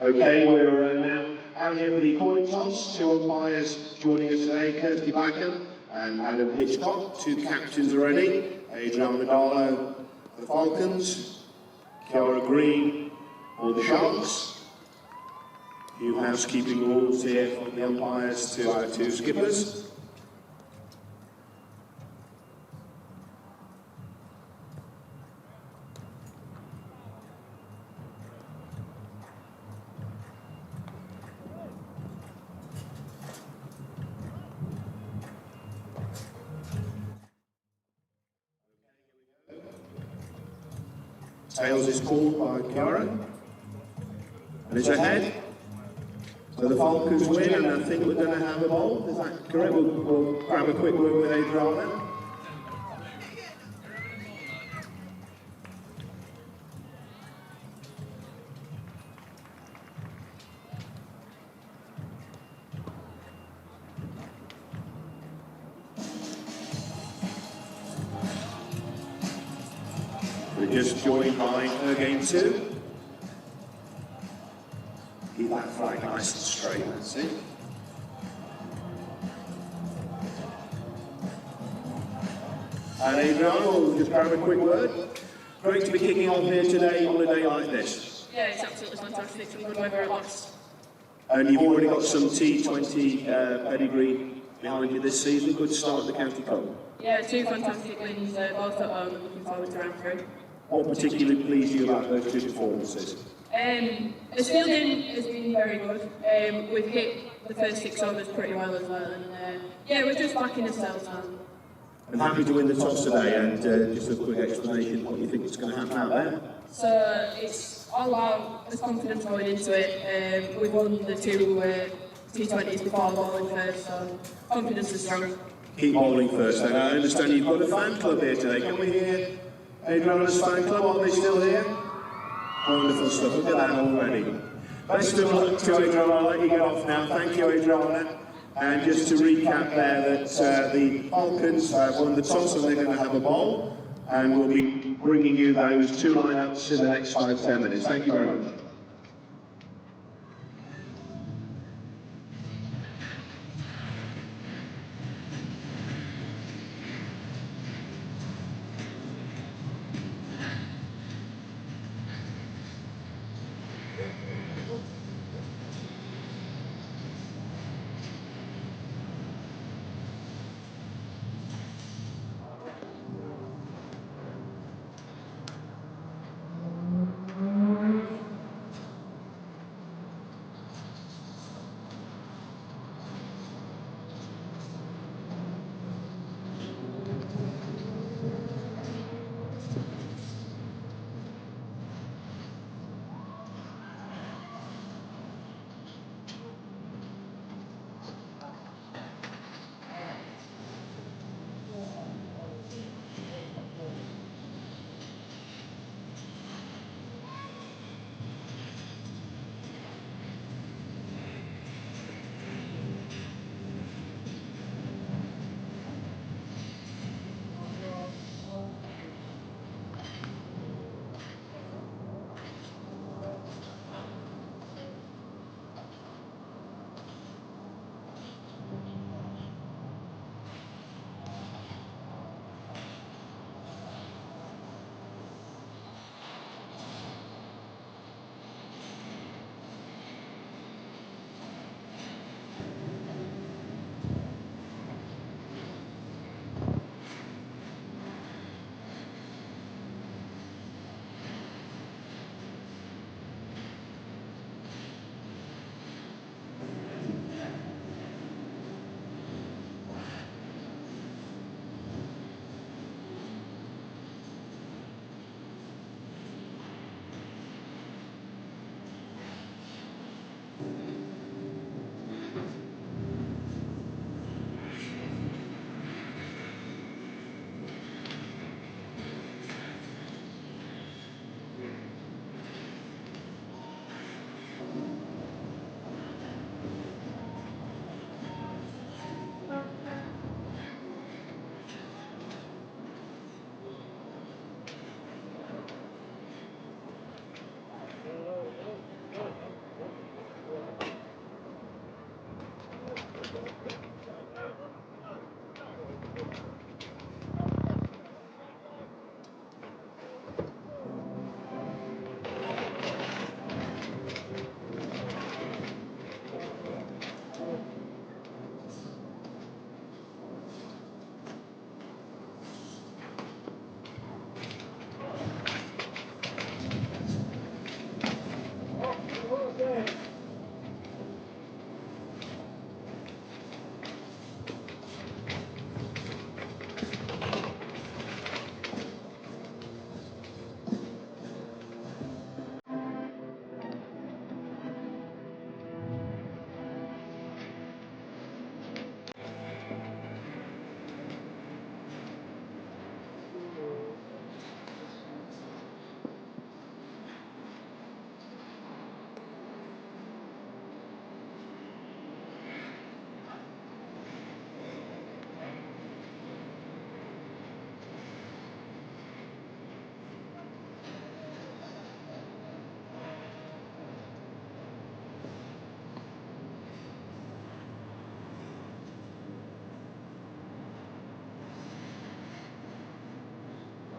Okay, we're now out here for the coin toss. Two umpires joining us today, Kirsty Backham and Adam Hitchcock. Two captains already, Adrian Medalo for the Falcons, Kiara Green for the Sharks. A few housekeeping rules here from the umpires to our two skippers. Tails is called by Kiara, and it's ahead. So the Falcons win, and I think we're going to have a ball. Is that correct? We'll grab a quick word with Adriana. We're just joined by her game two. Keep that flag nice and straight, that's it. And Adriana, we'll just grab a quick word. Great to be kicking off here today on a day like this. Yeah, it's absolutely fantastic. Some good weather at last. And you've already got some T20 pedigree behind you this season. Good start at the County Cup. Yeah, two fantastic wins, both at home. Looking forward to round three. What particularly pleased you about those two performances? The fielding has been very good. We've hit the first 6 overs pretty well as well, and yeah, we're just backing ourselves now. And happy to win the toss today, and just a quick explanation what you think is going to happen out there. So it's all out as confidence going into it. We've won the two T20s before bowling first, so confidence is strong. Keep bowling first, and I understand you've got a fan club here today. Can we hear Adriana's fan club? Are they still here? Wonderful stuff, look at that already. Best of luck to Adriana. I'll let you get off now. Thank you, Adriana. And just to recap there that the Falcons won the toss and they're going to have a bowl, and we'll be bringing you those two lineups in the next 5-10 minutes. Thank you very much.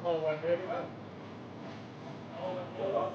All went really well. All went really well.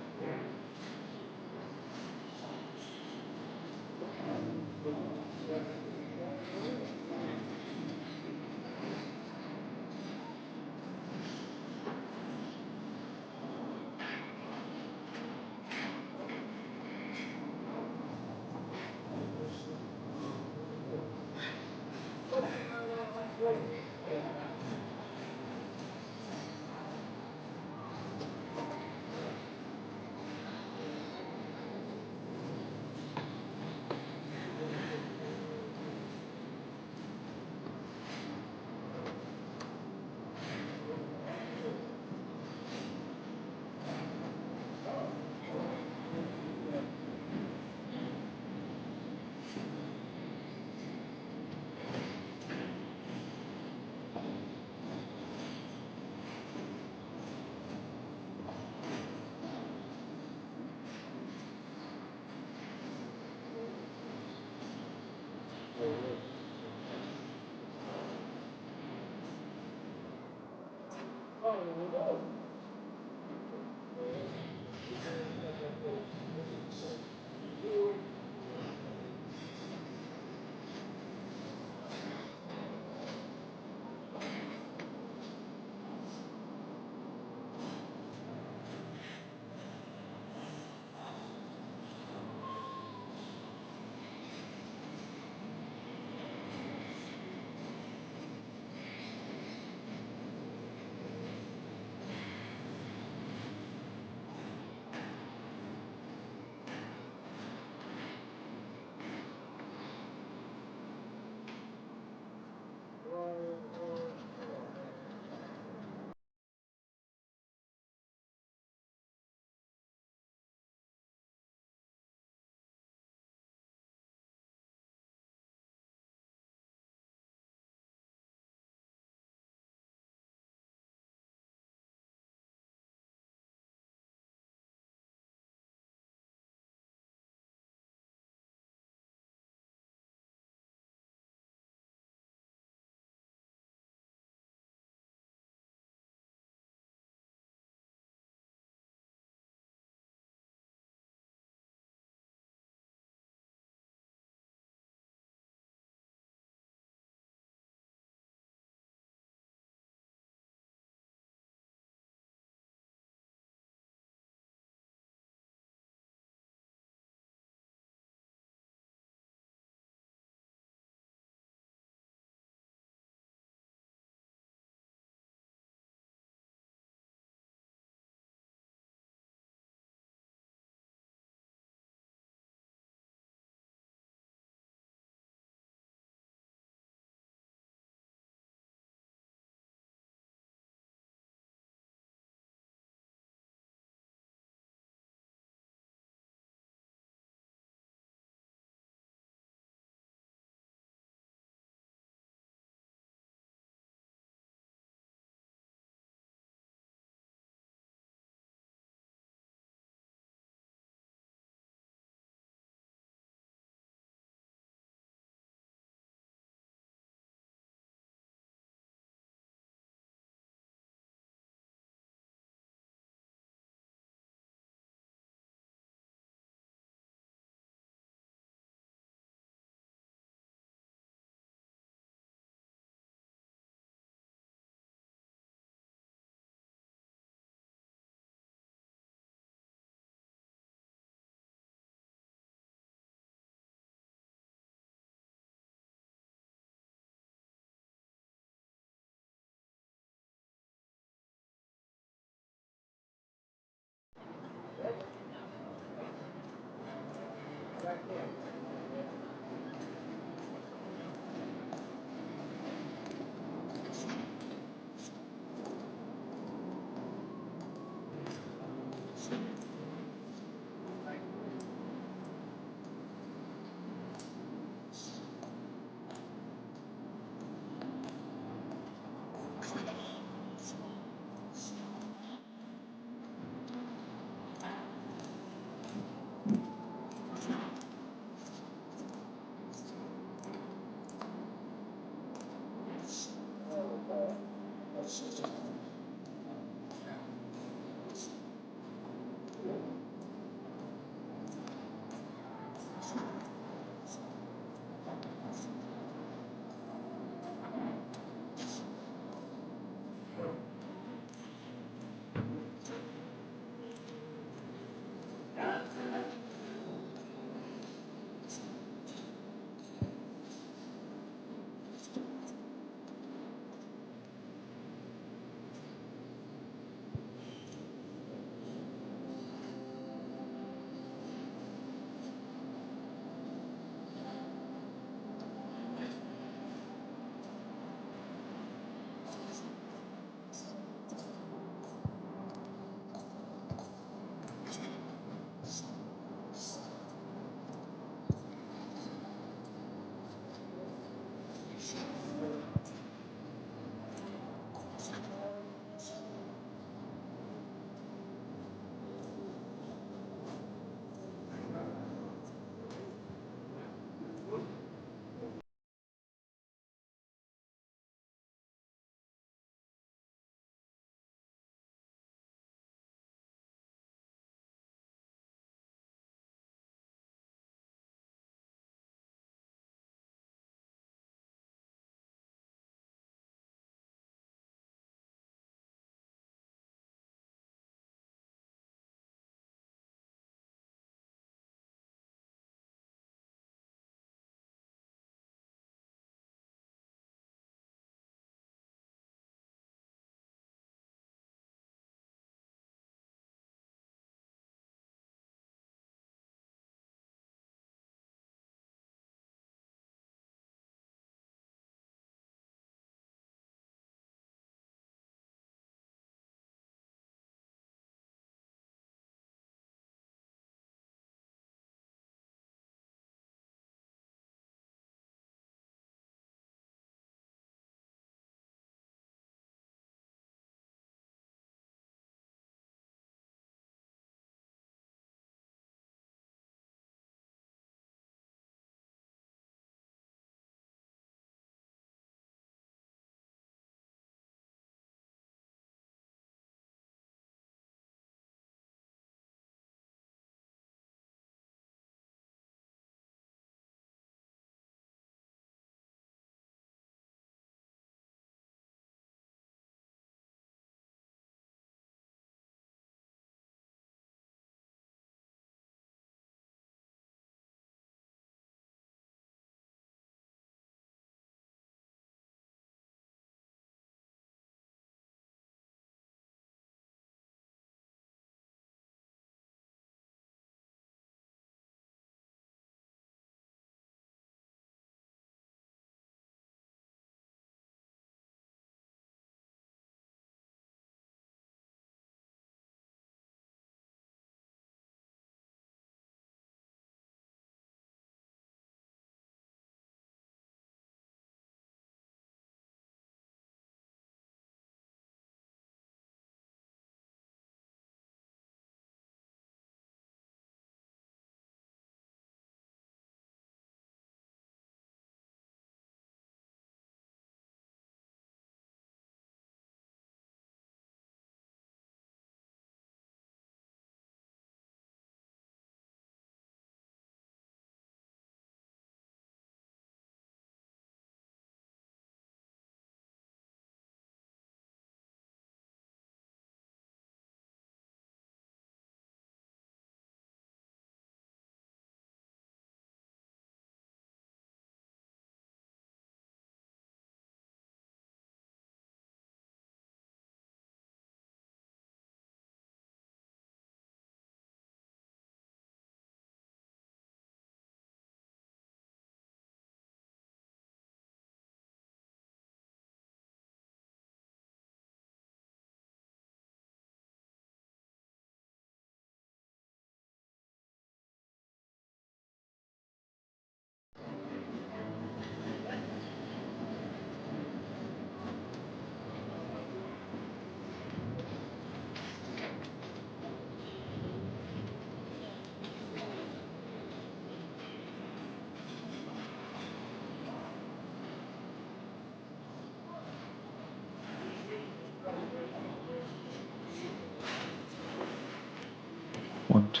1, 2.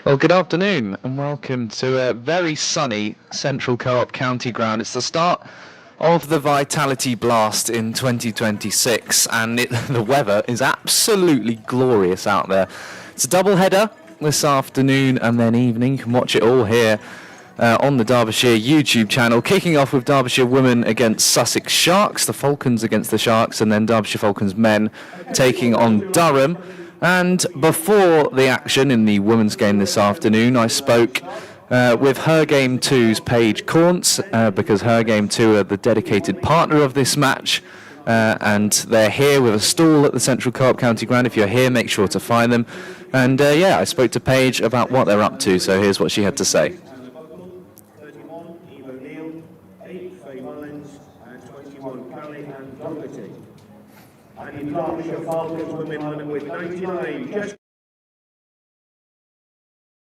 Well, good afternoon and welcome to a very sunny Central Co-op County Ground. It's the start of the Vitality Blast in 2026 and the weather is absolutely glorious out there. It's a double header this afternoon and then evening. You can watch it all here on the Derbyshire YouTube channel, kicking off with Derbyshire women against Sussex Sharks, the Falcons against the Sharks, and then Derbyshire Falcons men taking on Durham. And before the action in the women's game this afternoon, I spoke with Her Game 2's Paige Corns, because Her Game 2 are the dedicated partner of this match, and they're here with a stall at the Central Co-op County Ground. If you're here, make sure to find them. And yeah, I spoke to Paige about what they're up to, so here's what she had to say. 31, Eve O'Neill, 8, Faye Mullins, and 21, Carly and Doherty. And in Derbyshire Falcons women with 99, just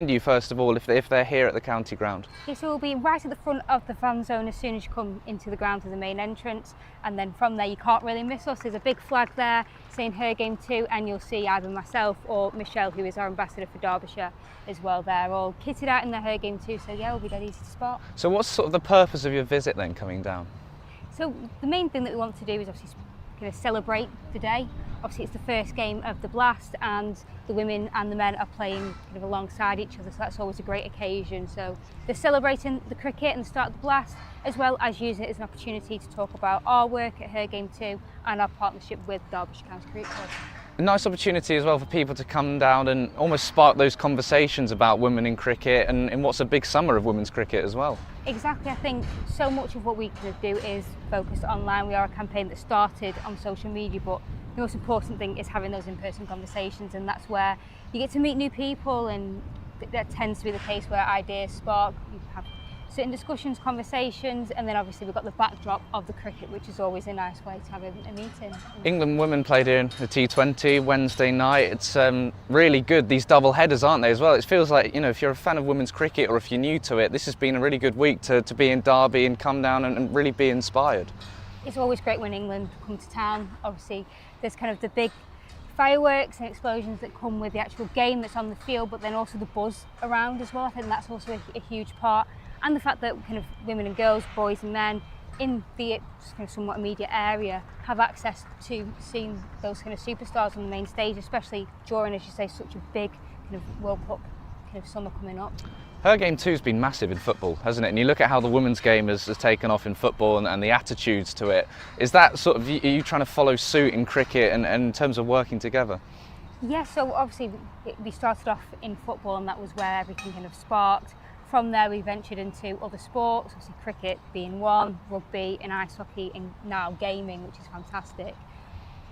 You first of all, if they're here at the county ground. Yes, so we'll be right at the front of the fan zone as soon as you come into the ground to the main entrance, and then from there you can't really miss us. There's a big flag there saying Her Game 2, and you'll see either myself or Michelle, who is our ambassador for Derbyshire, as well there, all kitted out in the Her Game 2, so yeah, we'll be dead easy to spot. So what's sort of the purpose of your visit then, coming down? So the main thing that we want to do is obviously kind of celebrate the day. Obviously it's the first game of the Blast and the women and the men are playing kind of alongside each other, so that's always a great occasion. So they're celebrating the cricket and the start of the Blast, as well as using it as an opportunity to talk about our work at Her Game 2 and our partnership with Derbyshire County Cricket Club. A nice opportunity as well for people to come down and almost spark those conversations about women in cricket and in what's a big summer of women's cricket as well. Exactly, I think so much of what we kind of do is focused online. We are a campaign that started on social media, but the most important thing is having those in-person conversations, and that's where you get to meet new people, and that tends to be the case where ideas spark. You have certain discussions, conversations, and then obviously we've got the backdrop of the cricket, which is always a nice way to have a meeting. England women played in the T20 Wednesday night. It's really good, these double headers, aren't they, as well? It feels like, you know, if you're a fan of women's cricket or if you're new to it, this has been a really good week to be in Derby and come down and really be inspired. It's always great when England come to town. Obviously there's kind of the big fireworks and explosions that come with the actual game that's on the field, but then also the buzz around as well. I think that's also a huge part, and the fact that kind of women and girls, boys and men in the kind of somewhat immediate area have access to seeing those kind of superstars on the main stage, especially during, as you say, such a big kind of World Cup kind of summer coming up. Her game too has been massive in football, hasn't it? And you look at how the women's game has taken off in football and the attitudes to it. Is that sort of, are you trying to follow suit in cricket and in terms of working together? Yeah, so obviously we started off in football and that was where everything kind of sparked. From there we ventured into other sports, obviously cricket being one, rugby and ice hockey, and now gaming, which is fantastic.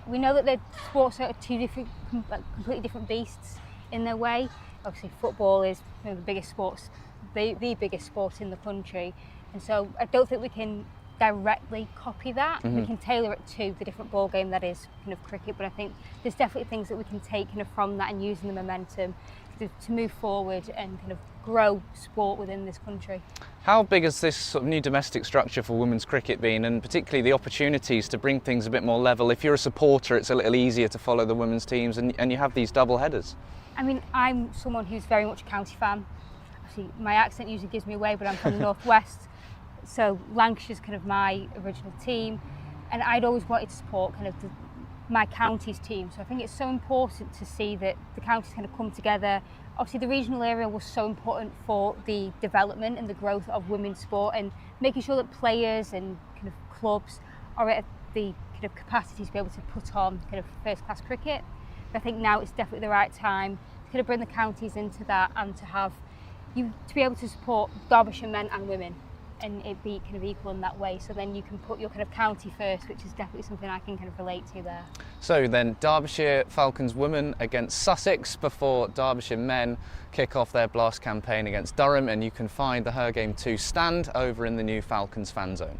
We know that the sports are two different, completely different beasts in their way. Obviously football is one of the biggest sports, the biggest sport in the country, and so I don't think we can directly copy that. We can tailor it to the different ball game that is kind of cricket, but I think there's definitely things that we can take kind of from that and using the momentum to move forward and kind of grow sport within this country. How big has this sort of new domestic structure for women's cricket been, and particularly the opportunities to bring things a bit more level? If you're a supporter, it's a little easier to follow the women's teams, and you have these double headers. I mean, I'm someone who's very much a county fan. Obviously, my accent usually gives me away, but I'm from the northwest, so Lancashire's kind of my original team, and I'd always wanted to support kind of my county's team. So I think it's so important to see that the counties kind of come together. Obviously, the regional area was so important for the development and the growth of women's sport, and making sure that players and kind of clubs are at the kind of capacity to be able to put on kind of first-class cricket. I think now it's definitely the right time to kind of bring the counties into that and to have you to be able to support Derbyshire men and women and it be kind of equal in that way. So then you can put your kind of county first, which is definitely something I can kind of relate to there. So then Derbyshire Falcons women against Sussex before Derbyshire men kick off their blast campaign against Durham, and you can find the Her Game 2 stand over in the new Falcons fan zone.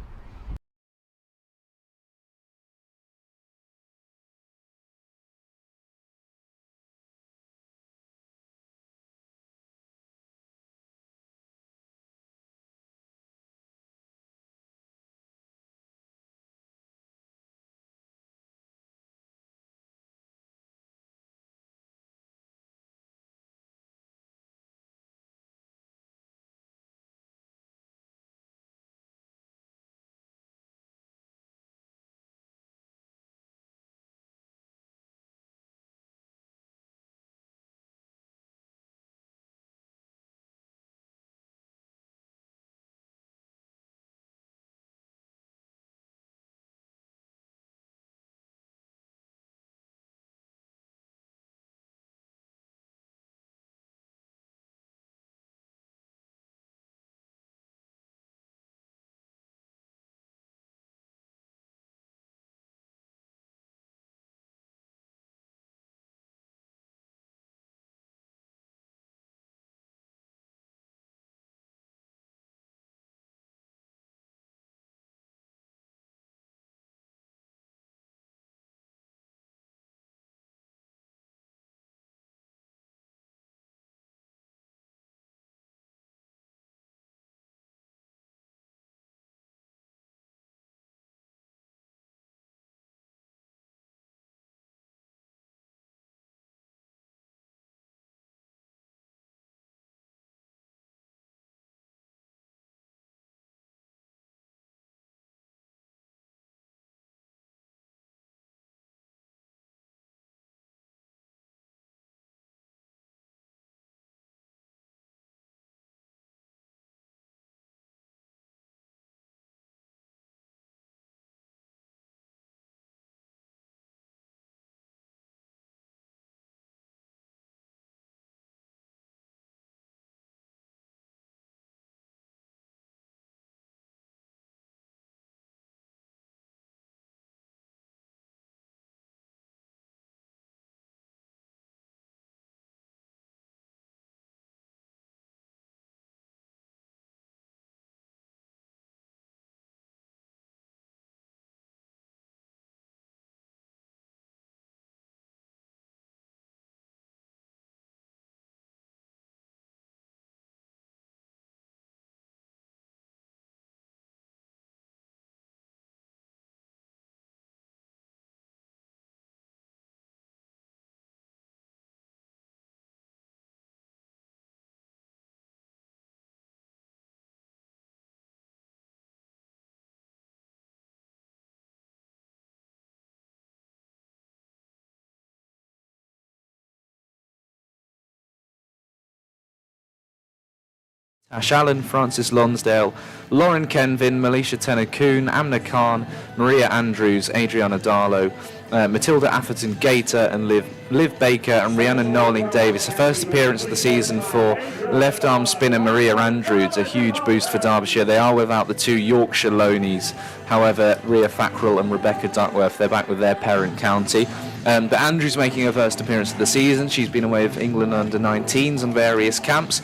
Ash Allen, Frances Lonsdale, Lauren Kenvin, Melisha Tenner-Coon, Amna Khan, Maria Andrews, Adriana Darlow, Matilda Atherton-Gator and Liv Baker and Rhiannon Knowling-Davis. The first appearance of the season for left-arm spinner Maria Andrews, a huge boost for Derbyshire. They are without the 2 Yorkshire loanies. However, Rhea Fackrell and Rebecca Duckworth, they're back with their parent county. But Andrews making her first appearance of the season. She's been away with England under-19s on various camps.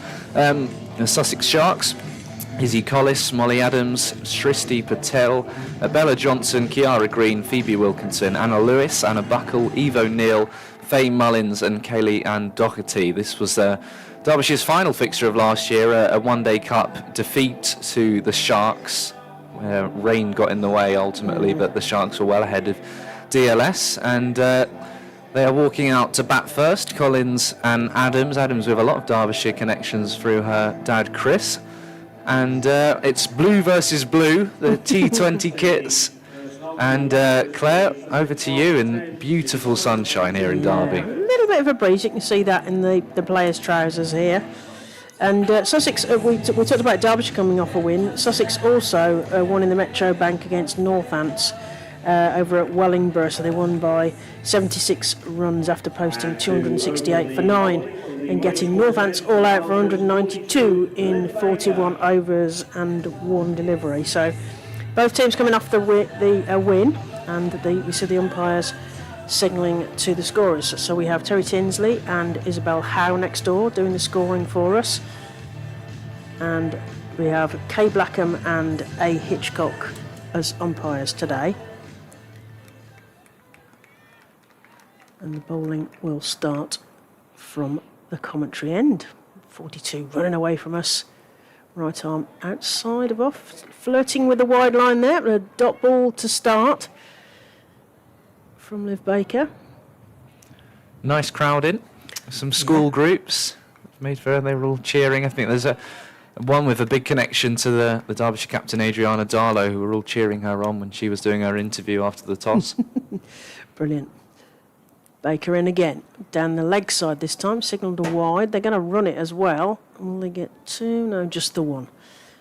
The Sussex Sharks, Izzy Collis, Molly Adams, Shristi Patel, Bella Johnson, Kiara Green, Phoebe Wilkinson, Anna Lewis, Anna Buckle, Eve O'Neill, Faye Mullins and Kaylee Ann Doherty. This was Derbyshire's final fixture of last year, a one-day cup defeat to the Sharks. Rain got in the way ultimately, but the Sharks were well ahead of DLS, and they are walking out to bat first, Collins and Adams. Adams with a lot of Derbyshire connections through her dad, Chris. And it's blue versus blue, the T20 kits. And Claire, over to you in beautiful sunshine here in Derby. A little bit of a breeze, you can see that in the players' trousers here. And Sussex, we talked about Derbyshire coming off a win. Sussex also won in the Metro Bank against Northants over at Wellingborough, so they won by 76 runs after posting 268 for 9 and getting Northants all out for 192 in 41 overs and 1 delivery. So both teams coming off the win, and we see the umpires signalling to the scorers. So we have Terry Tinsley and Isabel Howe next door doing the scoring for us, and we have Kay Blackham and A. Hitchcock as umpires today. And the bowling will start from the commentary end. 42 running away from us. Right arm outside of off, flirting with the wide line there. A dot ball to start from Liv Baker. Nice crowd in. Some school groups made for her. They were all cheering. I think there's one with a big connection to the Derbyshire captain, Adriana Darlow, who were all cheering her on when she was doing her interview after the toss. Brilliant. Baker in again, down the leg side this time, signalled a wide. They're going to run it as well. Will they get 2? No, just the 1.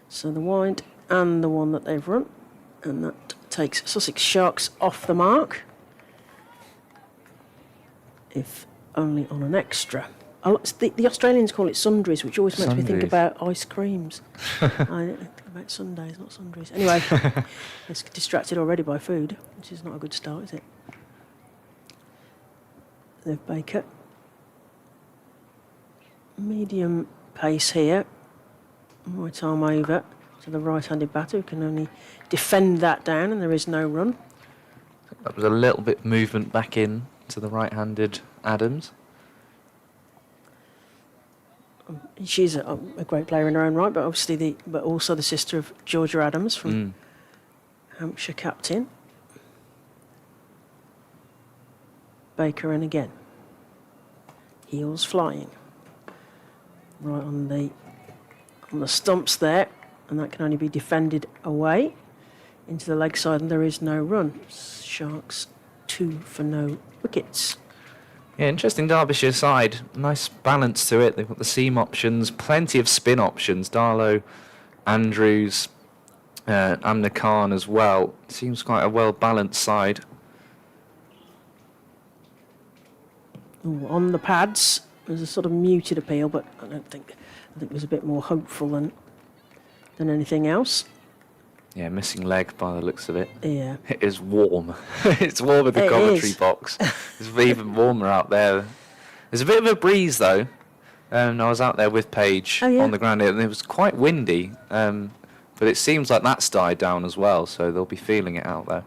So the wide and the 1 that they've run. And that takes Sussex Sharks off the mark, if only on an extra. The Australians call it sundries, which always makes me think about ice creams. I think about Sundays, not sundries. Anyway, it's distracted already by food, which is not a good start, is it? Liv Baker. Medium pace here. Right arm over to the right-handed batter, who can only defend that down, and there is no run. That was a little bit movement back in to the right-handed Adams. She's a great player in her own right, but obviously but also the sister of Georgia Adams from Hampshire captain. Baker in again. Heels flying. Right on the stumps there, and that can only be defended away into the leg side, and there is no run. Sharks 2 for no wickets. Yeah, interesting Derbyshire side. Nice balance to it. They've got the seam options, plenty of spin options. Darlow, Andrews, Amna Khan as well. Seems quite a well-balanced side. Ooh, on the pads, there's a sort of muted appeal, but I think it was a bit more hopeful than anything else. Yeah, missing leg by the looks of it. Yeah. It is warm. It's warm in the commentary box. It's even warmer out there. There's a bit of a breeze though. I was out there with Paige on the ground, and it was quite windy. But it seems like that's died down as well, so they'll be feeling it out there.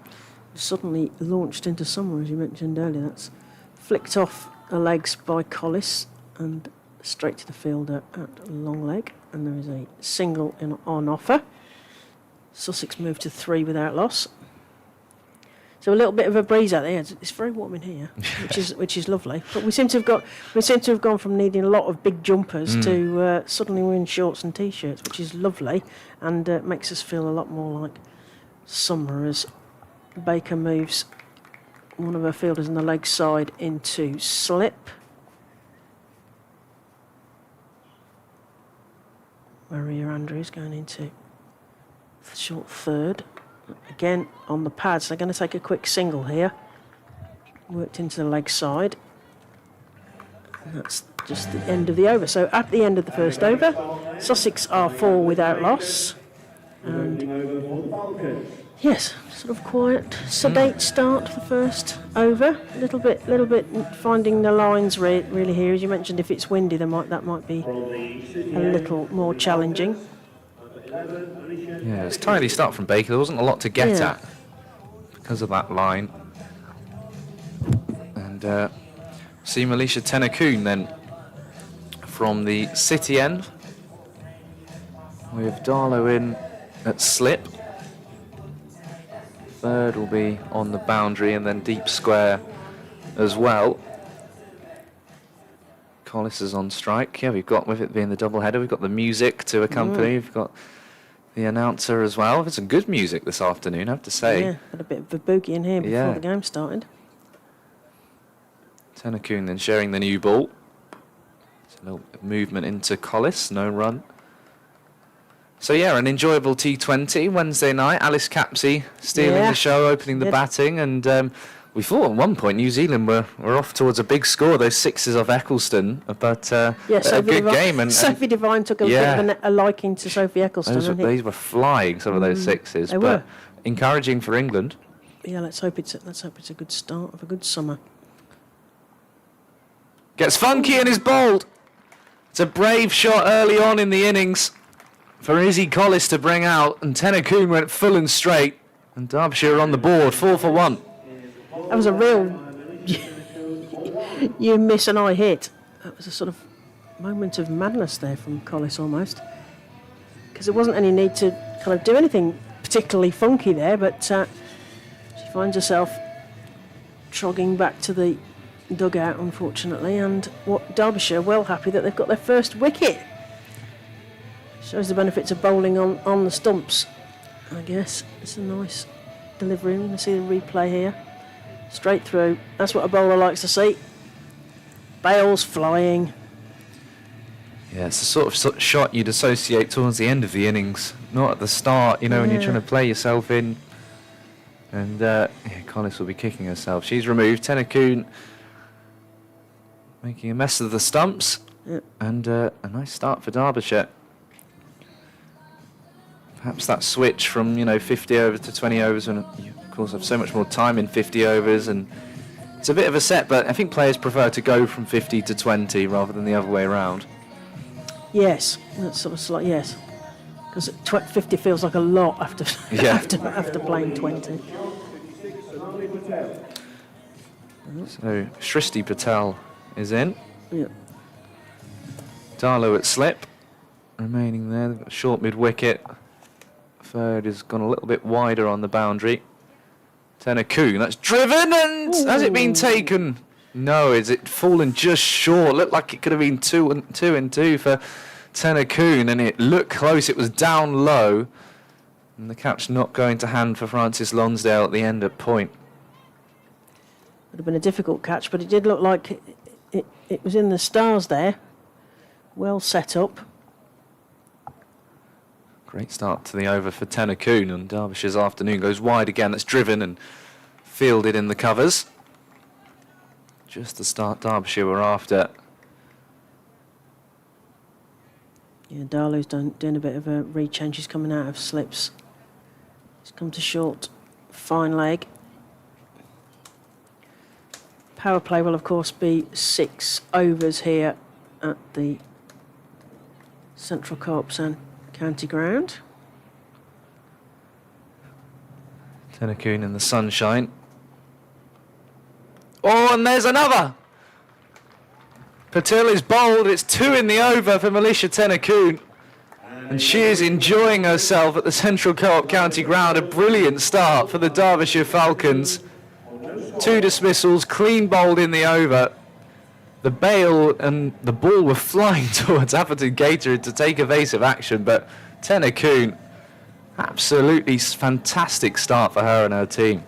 Suddenly launched into summer, as you mentioned earlier. That's flicked off the legs by Collis and straight to the fielder at long leg, and there is a single on offer. Sussex moved to 3 without loss. So a little bit of a breeze out there. It's very warm in here, which is lovely. But we seem to have gone from needing a lot of big jumpers to suddenly we're in shorts and t-shirts, which is lovely, and makes us feel a lot more like summer as Baker moves one of her fielders on the leg side into slip. Maria Andrews going into short third. Again on the pads, they're going to take a quick single here. Worked into the leg side. And that's just the end of the over. So at the end of the first over, Sussex are 4 without loss. And yes, sort of quiet, sedate start for the first over. A little bit finding the lines really here. As you mentioned, if it's windy, that might be a little more challenging. Yeah, it's a tidy start from Baker. There wasn't a lot to get at because of that line. And see Melisha Tenakoon then from the city end with Darlow in at slip. Third will be on the boundary and then deep square as well. Collis is on strike. Yeah, we've got, with it being the double header, we've got the music to accompany. We've got the announcer as well. It's some good music this afternoon, I have to say. Yeah, had a bit of a boogie in here before the game started. Tenakoon then sharing the new ball. It's a little bit of movement into Collis, no run. So yeah, an enjoyable T20 Wednesday night. Alice Capsey stealing the show, opening the batting, and we thought at one point New Zealand were off towards a big score, those sixes off Eccleston, but a good game. And Sophie Devine took a bit of a liking to Sophie Eccleston. Those were flying, some of those sixes, they but were encouraging for England. Yeah, let's hope it's a good start of a good summer. Gets funky and is bowled. It's a brave shot early on in the innings for Izzy Collis to bring out, and Tenakoon went full and straight, and Derbyshire on the board, 4 for 1. That was a real you miss and I hit. That was a sort of moment of madness there from Collis almost, because there wasn't any need to kind of do anything particularly funky there, but she finds herself trogging back to the dugout, unfortunately, and Derbyshire well happy that they've got their first wicket. Shows the benefits of bowling on the stumps, I guess. It's a nice delivery. We're going to see the replay here. Straight through. That's what a bowler likes to see. Bails flying. Yeah, it's the sort of shot you'd associate towards the end of the innings, not at the start, you know, when you're trying to play yourself in. And Collis will be kicking herself. She's removed. Tenakoon making a mess of the stumps. And a nice start for Derbyshire. Perhaps that switch from 50 overs to 20 overs, and you of course have so much more time in 50 overs, and it's a bit of a set, but I think players prefer to go from 50 to 20 rather than the other way around. Yes, that's sort of slight, yes, because 50 feels like a lot after after playing 20. So Shristi Patel is in. Yep. Darlow at slip, remaining there. They've got a short mid-wicket. Third has gone a little bit wider on the boundary. Tenakoon, that's driven, and has it been taken? No, is it fallen just short? Looked like it could have been 2 and 2 for Tenakoon, and it looked close. It was down low, and the catch not going to hand for Francis Lonsdale at the end at point. Would have been a difficult catch, but it did look like it was in the stars there. Well set up. Great start to the over for Tenakoon, and Derbyshire's afternoon goes wide again. That's driven and fielded in the covers. Just the start Derbyshire were after. Yeah, Darlow's doing a bit of a rechange. He's coming out of slips. He's come to short, fine leg. Power play will, of course, be 6 overs here at the Central Co-op County Ground. Tenakoon in the sunshine. Oh, and there's another! Patil is bowled. It's 2 in the over for Melisha Tenakoon. And she is enjoying herself at the Central Co-op County Ground. A brilliant start for the Derbyshire Falcons. 2 dismissals, clean bowled in the over. The bail and the ball were flying towards Atherton Gator to take evasive action, but Tenakoon, absolutely fantastic start for her and her team.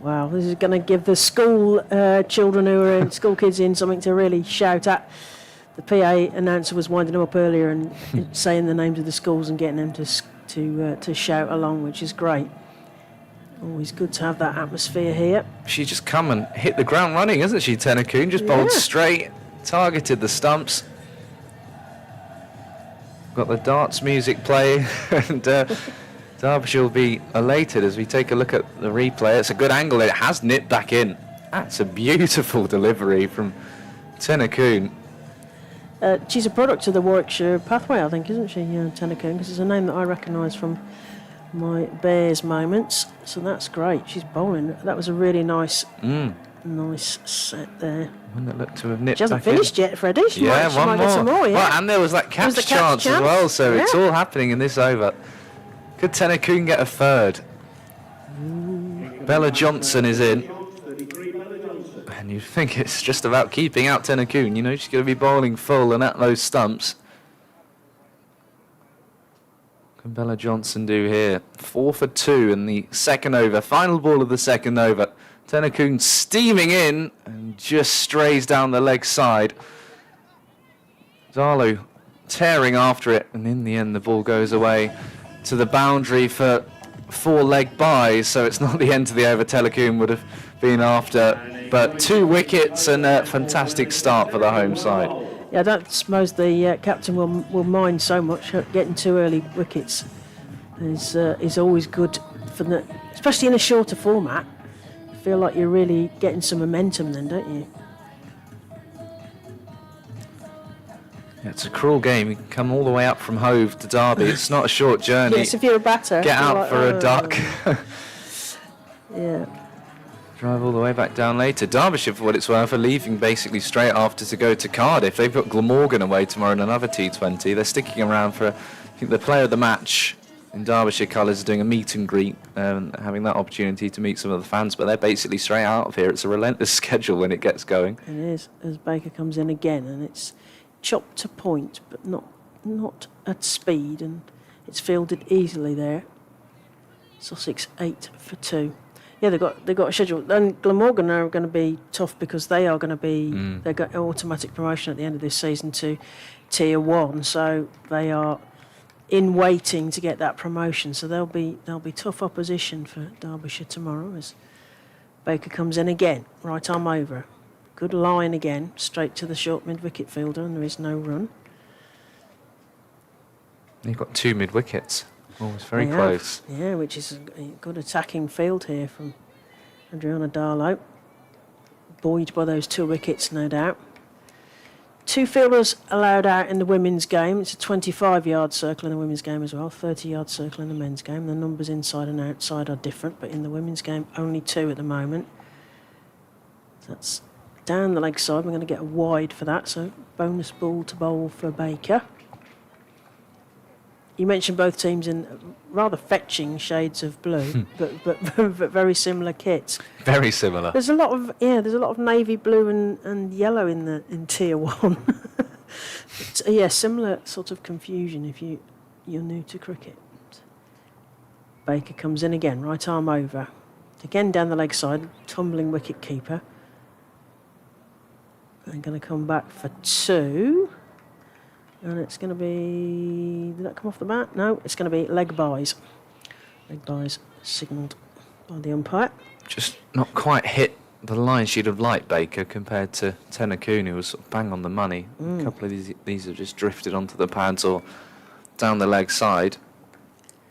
Wow, this is going to give the school children who are in, school kids in, something to really shout at. the PA announcer was winding them up earlier and saying the names of the schools and getting them to shout along, which is great. Always good to have that atmosphere here. She just come and hit the ground running, hasn't she, Tennacoon? Just bowled straight, targeted the stumps. Got the darts music play, and Derbyshire will be elated as we take a look at the replay. It's a good angle. It has nipped back in. That's a beautiful delivery from Tennacoon. She's a product of the Warwickshire pathway, I think, isn't she, Tennacoon? Because it's a name that I recognise from my Bears moments. So that's great. She's bowling. That was a really nice set there. One that looked to have nipped she hasn't back finished yet, Freddie. She might get some more. Well, and there was that catch chance as well, so it's all happening in this over. Could Tennacoon get a third? Bella Johnson is in. And you'd think it's just about keeping out Tennacoon. You know, she's going to be bowling full and at those stumps. What can Bella Johnson do here? 4 for 2 in the second over. Final ball of the second over. Tennacoon steaming in and just strays down the leg side. Darlow tearing after it, and in the end the ball goes away to the boundary for 4 leg buys, so it's not the end to the over Tennacoon would have been after. But 2 wickets and a fantastic start for the home side. Yeah, I don't suppose the captain will mind so much. Getting 2 early wickets is always good, especially in a shorter format. You feel like you're really getting some momentum then, don't you? Yeah, it's a cruel game. You can come all the way up from Hove to Derby. It's not a short journey. Yes, if you're a batter. Get out like, for a duck. Yeah. Drive all the way back down later. Derbyshire, for what it's worth, are leaving basically straight after to go to Cardiff. They've got Glamorgan away tomorrow in another T20. They're sticking around for, I think, the player of the match in Derbyshire colours, doing a meet and greet, having that opportunity to meet some of the fans. But they're basically straight out of here. It's a relentless schedule when it gets going. It is, as Baker comes in again, and it's chopped to point, but not at speed, and it's fielded easily there. Sussex 8 for 2. Yeah, they've got a schedule. And Glamorgan are going to be tough because they are going to be they've got automatic promotion at the end of this season to Tier 1, so they are in waiting to get that promotion. So they'll be tough opposition for Derbyshire tomorrow as Baker comes in again, right arm over. Good line again, straight to the short mid-wicket fielder, and there is no run. You've got 2 mid-wickets. Oh, it's very close. Yeah, which is a good attacking field here from Adriana Darlow. Buoyed by those 2 wickets, no doubt. 2 fielders allowed out in the women's game. It's a 25-yard circle in the women's game as well, 30-yard circle in the men's game. The numbers inside and outside are different, but in the women's game, only 2 at the moment. That's down the leg side. We're going to get a wide for that, so bonus ball to bowl for Baker. You mentioned both teams in rather fetching shades of blue, but very similar kits. Very similar. There's a lot of navy blue and yellow in Tier 1. Similar sort of confusion if you're new to cricket. Baker comes in again, right arm over, again down the leg side, tumbling wicket keeper. They're going to come back for 2. And it's going to be... Did that come off the bat? No, it's going to be leg buys. Leg buys signalled by the umpire. Just not quite hit the line she'd have liked, Baker, compared to Tennacoon, who was sort of bang on the money. A couple of these have just drifted onto the pads or down the leg side.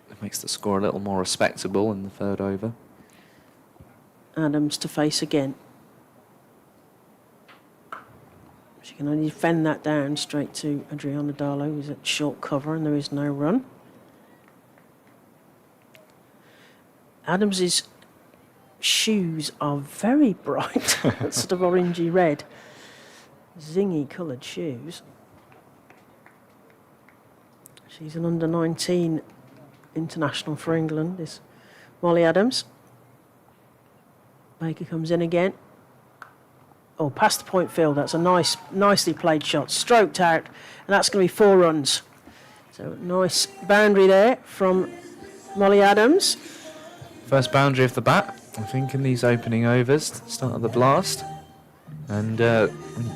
It makes the score a little more respectable in the third over. Adams to face again. She can only defend that down straight to Adriana Darlow, who's at short cover, and there is no run. Adams's shoes are very bright, sort of orangey red, zingy coloured shoes. She's an under-19 international for England, this Molly Adams. Baker comes in again. Oh, past the point field. That's a nicely played shot. Stroked out, and that's going to be 4 runs. So nice boundary there from Molly Adams. First boundary of the bat, I think, in these opening overs, start of the blast. And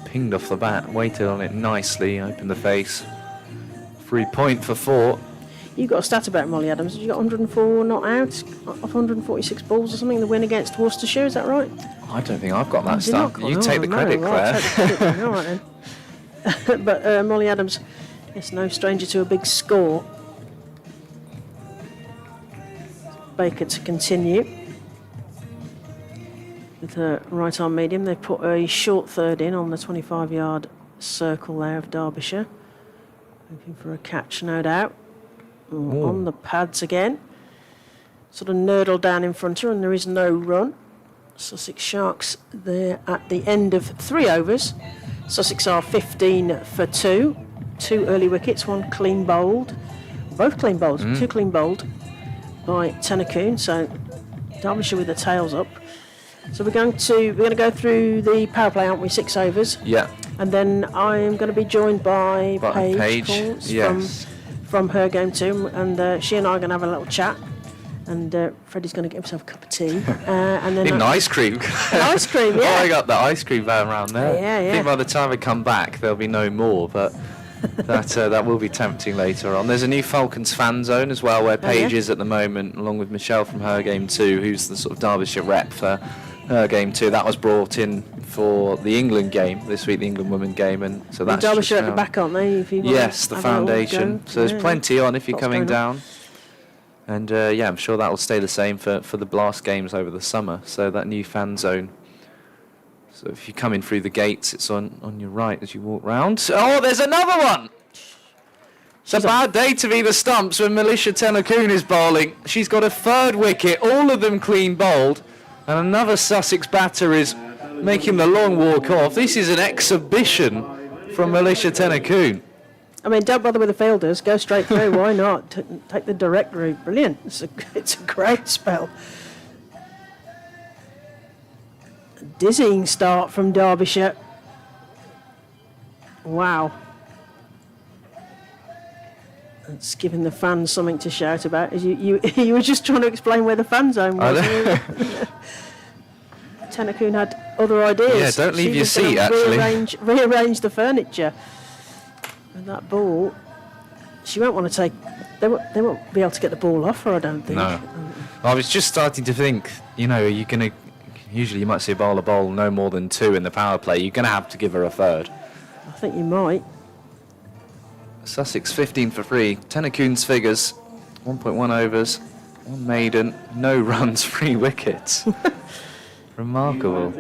pinged off the bat, waited on it nicely, opened the face. 3 point for 4. You got a stat about Molly Adams. You got 104 not out off 146 balls or something in the win against Worcestershire. Is that right? I don't think I've got that Have you stuff. not? You take the credit, right, Claire. take the credit then. All right then. But Molly Adams is no stranger to a big score. Baker to continue with her right arm medium. They've put a short third in on the 25-yard circle there of Derbyshire. Looking for a catch, no doubt. On the pads again. Sort of nurdled down in front of her, and there is no run. Sussex Sharks there at the end of 3 overs. Sussex are 15 for 2. 2 early wickets, 1 clean bowled. Both clean bowled, 2 clean bowled by Tennacoon. So Derbyshire with the tails up. So we're going to go through the power play, aren't we? 6 overs. Yeah. And then I am going to be joined by Paige Courts yes. from her game too, and she and I are going to have a little chat. And Freddie's going to get himself a cup of tea, and then Even ice cream. ice cream, yeah. Oh, I got the ice cream van around there. Yeah. I think by the time I come back, there'll be no more, but that will be tempting later on. There's a new Falcons fan zone as well, where Paige is at the moment, along with Michelle from her game too, who's the sort of Derbyshire rep for her game too. That was brought in for the England game this week, the England women game, and so that's Derbyshire just at the back, aren't they? If you yes, the have a little foundation. go. So there's plenty on if you're Lots coming going on. down. And I'm sure that will stay the same for the Blast games over the summer. So that new fan zone. So if you come in through the gates, it's on your right as you walk round. Oh, there's another one! It's a bad day to be the stumps when Militia Tennacoon is bowling. She's got a 3rd wicket, all of them clean bowled. And another Sussex batter is making the long walk off. This is an exhibition from Militia Tennacoon. I mean, don't bother with the fielders. Go straight through. Why not? Take the direct route. Brilliant. It's a great spell. A dizzying start from Derbyshire. Wow. It's giving the fans something to shout about. As you were just trying to explain where the fan zone was. Tennacoon had other ideas. Yeah, don't leave She your was gonna seat, actually. Rearrange the furniture. And that ball, she won't want to take. They won't be able to get the ball off her, I don't think. No. I was just starting to think, are you going to... Usually you might see a bowler bowl no more than 2 in the power play. You're going to have to give her a 3rd. I think you might. Sussex 15 for 3. Tennacoon's figures, 1.1 overs, 1 maiden, no runs, 3 wickets. Remarkable.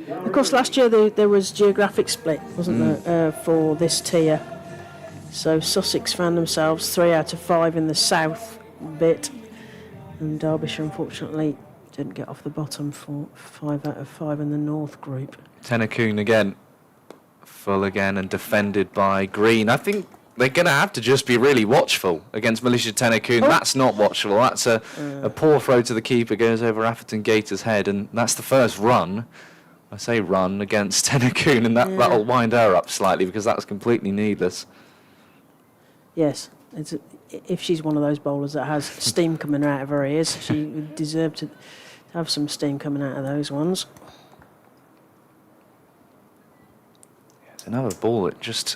Of course, last year there was geographic split, wasn't there, for this tier. So Sussex found themselves 3 out of 5 in the south bit, and Derbyshire unfortunately didn't get off the bottom for 5 out of 5 in the north group. Tennacoon again, full again, and defended by Green. I think they're going to have to just be really watchful against Militia Tennacoon. That's not watchful. That's a poor throw to the keeper, goes over Atherton Gator's head, and that's the first run. I say run against Tennacoon, and that'll wind her up slightly because that was completely needless. Yes, if she's one of those bowlers that has steam coming out of her ears, she would deserve to have some steam coming out of those ones. It's another ball that just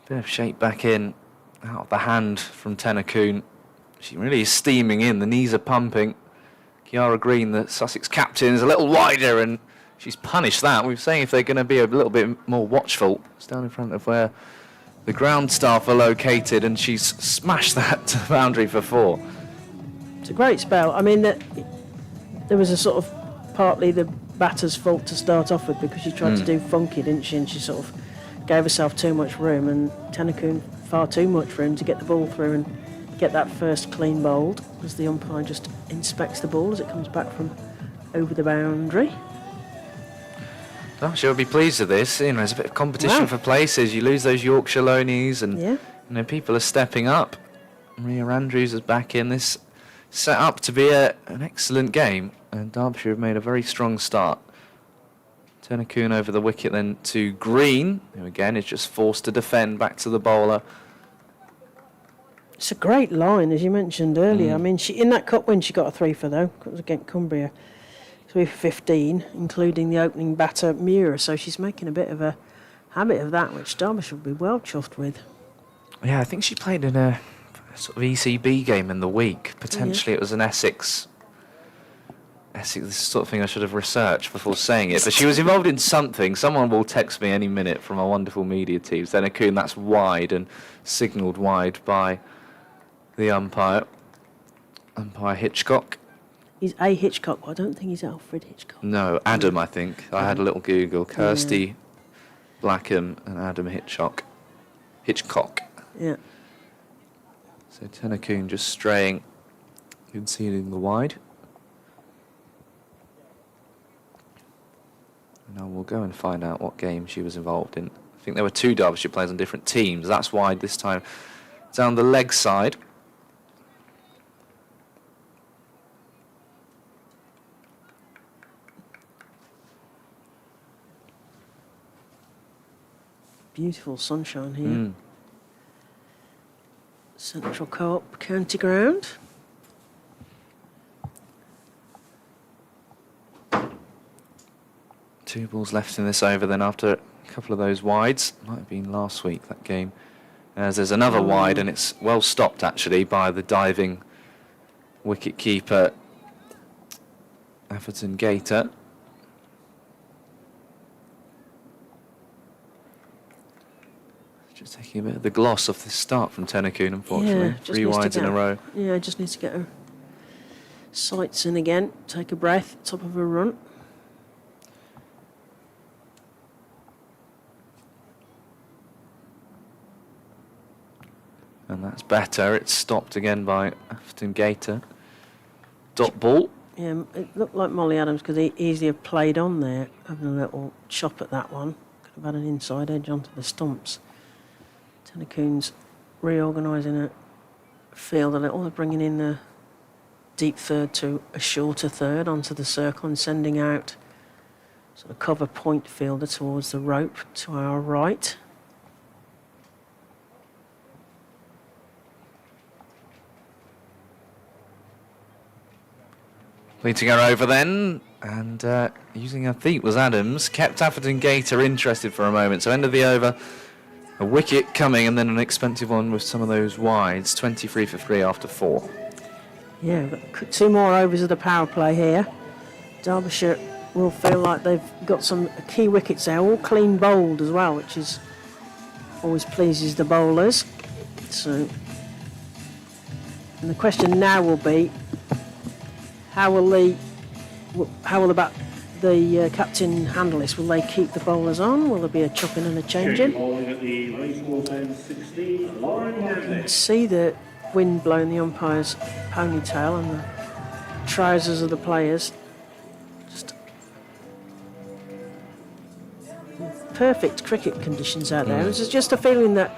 a bit of shape back in, out of the hand from Tennacoon. She really is steaming in. The knees are pumping. Kiara Green, the Sussex captain, is a little wider, and she's punished that. We were saying if they're going to be a little bit more watchful, it's down in front of where the ground staff are located, and she's smashed that to the boundary for 4. It's a great spell. I mean, there was a sort of partly the batter's fault to start off with because she tried to do funky, didn't she? And she sort of gave herself too much room, and Tennacoon far too much room to get the ball through and get that first clean bowled as the umpire just inspects the ball as it comes back from over the boundary. Oh, she'll be pleased with this. There's a bit of competition for places. You lose those Yorkshire loanies, and people are stepping up. Maria Andrews is back in. This set up to be an excellent game, and Derbyshire have made a very strong start. Tennacoon over the wicket then to Green, who again is just forced to defend back to the bowler. It's a great line, as you mentioned earlier. I mean, in that cup win, she got a 3 for, though. It was against Cumbria. 3 for 15, including the opening batter, Mura. So she's making a bit of a habit of that, which Derbyshire would be well chuffed with. Yeah, I think she played in a sort of ECB game in the week. Potentially it was an Essex. This is the sort of thing I should have researched before saying it. But she was involved in something. Someone will text me any minute from our wonderful media teams. Then Akun, that's wide and signalled wide by the umpire. Umpire Hitchcock. He's A. Hitchcock, but I don't think he's Alfred Hitchcock. No, Adam, I think. I had a little Google. Kirsty Blackham and Adam Hitchcock. Yeah. So Tennakoon just straying, conceding the wide. Now we'll go and find out what game she was involved in. I think there were 2 Derbyshire players on different teams. That's wide this time. Down the leg side. Beautiful sunshine here. Central Co-op County Ground. Two balls left in this over then after a couple of those wides. Might have been last week, that game. As there's another wide, and it's well stopped actually by the diving wicket keeper Atherton Gator. Just taking a bit of the gloss off the start from Tennakoon, unfortunately. Yeah, 3 wides in a row. Yeah, just needs to get her sights in again. Take a breath, top of her run. And that's better. It's stopped again by Atherton Gator. Dot ball. Yeah, it looked like Molly Adams could easily have played on there, having a little chop at that one. Could have had an inside edge onto the stumps. Tennakoon's reorganising her field a little. They're bringing in the deep third to a shorter third onto the circle and sending out sort of cover point fielder towards the rope to our right. Leading her over then, and using her feet was Adams. Kept Atherton Gator interested for a moment, so end of the over. A wicket coming, and then an expensive one with some of those wides. 23 for 3 after 4. Yeah, we've got 2 more overs of the power play here. Derbyshire will feel like they've got some key wickets there, all clean bowled as well, which is always pleases the bowlers. So, and the question now will be, how will the captain handle this? Will they keep the bowlers on? Will there be a chopping and a changing? You can see the wind blowing the umpire's ponytail and the trousers of the players. Just perfect cricket conditions out there. There's just a feeling that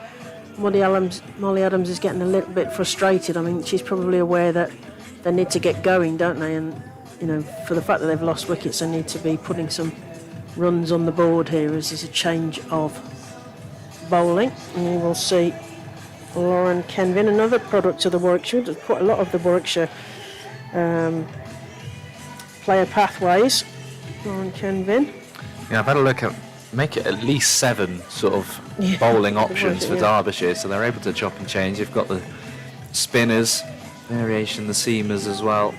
Molly Adams is getting a little bit frustrated. I mean, she's probably aware that they need to get going, don't they? And, you know, for the fact that they've lost wickets, they need to be putting some runs on the board here as there's a change of bowling. And we'll see Lauren Kenvin, another product of the Warwickshire. There's quite a lot of the Warwickshire player pathways. Lauren Kenvin. Yeah, I've had a look at, make it at least 7 sort of bowling options for Derbyshire, so they're able to chop and change. You've got the spinners, variation, the seamers as well.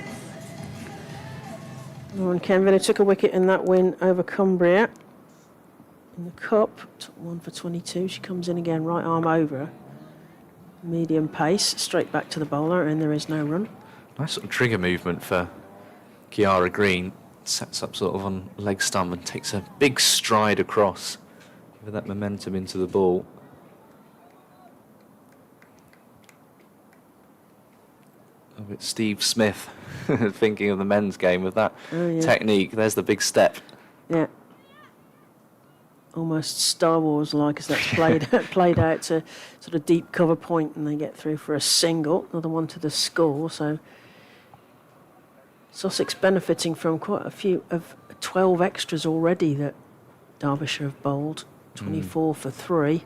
Lauren Kenvin took a wicket in that win over Cumbria in the Cup. Took 1 for 22. She comes in again, right arm over. Medium pace, straight back to the bowler, and there is no run. Nice sort of trigger movement for Kiara Green. Sets up sort of on leg stump and takes a big stride across with that momentum into the ball. Oh, it's Steve Smith thinking of the men's game with that technique. There's the big step. Yeah. Almost Star Wars-like as that's played out to sort of deep cover point, and they get through for a single. Another one to the score. So Sussex benefiting from quite a few of 12 extras already that Derbyshire have bowled. 24 for 3.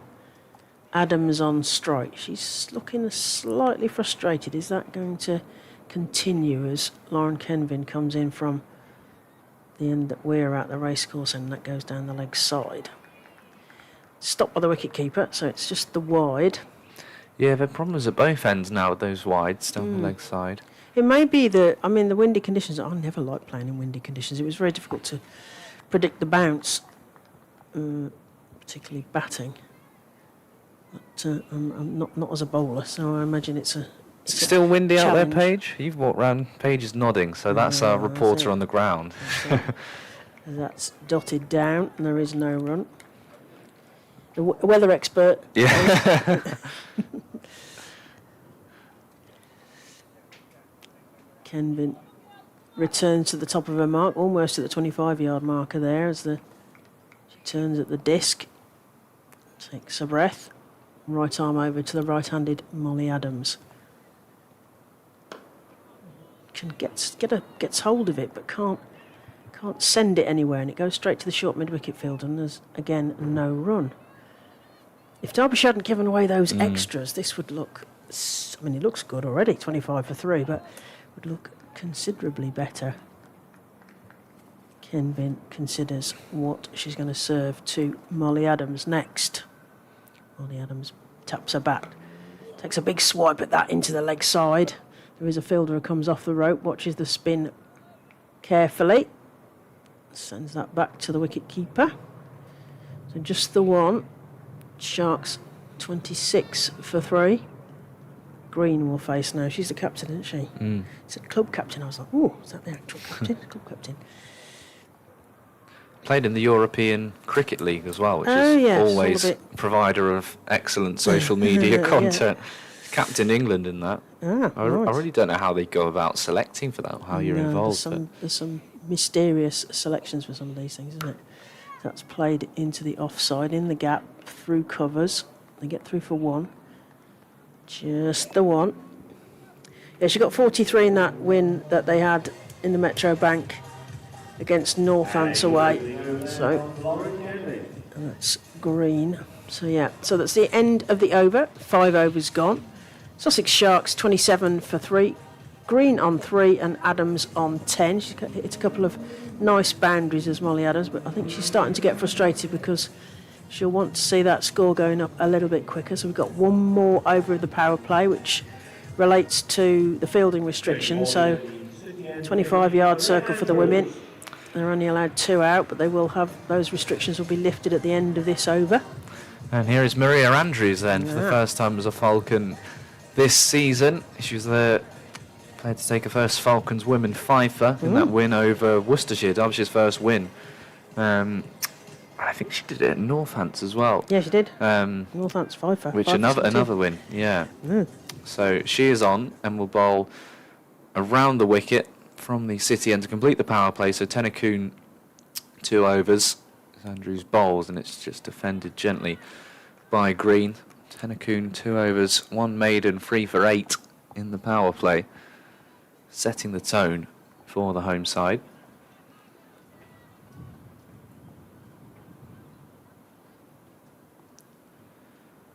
Adams on strike. She's looking slightly frustrated. Is that going to continue as Lauren Kenvin comes in from the end that we're at, the racecourse, and that goes down the leg side. Stopped by the wicket keeper, so it's just the wide. Yeah, there are problems at both ends now with those wides down the leg side. It may be the windy conditions. I never liked playing in windy conditions. It was very difficult to predict the bounce, particularly batting. But I'm not as a bowler, so I imagine it's Still windy out there, challenge. Paige? You've walked round. Paige is nodding, so that's our reporter on the ground. That's dotted down, and there is no run. The weather expert. Yeah. Kenvin returns to the top of her mark, almost at the 25-yard marker there, as she turns at the disc, takes a breath, right arm over to the right-handed Molly Adams. Gets hold of it, but can't send it anywhere, and it goes straight to the short mid-wicket field, and there's again no run. If Derbyshire hadn't given away those extras, this would look. I mean, it looks good already, 25 for 3, but would look considerably better. Kenvin considers what she's going to serve to Molly Adams next. Molly Adams taps her bat, takes a big swipe at that into the leg side. There is a fielder who comes off the rope, watches the spin carefully, sends that back to the wicket keeper. So just the one. Sharks 26 for 3. Green will face now. She's the captain, isn't she? It's a club captain. I was like, oh, is that the actual captain? Club captain. Played in the European Cricket League as well, which Yeah, is it's all a always a bit- provider of excellent social media Yeah. content. Captain England in that. Ah, I right. really don't know how they go about selecting for that, how you're No, involved. There's some mysterious selections for some of these things, isn't it? That's played into the offside, in the gap, through covers. They get through for 1. Just the 1. Yeah, she got 43 in that win that they had in the Metro Bank against Northants away. So that's green. So yeah, so that's the end of the over. 5 overs gone. Sussex Sharks 27 for 3. Green on 3 and Adams on 10. She's hit a couple of nice boundaries as Molly Adams, but I think she's starting to get frustrated because she'll want to see that score going up a little bit quicker. So we've got one more over of the power play, which relates to the fielding restrictions. So 25-yard circle for the women. They're only allowed 2 out, but they will have those restrictions will be lifted at the end of this over. And here is Maria Andrews then, for the first time as a Falcon this season. She was the player to take her first Falcons women fifer in that win over Worcestershire, Derbyshire's first win. I think she did it at Northants as well. Yeah, she did. Which Northants fifer. another win, yeah. So she is on and will bowl around the wicket from the city end to complete the power play. So Tennakoon 2 overs. Andrews bowls and it's just defended gently by Green. Tennakoon 2 overs, 1 maiden, 3 for 8 in the power play, setting the tone for the home side.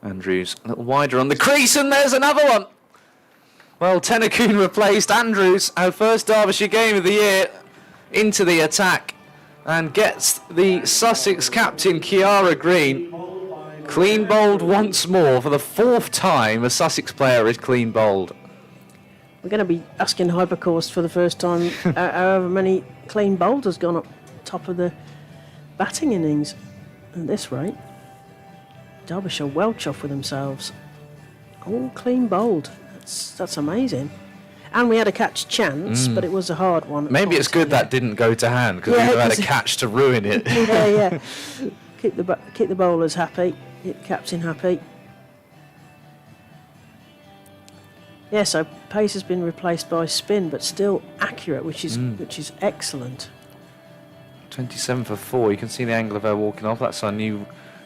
Andrews a little wider on the crease, and there's another one. Well, Tennakoon replaced Andrews, our first Derbyshire game of the year, into the attack and gets the Sussex captain Kiara Green clean bowled once more. For the 4th time a Sussex player is clean bowled. We're going to be asking Hypercourse for the first time however many clean bowls has gone up top of the batting innings at this rate. Derbyshire well chuffed with themselves. All clean bowled. That's amazing. And we had a catch chance, but it was a hard one. Maybe it's good that didn't go to hand, because Yeah, we'd have had a 'cause- catch to ruin it. yeah. Keep the bowlers happy. Keep the captain happy. Yeah, so pace has been replaced by spin, but still accurate, which is excellent. 27 for 4. You can see the angle of her walking off. That's our new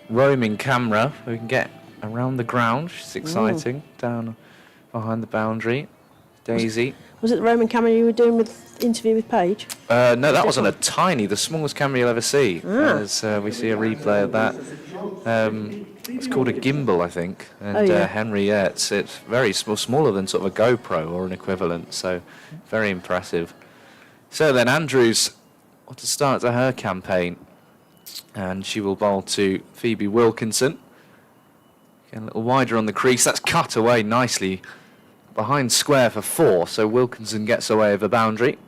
roaming camera. We can get around the ground. It's exciting. Down behind the boundary. Daisy. Was it the Roman camera you were doing with interview with Paige? No, that wasn't the smallest camera you'll ever see. As we see a replay of that. It's called a gimbal, I think. And Henry, it's very small, smaller than sort of a GoPro or an equivalent. So very impressive. So then Andrews what a start to her campaign. And she will bowl to Phoebe Wilkinson. Get a little wider on the crease. That's cut away nicely behind square for 4. So Wilkinson gets away with a boundary.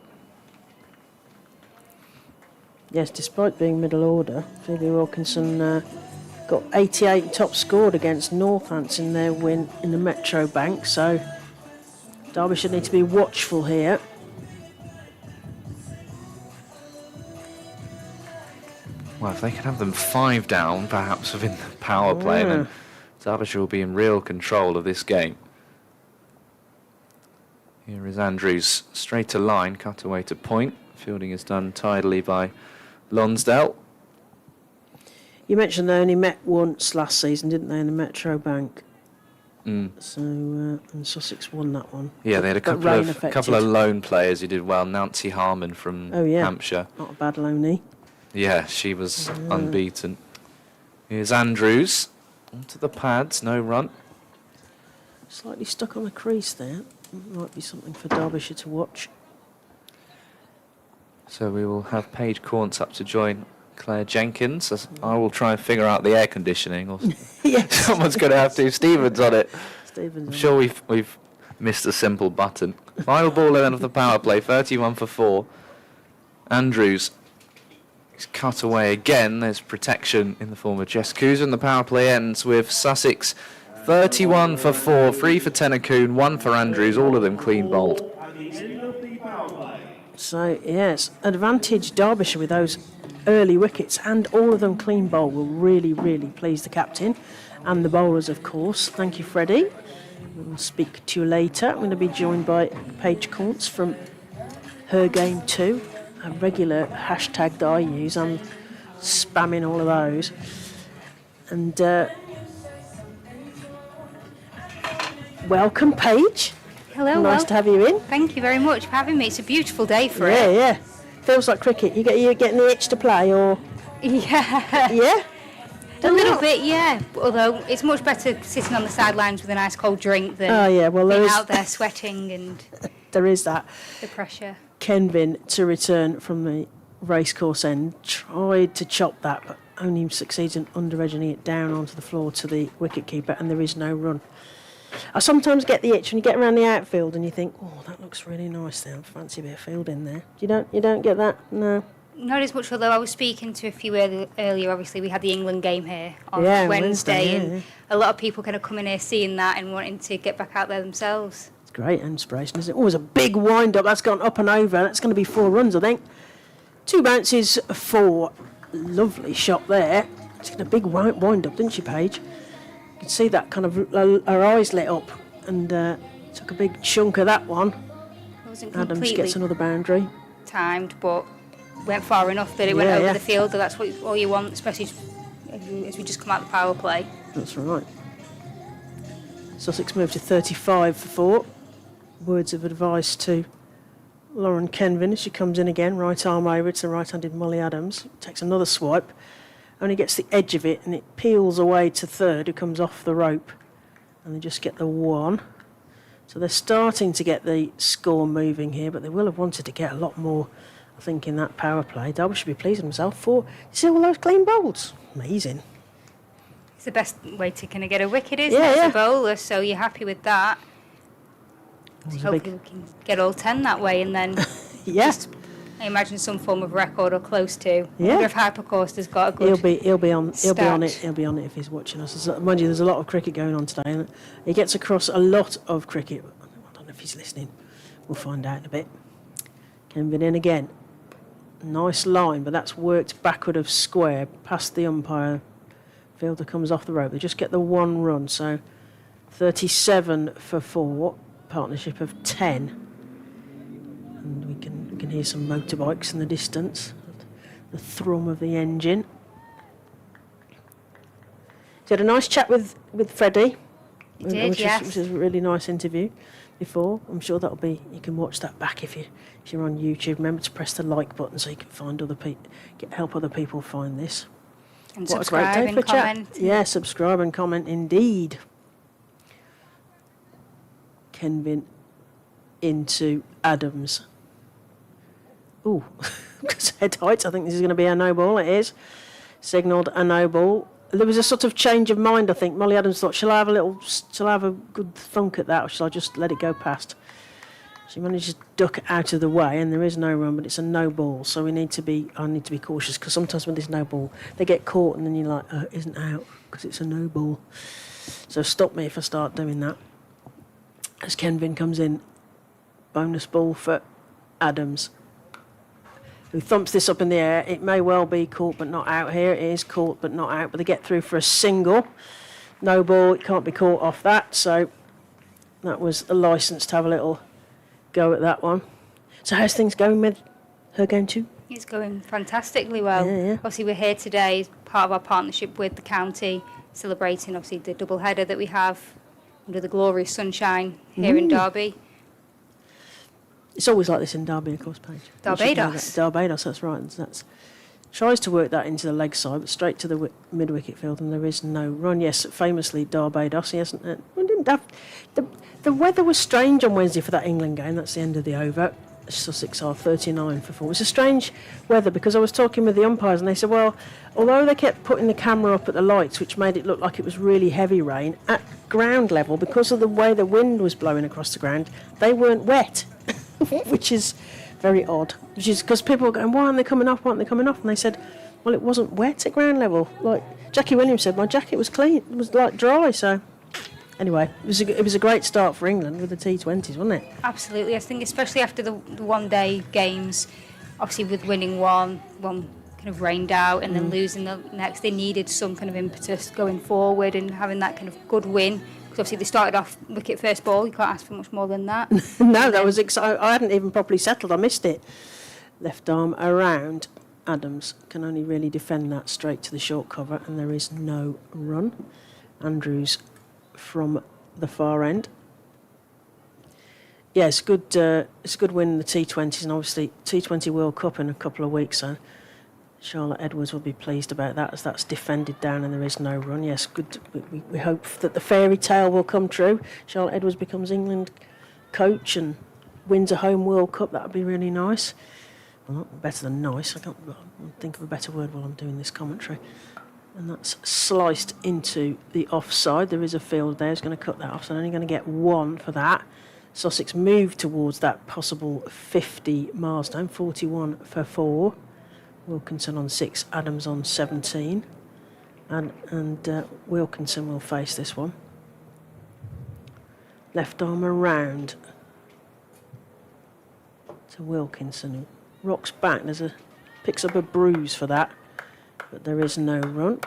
Yes, despite being middle order, Phoebe Wilkinson got 88 and top scored against Northants in their win in the Metro Bank. So Derbyshire need to be watchful here. Well, if they can have them 5 down, perhaps within the power play, then Derbyshire will be in real control of this game. Here is Andrews, straight to line, cut away to point. Fielding is done tidily by Lonsdale. You mentioned they only met once last season, didn't they, in the Metro Bank? So, and Sussex won that one. Yeah, they had a couple of lone players who did well. Nancy Harmon from Hampshire. Not a bad loanee. Yeah, she was unbeaten. Here's Andrews. Onto the pads, no run. Slightly stuck on the crease there. Might be something for Derbyshire to watch. So we will have Paige Corns up to join Claire Jenkins. I will try and figure out the air conditioning. Or someone's going to have to. Stevens on it. I'm sure we've missed a simple button. Final ball then of the power play, 31 for 4. Andrews is cut away again. There's protection in the form of Jess Cousin, and the power play ends with Sussex 31 for 4, 3 for Tennacoon, 1 for Andrews, all of them clean bowled. So, yes, advantage Derbyshire with those early wickets, and all of them clean bowl will really, really please the captain and the bowlers, of course. Thank you, Freddie. We'll speak to you later. I'm going to be joined by Paige Corns from Her Game 2, a regular hashtag that I use. I'm spamming all of those. And welcome, Paige. Hello. Nice to have you in. Thank you very much for having me. It's a beautiful day for it. Yeah. Feels like cricket. You getting the itch to play, or? Yeah. Yeah? A little bit, yeah. Although it's much better sitting on the sidelines with a nice cold drink than being out there sweating and there is that. The pressure. Kenvin, to return from the racecourse end, tried to chop that, but only succeeds in under-edging it down onto the floor to the wicketkeeper, and there is no run. I sometimes get the itch when you get around the outfield and you think, oh, that looks really nice there. I fancy a bit of field in there. You don't get that? No. Not as much, although I was speaking to a few earlier. Obviously, we had the England game here on Wednesday, and a lot of people kind of coming here seeing that and wanting to get back out there themselves. It's great inspiration, isn't it? Always a big wind-up. That's gone up and over. That's going to be 4 runs, I think. 2 bounces, 4. Lovely shot there. It's a big wind-up, didn't she, Paige? You could see that kind of her eyes lit up, and took a big chunk of that one. It wasn't Adams gets another boundary. Timed, but went far enough that it went over the field. That's all you want, especially as we just come out the power play. That's right. Sussex moved to 35 for 4. Words of advice to Lauren Kenvin as she comes in again. Right arm over to the right-handed Molly Adams. Takes another swipe. Only gets the edge of it, and it peels away to third, who comes off the rope. And they just get the 1. So they're starting to get the score moving here, but they will have wanted to get a lot more, I think, in that power play. Derby should be pleased with himself for, you see all those clean bowls? Amazing. It's the best way to kind of get a wicket, isn't it, as a bowler, so you're happy with that. So hopefully we can get all 10 that way, and then just, I imagine, some form of record or close to. I wonder if Hypercoaster's got a good He'll be on it if he's watching us. Mind you, there's a lot of cricket going on today, and he gets across a lot of cricket. I don't know if he's listening. We'll find out in a bit. Kenvin in again. Nice line, but that's worked backward of square, past the umpire. Fielder comes off the rope. They just get the 1 run, so 37 for 4, partnership of 10. And we can hear some motorbikes in the distance, the thrum of the engine. So had a nice chat with Freddie. He did, which is a really nice interview before. I'm sure that'll be, you can watch that back if you're on YouTube. Remember to press the like button so you can find help other people find this. And subscribe and comment. Yeah, subscribe and comment indeed. Kenvin into Adams. Ooh, because head height, I think this is going to be a no ball. It is. Signalled a no ball. There was a sort of change of mind, I think. Molly Adams thought, shall I have a good thunk at that, or shall I just let it go past? She managed to duck out of the way, and there is no run, but it's a no ball. So I need to be cautious, because sometimes when there's no ball, they get caught, and then you're like, it isn't out, because it's a no ball. So stop me if I start doing that. As Kenvin comes in, bonus ball for Adams, who thumps this up in the air. It may well be caught but not out here. It is caught but not out, but they get through for a single. No ball, it can't be caught off that, so that was a licence to have a little go at that one. So how's things going with her game too? It's going fantastically well. Yeah. Obviously, we're here today as part of our partnership with the county, celebrating obviously the double header that we have under the glorious sunshine here in Derby. It's always like this in Derby, of course, Paige. Barbados. Barbados, that's right. And that's tries to work that into the leg side, but straight to the mid-wicket field, and there is no run. Yes, famously Barbados. He hasn't. We didn't have the weather was strange on Wednesday for that England game. That's the end of the over. Sussex are 39 for 4. It was a strange weather because I was talking with the umpires and they said, well, although they kept putting the camera up at the lights, which made it look like it was really heavy rain, at ground level, because of the way the wind was blowing across the ground, they weren't wet, which is very odd. Which is because people were going, why aren't they coming off? Why aren't they coming off? And they said, well, it wasn't wet at ground level. Like Jackie Williams said, my jacket was clean. It was like dry, so... Anyway, it was a great start for England with the T20s, wasn't it? Absolutely. I think especially after the one-day games, obviously with winning one kind of rained out and then losing the next, they needed some kind of impetus going forward and having that kind of good win. Because obviously they started off wicket first ball. You can't ask for much more than that. No, that was exciting. I hadn't even properly settled. I missed it. Left arm around. Adams can only really defend that straight to the short cover, and there is no run. Andrews from the far end. Yeah, it's good. It's a good win in the T20s, and obviously T20 World Cup in a couple of weeks. So Charlotte Edwards will be pleased about that, as that's defended down and there is no run. Yes, good. We hope that the fairy tale will come true. Charlotte Edwards becomes England coach and wins a home World Cup. That would be really nice. Well, not better than nice. I can't think of a better word while I'm doing this commentary. And that's sliced into the offside. There is a field there. He's going to cut that off. So only going to get one for that. Sussex move towards that possible 50 milestone. 41 for 4. Wilkinson on 6. Adams on 17. And Wilkinson will face this one. Left arm around to Wilkinson, who rocks back. Picks up a bruise for that. But there is no run.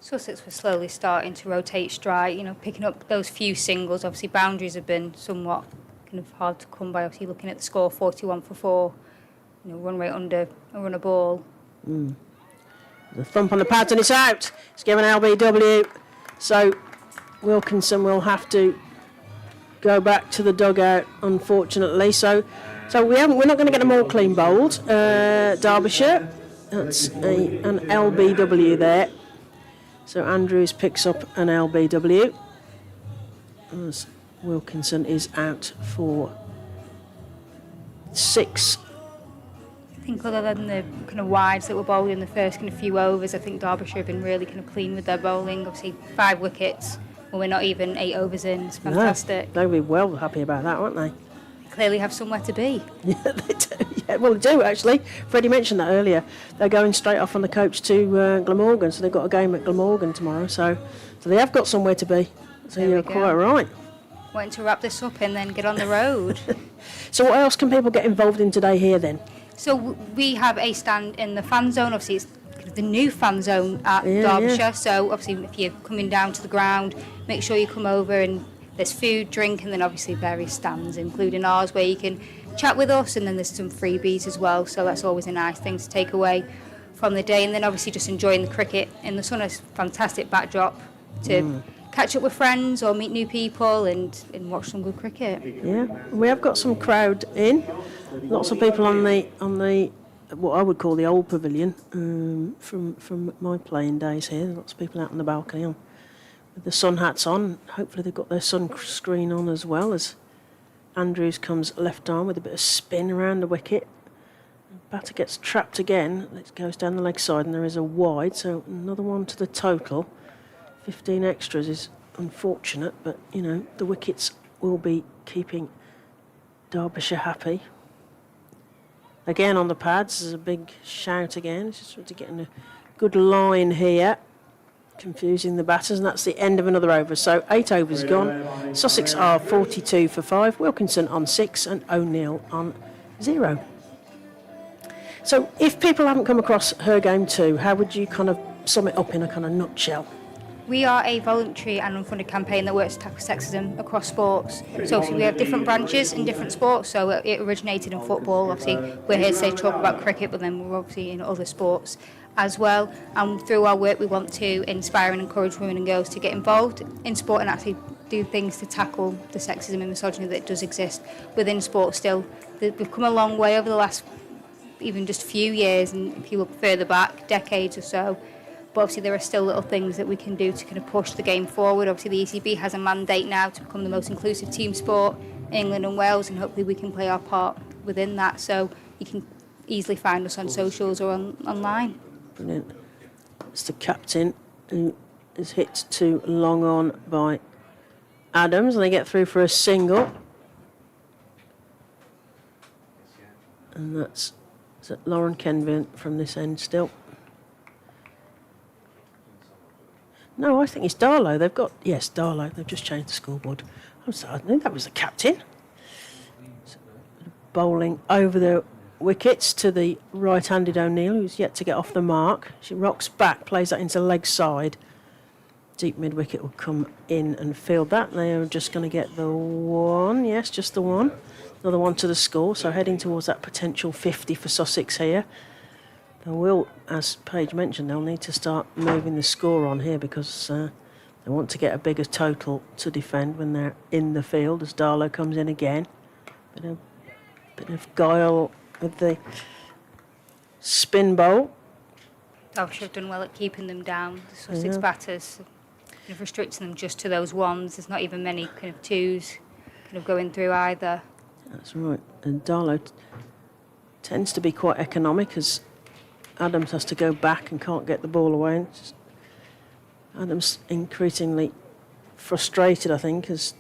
Sussex were slowly starting to rotate strike, picking up those few singles. Obviously, boundaries have been somewhat kind of hard to come by. Obviously, looking at the score, 41 for 4, run rate under a run a ball. The thump on the pads and it's out. It's given LBW. So Wilkinson will have to go back to the dugout, unfortunately. So we're not going to get them all clean bowled. Derbyshire. That's an LBW there. So Andrews picks up an LBW. As Wilkinson is out for 6. I think other than the kind of wides that were bowled in the first kind of few overs, I think Derbyshire have been really kind of clean with their bowling. Obviously 5 wickets, when we're not even 8 overs in. It's fantastic. No, they'll be well happy about that, won't they? Clearly have somewhere to be. Yeah, they do. Yeah, well, they do, actually. Freddie mentioned that earlier. They're going straight off on the coach to Glamorgan, so they've got a game at Glamorgan tomorrow. So they have got somewhere to be. So you're quite right. Wanting to wrap this up and then get on the road. So what else can people get involved in today here then? So we have a stand in the fan zone. Obviously, it's kind of the new fan zone at Derbyshire. Yeah. So obviously, if you're coming down to the ground, make sure you come over, and there's food, drink, and then obviously various stands, including ours, where you can chat with us, and then there's some freebies as well. So that's always a nice thing to take away from the day. And then obviously just enjoying the cricket in the sun. Is a fantastic backdrop to catch up with friends or meet new people and watch some good cricket. Yeah, we have got some crowd in. Lots of people on the what I would call the old pavilion from my playing days here. Lots of people out on the balcony with the sun hats on. Hopefully they've got their sunscreen on as well, as Andrews comes left arm with a bit of spin around the wicket. Batter gets trapped again. It goes down the leg side and there is a wide, so another one to the total. 15 extras is unfortunate, but, you know, the wickets will be keeping Derbyshire happy. Again on the pads, there's a big shout again. It's just sort of getting a good line here, confusing the batters, and that's the end of another over. So 8 overs gone. Sussex are 42 for 5, Wilkinson on 6 and O'Neill on 0. So if people haven't come across Her Game 2, how would you kind of sum it up in a kind of nutshell? We are a voluntary and unfunded campaign that works to tackle sexism across sports. So we have different branches in different sports. So it originated in football. Obviously, we're here today to talk about cricket, but then we're obviously in other sports as well. And through our work, we want to inspire and encourage women and girls to get involved in sport and actually do things to tackle the sexism and misogyny that does exist within sport still. We've come a long way over the last even just few years, and if you look further back, decades or so. But obviously there are still little things that we can do to kind of push the game forward. Obviously the ECB has a mandate now to become the most inclusive team sport in England and Wales, and hopefully we can play our part within that. So you can easily find us on socials or online. Brilliant. It's the captain who is hit too long on by Adams, and they get through for a single. And that's is it Lauren Kenvin from this end still. No, I think it's Darlow. They've got, yes, Darlow. They've just changed the scoreboard. I'm sorry, I think that was the captain. Bowling over the wickets to the right-handed O'Neill, who's yet to get off the mark. She rocks back, plays that into leg side. Deep mid-wicket will come in and field that. They are just going to get the one. Yes, just the one. Another one to the score, so heading towards that potential 50 for Sussex here. They will, as Paige mentioned, they'll need to start moving the score on here because they want to get a bigger total to defend when they're in the field as Darlow comes in again. Bit of guile with the spin bowl. Derbyshire have done well at keeping them down, the Sussex batters, kind of restricting them just to those ones. There's not even many kind of twos kind of going through either. That's right. And Darlow tends to be quite economic as Adams has to go back and can't get the ball away. Adams increasingly frustrated, I think, because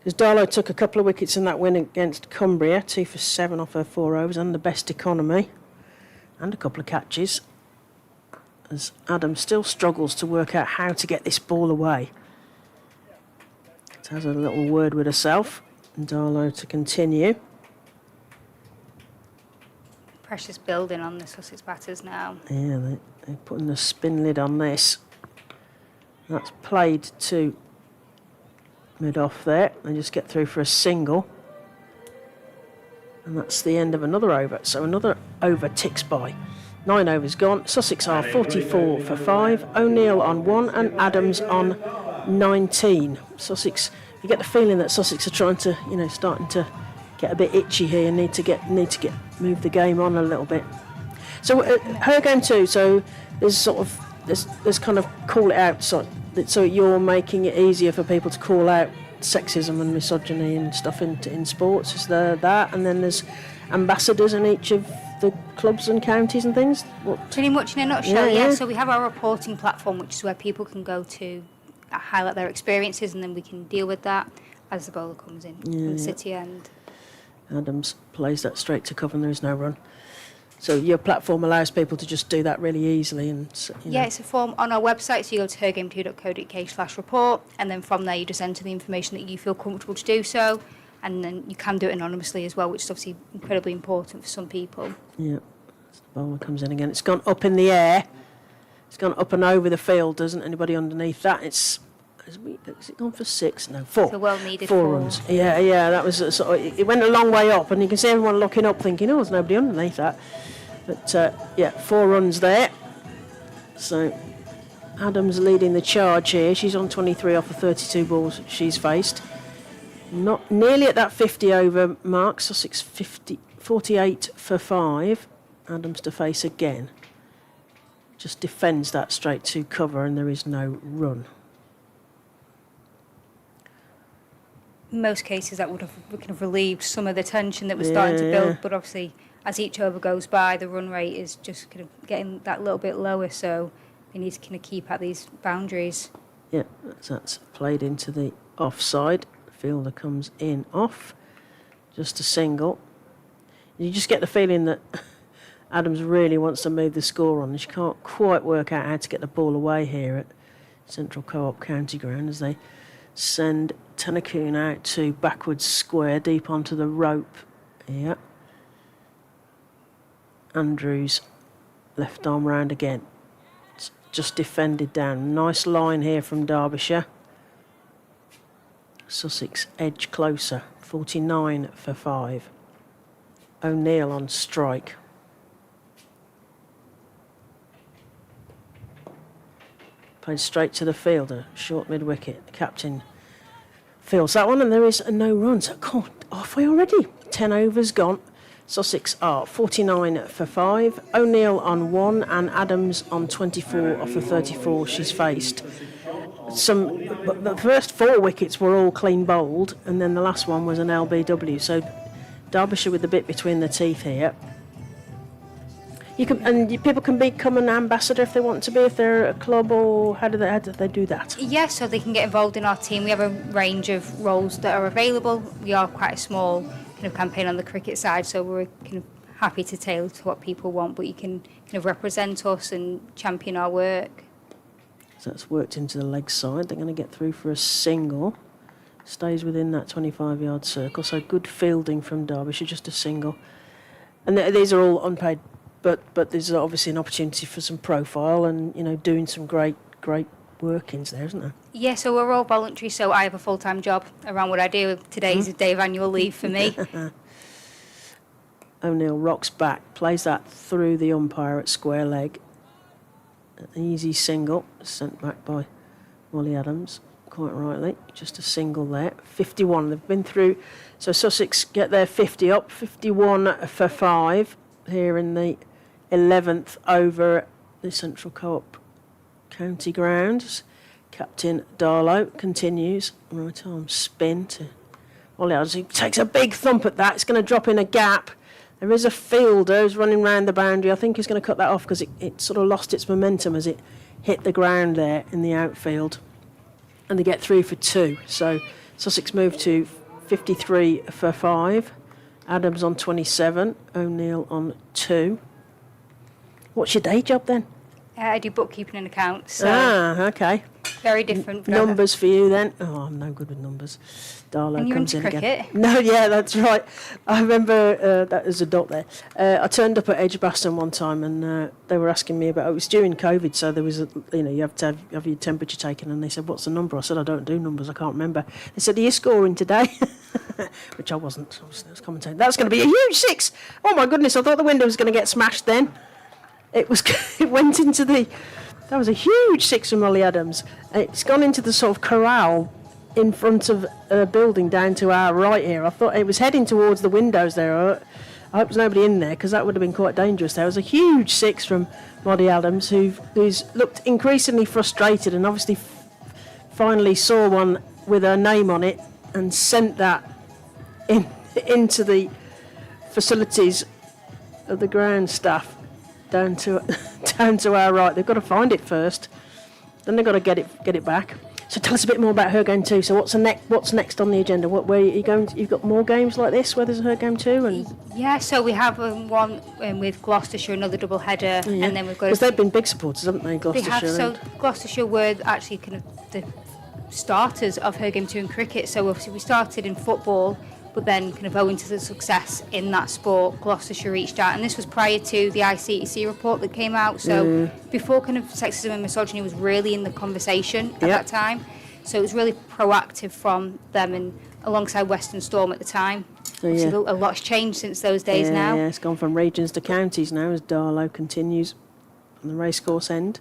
Darlow took a couple of wickets in that win against Cumbria, 2 for 7 off her 4 overs, and the best economy, and a couple of catches, as Adams still struggles to work out how to get this ball away. She has a little word with herself, and Darlow to continue. Pressure's building on the Sussex batters now. Yeah, they're putting the spin lid on this. That's played to mid-off there. They just get through for a single. And that's the end of another over. So another over ticks by. 9 overs gone. Sussex are 44 for 5. O'Neill on 1 and Adams on 19. Sussex, you get the feeling that Sussex are trying to, starting to get a bit itchy here, need to move the game on a little bit. So Her Game 2, so there's sort of there's kind of call it out, so you're making it easier for people to call out sexism and misogyny and stuff in sports. Is there that, and then there's ambassadors in each of the clubs and counties and things? Pretty much in a nutshell, yeah. So we have our reporting platform, which is where people can go to highlight their experiences, and then we can deal with that as the bowler comes in from the city end. Adams plays that straight to cover and there is no run. So your platform allows people to just do that really easily. Yeah, it's a form on our website, so you go to hergame2.co.uk/report, and then from there you just enter the information that you feel comfortable to do so, and then you can do it anonymously as well, which is obviously incredibly important for some people. Yeah, the bowler comes in again. It's gone up in the air. It's gone up and over the field. Doesn't anybody underneath that? Has it gone for 6? No, 4. It's a well-needed 4 runs. Yeah, that was it went a long way up, and you can see everyone looking up thinking, there's nobody underneath that. But 4 runs there. So Adams leading the charge here. She's on 23 off the 32 balls she's faced. Not nearly at that 50 over mark. Sussex 48 for 5. Adams to face again. Just defends that straight to cover, and there is no run. In most cases that would have kind of relieved some of the tension that was starting to build, but obviously as each over goes by, the run rate is just kind of getting that little bit lower. So we need to kind of keep at these boundaries. Yeah, that's played into the offside. Fielder comes in off. Just a single. You just get the feeling that Adams really wants to move the score on. She can't quite work out how to get the ball away here at Central Co-op County Ground as they send Tanakun out to backwards square deep onto the rope here. Andrews left arm round again. It's just defended down. Nice line here from Derbyshire. Sussex edge closer. 49 for 5. O'Neill on strike. Played straight to the fielder. Short mid wicket. The captain fields that one, and there is a no run. So, God, halfway already. 10 overs gone. Sussex are 49 for 5. O'Neill on 1 and Adams on 24 off the 34 she's faced. But the first 4 wickets were all clean bowled, and then the last one was an LBW. So Derbyshire with the bit between the teeth here. People can become an ambassador if they want to be, if they're a club, or how do they do that? Yeah, so they can get involved in our team. We have a range of roles that are available. We are quite a small kind of campaign on the cricket side, so we're kind of happy to tailor to what people want, but you can kind of represent us and champion our work. So that's worked into the leg side. They're going to get through for a single. Stays within that 25-yard circle, so good fielding from Derbyshire, just a single. And these are all unpaid, but there's obviously an opportunity for some profile and, you know, doing some great workings there, isn't there? Yeah, so we're all voluntary, so I have a full-time job around what I do. Today's a day of annual leave for me. O'Neill rocks back, plays that through the umpire at square leg. An easy single, sent back by Molly Adams, quite rightly. Just a single there. 51, they've been through. So Sussex get their 50 up, 51 for 5 here in the 11th over at the Central Co-op County Grounds. Captain Darlow continues. Right arm spin to Molly Adams. He takes a big thump at that. It's going to drop in a gap. There is a fielder who's running round the boundary. I think he's going to cut that off because it sort of lost its momentum as it hit the ground there in the outfield. And they get through for 2. So Sussex move to 53 for 5. Adams on 27. O'Neill on 2. What's your day job then? I do bookkeeping and accounts, so okay. very different. Numbers for you then? Oh, I'm no good with numbers. Darlow And you're comes into in cricket? again. No, yeah, that's right. I remember that as a dot there. I turned up at Edgbaston one time and they were asking me about. It was during COVID, so there was you have to have your temperature taken, and they said, "What's the number?" I said, "I don't do numbers. I can't remember." They said, "Are you scoring today?" Which I wasn't. I was commentating. That's going to be a huge 6. Oh my goodness! I thought the window was going to get smashed then. It was. It went into the. That was a huge 6 from Molly Adams. It's gone into the sort of corral in front of a building down to our right here. I thought it was heading towards the windows there. I hope there's nobody in there because that would have been quite dangerous. There was a huge 6 from Molly Adams who's looked increasingly frustrated and obviously finally saw one with her name on it and sent that into the facilities of the ground staff down to our right. They've got to find it first, then they've got to get it back. So tell us a bit more about her game 2. So what's next on the agenda? Where are you going? You've got more games like this where there's a her game 2, and yeah. So we have one with Gloucestershire, another double header, and then we've got. Because they've been big supporters, haven't they? Gloucestershire. They have. So Gloucestershire were actually kind of the starters of her game 2 in cricket. So obviously we started in football, but then kind of owing to the success in that sport, Gloucestershire reached out, and this was prior to the ICEC report that came out, so before kind of sexism and misogyny was really in the conversation at that time, so it was really proactive from them and alongside Western Storm at the time. So a lot's changed since those days now. Yeah, it's gone from regions to counties now as Darlow continues on the racecourse end.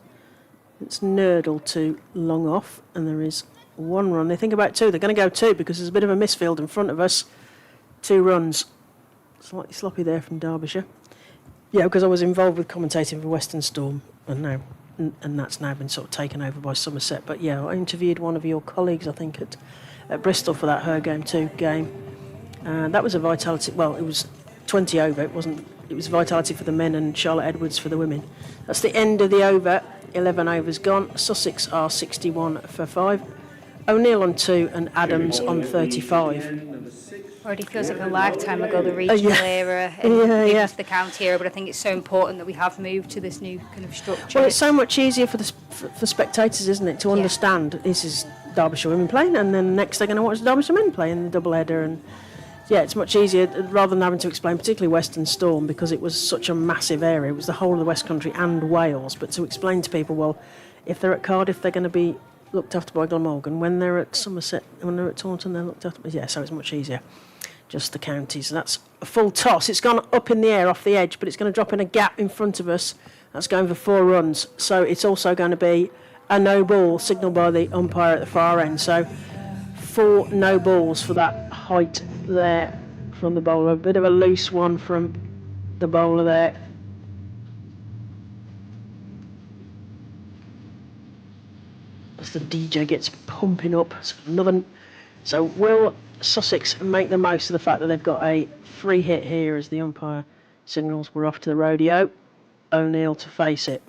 It's Nurdle to long off, and there is 1 run. They think about 2. They're going to go 2 because there's a bit of a misfield in front of us. 2 runs. Slightly sloppy there from Derbyshire. Yeah, because I was involved with commentating for Western Storm, and that's now been sort of taken over by Somerset. But yeah, I interviewed one of your colleagues, I think, at Bristol for that her game 2 game. That was a vitality. Well, it was 20 over. It wasn't it was Vitality for the men and Charlotte Edwards for the women. That's the end of the over. 11 overs gone. Sussex are 61 for 5. O'Neill on 2 and Adams on 35. Already feels like a lifetime ago, the regional era and moving to the county era, but I think it's so important that we have moved to this new kind of structure. Well, it's so much easier for spectators, isn't it, to understand this is Derbyshire women playing, and then next they're going to watch the Derbyshire men play in the double header, and it's much easier rather than having to explain, particularly Western Storm, because it was such a massive area. It was the whole of the West Country and Wales, but to explain to people, well, if they're at Cardiff, they're going to be looked after by Glamorgan. When they're at Somerset, when they're at Taunton, they're looked after. So it's much easier. Just the counties. That's a full toss. It's gone up in the air off the edge, but it's going to drop in a gap in front of us. That's going for 4 runs. So it's also going to be a no ball signalled by the umpire at the far end. So 4 no balls for that height there from the bowler. A bit of a loose one from the bowler there. As the DJ gets pumping up. So will Sussex make the most of the fact that they've got a free hit here as the umpire signals we're off to the rodeo? O'Neill to face it.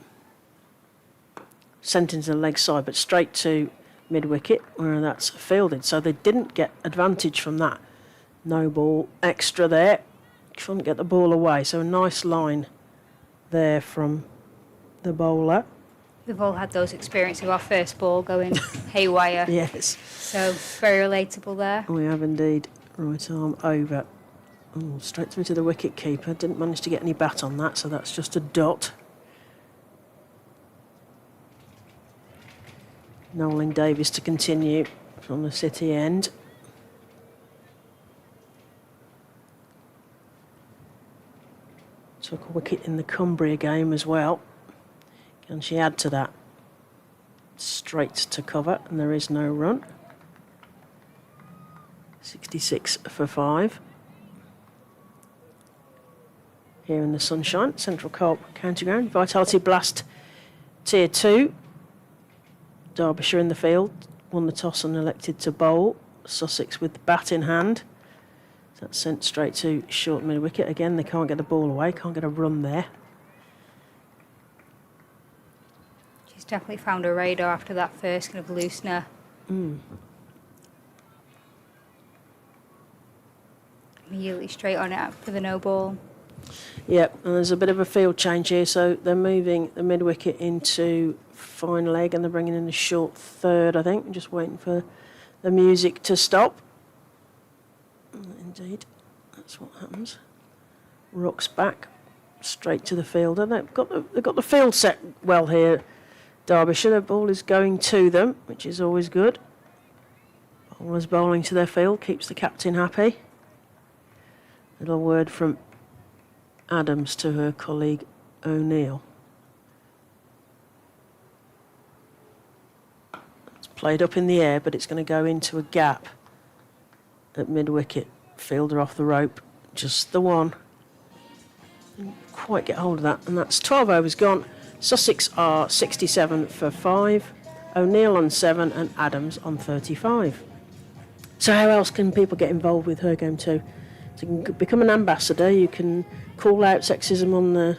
Sent into the leg side, but straight to mid-wicket, where that's fielded. So they didn't get advantage from that. No ball extra there. Couldn't get the ball away. So a nice line there from the bowler. We've all had those experiences of our first ball going haywire. Yes. So very relatable there. We have indeed. Right arm over. Oh, straight through to the wicket keeper. Didn't manage to get any bat on that, so that's just a dot. Nolan Davies to continue from the City end. Took a wicket in the Cumbria game as well. Can she add to that? Straight to cover, and there is no run. 66 for 5. Here in the sunshine, Central Co-op County Ground. Vitality Blast Tier 2. Derbyshire in the field. Won the toss and elected to bowl. Sussex with the bat in hand. That's sent straight to short mid-wicket. Again, they can't get the ball away, can't get a run there. She's definitely found a radar after that first kind of loosener. Immediately straight on it for the no ball. Yep, and there's a bit of a field change here, so they're moving the mid-wicket into fine leg and they're bringing in the short third, I think. Just waiting for the music to stop. Indeed, that's what happens. Rocks back straight to the fielder. They've got the field set well here, Derbyshire. The ball is going to them, which is always good. Bowlers bowling to their field, keeps the captain happy. Little word from Adams to her colleague O'Neill. It's played up in the air, but it's going to go into a gap at mid-wicket. Fielder off the rope, just the one. Didn't quite get hold of that, and that's 12 overs gone. Sussex are 67 for 5. O'Neill on 7 and Adams on 35. So how else can people get involved with Her Game Too? So you can become an ambassador, you can call out sexism on the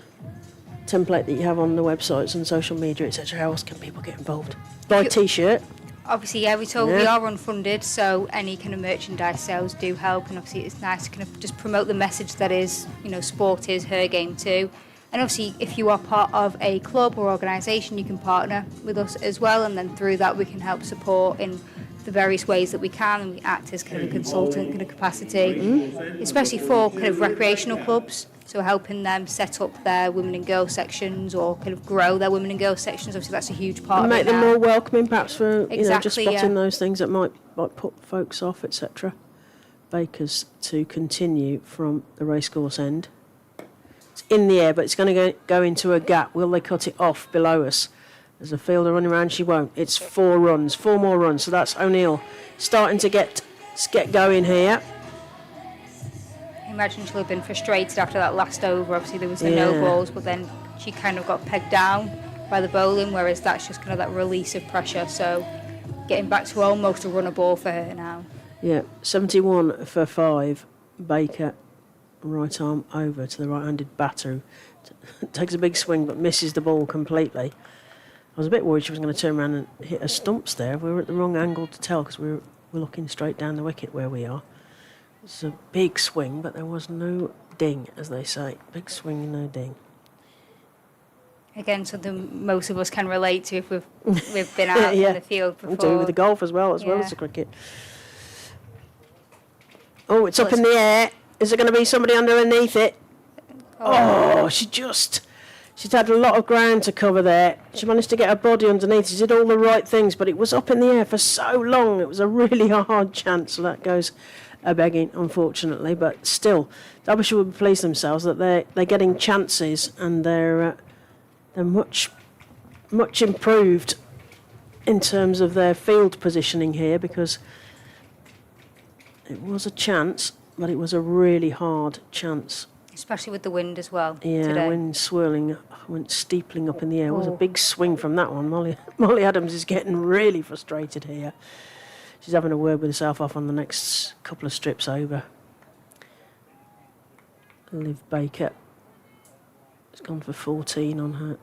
template that you have on the websites and social media, etc. How else can people get involved? Buy a t-shirt. Obviously, we are unfunded, so any kind of merchandise sales do help, and obviously it's nice to kind of just promote the message that is, sport is Her Game Too. And obviously, if you are part of a club or organisation, you can partner with us as well, and then through that we can help support in the various ways that we can, and we act as kind of a consultant kind of capacity, especially for kind of recreational clubs. So helping them set up their women and girls sections or kind of grow their women and girls sections. Obviously, that's a huge part and of it. Make them more welcoming, perhaps, for exactly, just spotting those things that might put folks off, etc. Bakers to continue from the racecourse end. It's in the air, but it's going to go into a gap. Will they cut it off below us? There's a fielder running around. She won't. It's 4 runs, 4 more runs. So that's O'Neill starting to get going here. I imagine she'll have been frustrated after that last over. Obviously, there was the no balls, but then she kind of got pegged down by the bowling, whereas that's just kind of that release of pressure. So getting back to almost a runner ball for her now. Yeah, 71 for 5. Baker right arm over to the right-handed batter, who takes a big swing but misses the ball completely. I was a bit worried she was going to turn around and hit her stumps there. We were at the wrong angle to tell because we're looking straight down the wicket where we are. It's a big swing, but there was no ding, as they say. Big swing and no ding. Again, something most of us can relate to if we've been out in the field before. We do with the golf as well as the cricket. Oh, it's up in the air. Is there going to be somebody underneath it? Oh, she's had a lot of ground to cover there. She managed to get her body underneath. She did all the right things, but it was up in the air for so long. It was a really hard chance, so that goes a begging, unfortunately. But still, Derbyshire would please themselves that they're getting chances and they're much improved in terms of their field positioning here, because it was a chance, but it was a really hard chance. Especially with the wind as well. Yeah, today. wind swirling, went steepling up in the air. It was a big swing from that one. Molly Adams is getting really frustrated here. She's having a word with herself off on the next couple of strips over. Liv Baker has gone for 14 on her,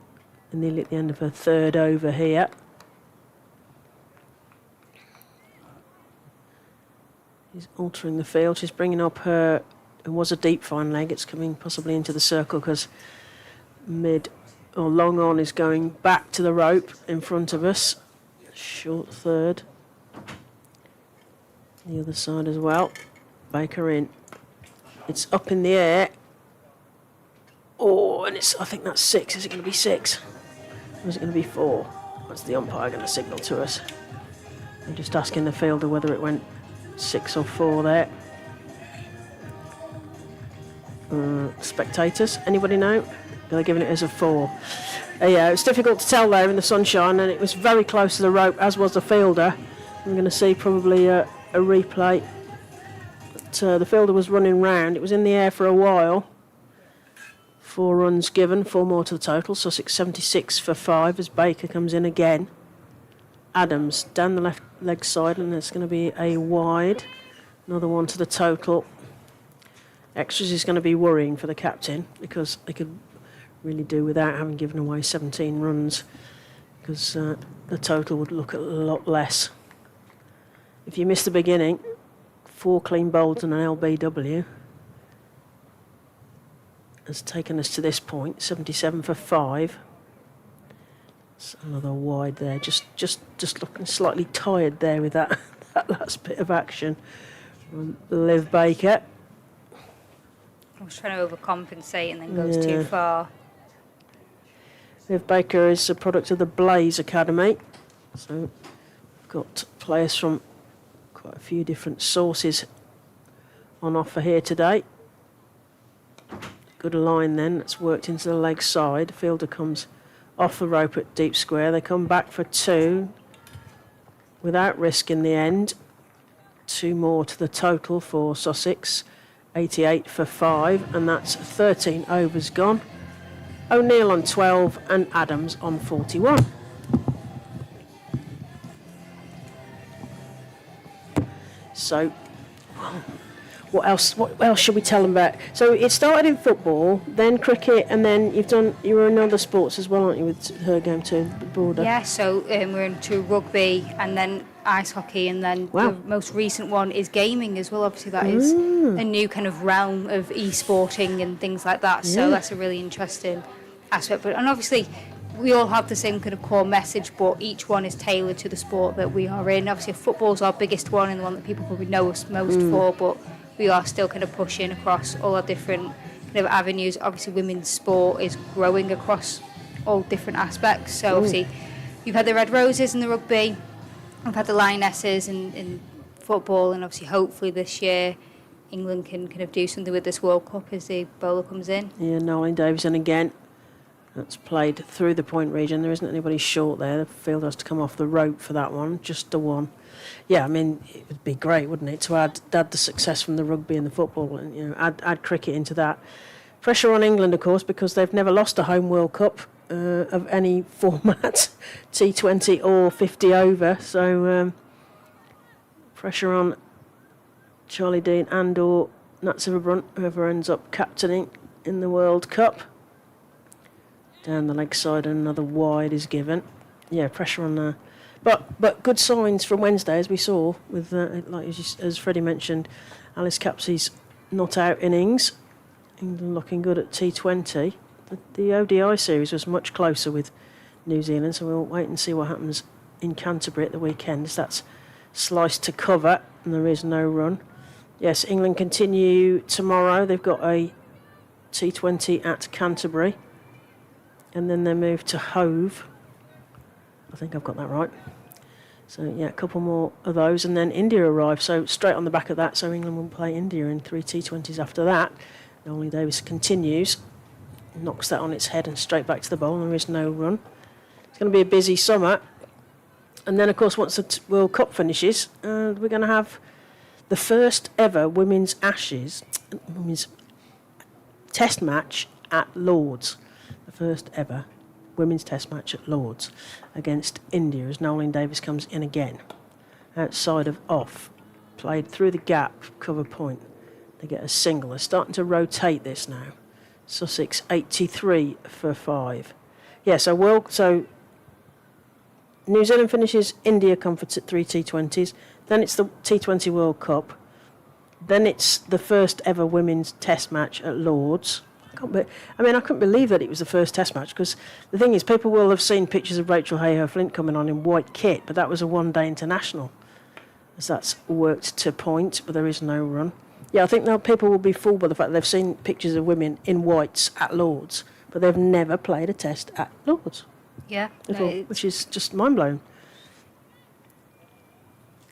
nearly at the end of her third over here. She's altering the field. She's bringing up her... It was a deep fine leg. It's coming possibly into the circle because long on is going back to the rope in front of us. Short third. The other side as well. Baker in. It's up in the air. Oh, and I think that's 6. Is it going to be 6? Or is it going to be 4? What's the umpire going to signal to us? I'm just asking the fielder whether it went 6 or 4 there. Spectators, anybody know? They're giving it as a 4. Yeah, it's difficult to tell there in the sunshine, and it was very close to the rope, as was the fielder. I'm going to see probably a replay. But the fielder was running round. It was in the air for a while. 4 runs given, 4 more to the total. Sussex 76 for 5 as Baker comes in again. Adams down the left leg side, and there's going to be a wide. Another one to the total. Extras is going to be worrying for the captain because they could really do without having given away 17 runs, because the total would look a lot less. If you miss the beginning, 4 clean bowls and an LBW has taken us to this point, 77 for 5. That's another wide there, just looking slightly tired there with that last bit of action. Liv Baker. I was trying to overcompensate and then goes too far. Liv Baker is a product of the Blaze Academy. So we've got players from quite a few different sources on offer here today. Good line then, that's worked into the leg side. Fielder comes off the rope at deep square. They come back for 2 without risk in the end. 2 more to the total for Sussex. 88 for 5, and that's 13 overs gone. O'Neill on 12 and Adams on 41. So, what else should we tell them about? So it started in football, then cricket, and then you were in other sports as well, aren't you, with her game to the border? Yeah, so we're into rugby and then ice hockey, and then the most recent one is gaming as well. Obviously that is a new kind of realm of e-sporting and things like that, so that's a really interesting aspect. And obviously we all have the same kind of core message, but each one is tailored to the sport that we are in. Obviously football's our biggest one and the one that people probably know us most for, but we are still kind of pushing across all our different kind of avenues. Obviously women's sport is growing across all different aspects, so obviously you've had the Red Roses in the rugby, we've had the Lionesses in football, and obviously hopefully this year England can kind of do something with this World Cup as the bowler comes in. Yeah, Nolan Davison again. That's played through the point region. There isn't anybody short there. The field has to come off the rope for that one, just the one. Yeah, I mean, it would be great, wouldn't it, to add the success from the rugby and the football, and add cricket into that. Pressure on England, of course, because they've never lost a home World Cup of any format, T20 or 50 over. So pressure on Charlie Dean and/or Natsivabrunt, whoever ends up captaining in the World Cup. Down the leg side, and another wide is given. Yeah, pressure on there. But good signs from Wednesday, as we saw, with like as Freddie mentioned, Alice Capsey's not out innings. England looking good at T20. The ODI series was much closer with New Zealand, so we'll wait and see what happens in Canterbury at the weekend, as that's sliced to cover and there is no run. Yes, England continue tomorrow. They've got a T20 at Canterbury, and then they move to Hove. I think I've got that right. So, yeah, a couple more of those, and then India arrive. So, straight on the back of that, so England will play India in 3 T20s after that. Nolan Davis continues, knocks that on its head and straight back to the bowl, and there is no run. It's going to be a busy summer. And then, of course, once the World Cup finishes, we're going to have the first ever women's test match at Lord's. The first ever women's test match at Lord's against India, as Nolan Davis comes in again. Outside of off, played through the gap, cover point. They get a single. They're starting to rotate this now. Sussex 83 for 5. Yeah, so New Zealand finishes, India comforts at 3 T20s. Then it's the T20 World Cup. Then it's the first ever women's test match at Lord's. I couldn't believe that it was the first test match, because the thing is, people will have seen pictures of Rachel Hayher-Flint coming on in white kit, but that was a one-day international, as that's worked to point, but there is no run. Yeah, I think now people will be fooled by the fact that they've seen pictures of women in whites at Lord's, but they've never played a test at Lord's. Yeah. Which is just mind-blowing.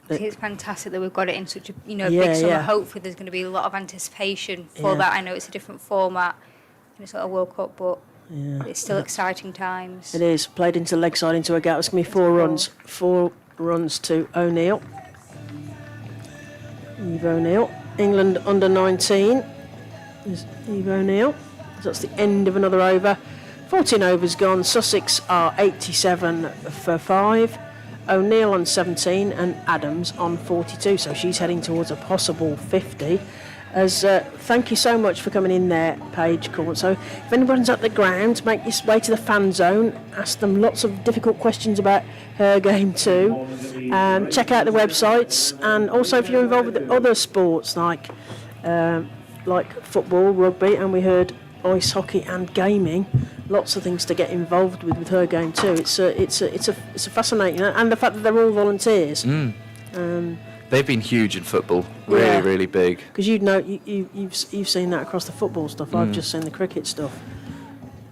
I think it's fantastic that we've got it in such a big summer. Hopefully there's going to be a lot of anticipation for that. I know it's a different format, and it's not a World Cup, but it's still exciting times. It is. Played into leg side, into a gap. It's going to be 4 runs. 4 runs to O'Neill. Eve O'Neill. England under 19 is Eve O'Neill. So that's the end of another over. 14 overs gone. Sussex are 87 for 5. O'Neill on 17 and Adams on 42. So she's heading towards a possible 50. Thank you so much for coming in there, Paige Court. So if anyone's at the ground, make your way to the fan zone. Ask them lots of difficult questions about her game too. Check out the websites, and also if you're involved with other sports like football, rugby, and we heard ice hockey and gaming. Lots of things to get involved with her game too. It's a fascinating, and the fact that they're all volunteers. They've been huge in football, really big. Because you've seen that across the football stuff. I've just seen the cricket stuff.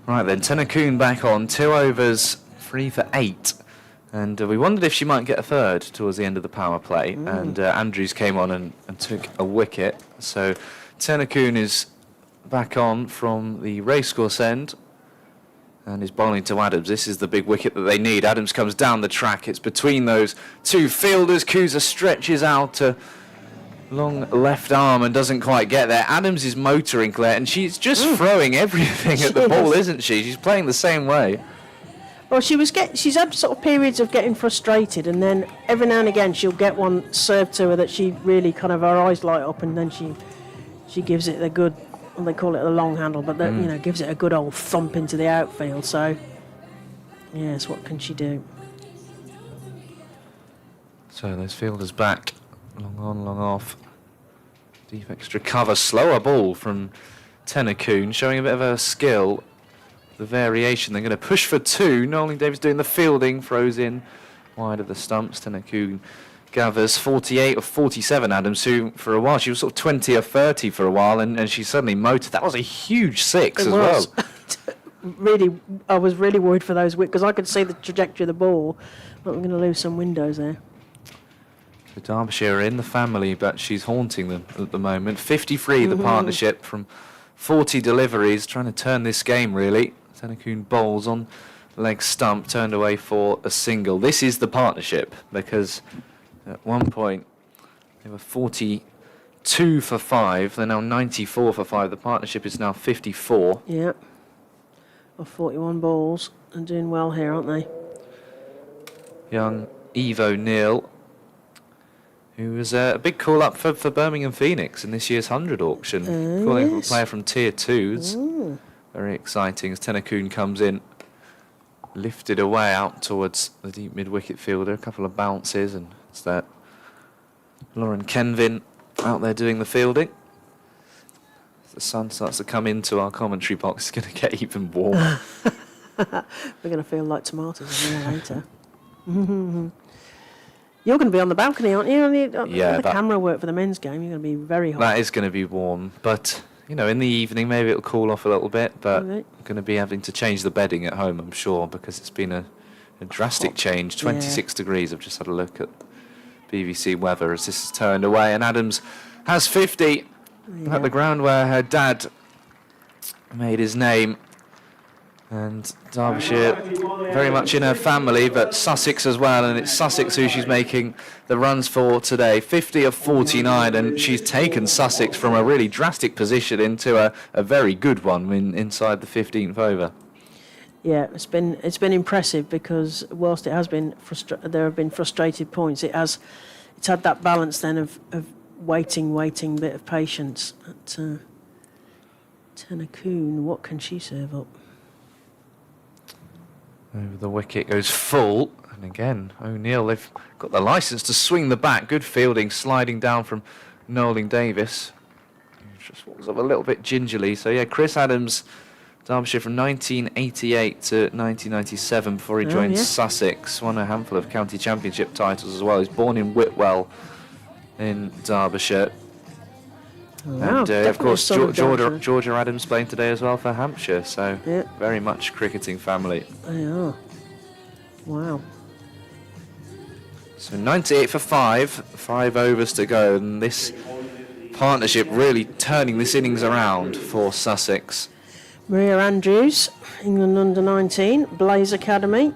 Right then, Tennakoon back on, 2 overs, 3 for 8. And we wondered if she might get a third towards the end of the power play. And Andrews came on and took a wicket. So Tennakoon is back on from the racecourse end and is bowling to Adams. This is the big wicket that they need. Adams comes down the track. It's between those 2 fielders. Kuza stretches out a long left arm and doesn't quite get there. Adams is motoring, Claire, and she's just throwing everything at the ball, isn't she? She's playing the same way. Well, she's had sort of periods of getting frustrated, and then every now and again she'll get one served to her that she really kind of, her eyes light up, and then she gives it a good, well, they call it a long handle, but gives it a good old thump into the outfield. So, yes, what can she do? So those fielders back, long on, long off. Deep extra cover, slower ball from Tennakoon, showing a bit of a skill. The variation, they're going to push for 2. Nolan Davis doing the fielding, throws in wide of the stumps. Tennakoon gathers 48 or 47. Adams, who for a while she was sort of 20 or 30 for a while, and she suddenly motored. That was a huge 6 as well. Really, I was really worried for those because I could see the trajectory of the ball, but we're going to lose some windows there. So Derbyshire are in the family, but she's haunting them at the moment. 53 the partnership from 40 deliveries, trying to turn this game really. Tennakoon bowls on leg stump, turned away for a single. This is the partnership, because at one point they were 42 for 5. They're now 94 for 5. The partnership is now 54. Yeah. Of 41 balls, and doing well here, aren't they? Young Eve O'Neill who was a big call-up for Birmingham Phoenix in this year's 100 auction. Calling for a player from Tier 2s. Very exciting as Tennakoon comes in. Lifted away out towards the deep mid-wicket fielder. A couple of bounces, and it's that Lauren Kenvin out there doing the fielding. As the sun starts to come into our commentary box, it's going to get even warmer. We're going to feel like tomatoes a later. You're going to be on the balcony, aren't you? On the camera work for the men's game. You're going to be very hot. That is going to be warm, but you know, in the evening maybe it'll cool off a little bit. But I'm going to be having to change the bedding at home, I'm sure, because it's been a drastic change. 26 degrees. I've just had a look at BBC weather as this is turned away, and Adams has 50 at the ground where her dad made his name. And Derbyshire very much in her family, but Sussex as well, and it's Sussex who she's making the runs for today. 50 of 49, and she's taken Sussex from a really drastic position into a very good one inside the 15th over. Yeah, it's been impressive, because whilst it has been there have been frustrated points, it's had that balance then of waiting, bit of patience. At Tennakoon, what can she serve up? Over the wicket goes full, and again O'Neill, they've got the licence to swing the bat. Good fielding, sliding down from Nolan Davis. Just walks up a little bit gingerly. So yeah, Chris Adams, Derbyshire from 1988 to 1997 before he joined Sussex. Won a handful of county championship titles as well. He's born in Whitwell in Derbyshire. Wow, and of course Georgia Adams playing today as well for Hampshire, so very much cricketing family. They are. Wow. So 98 for 5 overs to go, and this partnership really turning this innings around for Sussex. Maria Andrews, England under-19, Blaze Academy,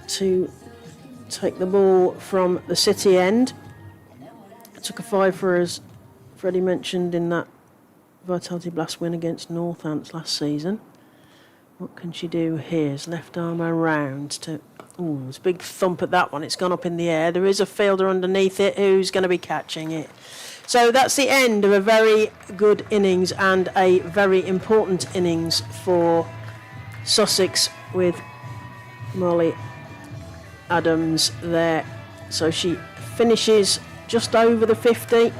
to take the ball from the city end. Took a 5 for us. Freddie mentioned in that Vitality Blast win against Northants last season. What can she do here? It's left arm around to... Ooh, there's a big thump at that one. It's gone up in the air. There is a fielder underneath it who's going to be catching it. So that's the end of a very good innings and a very important innings for Sussex, with Molly Adams there. So she finishes just over the 50,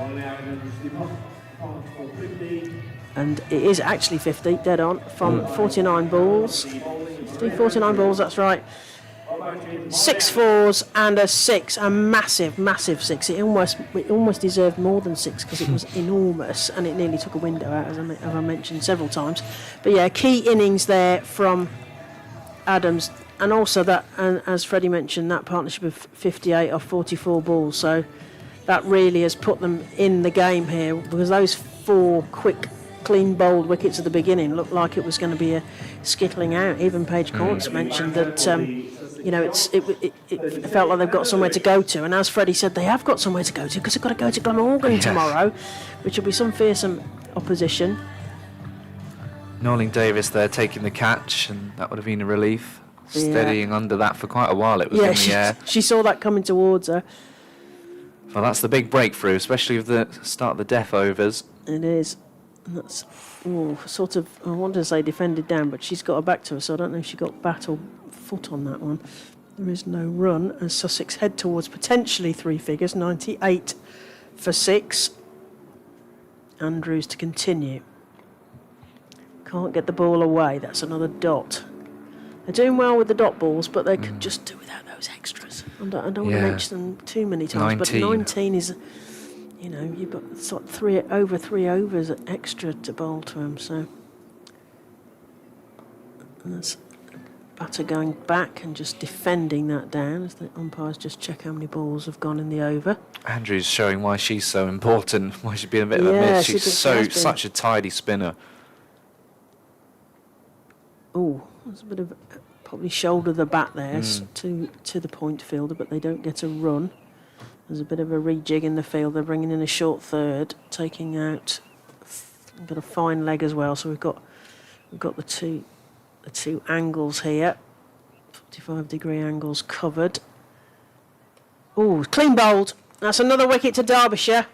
and it is actually 50 dead on from 49 balls. 49 balls, that's right. 6 fours and a 6, a massive 6. It almost deserved more than 6 because it was enormous, and it nearly took a window out, as I mentioned several times. But yeah, key innings there from Adams, and also that, and as Freddie mentioned, that partnership of 58 off 44 balls. So that really has put them in the game here, because those 4 quick, clean bowled wickets at the beginning looked like it was going to be a skittling out. Even Paige Corns mentioned that it felt like they've got somewhere to go to, and as Freddie said, they have got somewhere to go to, because they've got to go to Glamorgan tomorrow, which will be some fearsome opposition. Nolan Davis there taking the catch, and that would have been a relief. Steadying under that for quite a while, it was in the air. She saw that coming towards her. Well, that's the big breakthrough, especially with the start of the death overs. It is. And that's sort of, I want to say defended down, but she's got her back to her, so I don't know if she got bat or foot on that one. There is no run as Sussex head towards potentially 3 figures, 98 for 6. Andrews to continue. Can't get the ball away, that's another dot. They're doing well with the dot balls, but they could just do without those extras. I don't want to mention them too many times, 19. but 19 is, you've got sort of 3 overs extra to bowl to them, so that's batter going back and just defending that down as the umpires just check how many balls have gone in the over. Andrews showing why she's so important, why she's been a bit of a miss. She's such a tidy spinner. Oh, there's a bit of probably shoulder the bat there to the point fielder, but they don't get a run. There's a bit of a rejig in the field. They're bringing in a short third, taking out. We've got a fine leg as well, so we've got the two angles here. 45-degree angles covered. Oh, clean bowled. That's another wicket to Derbyshire.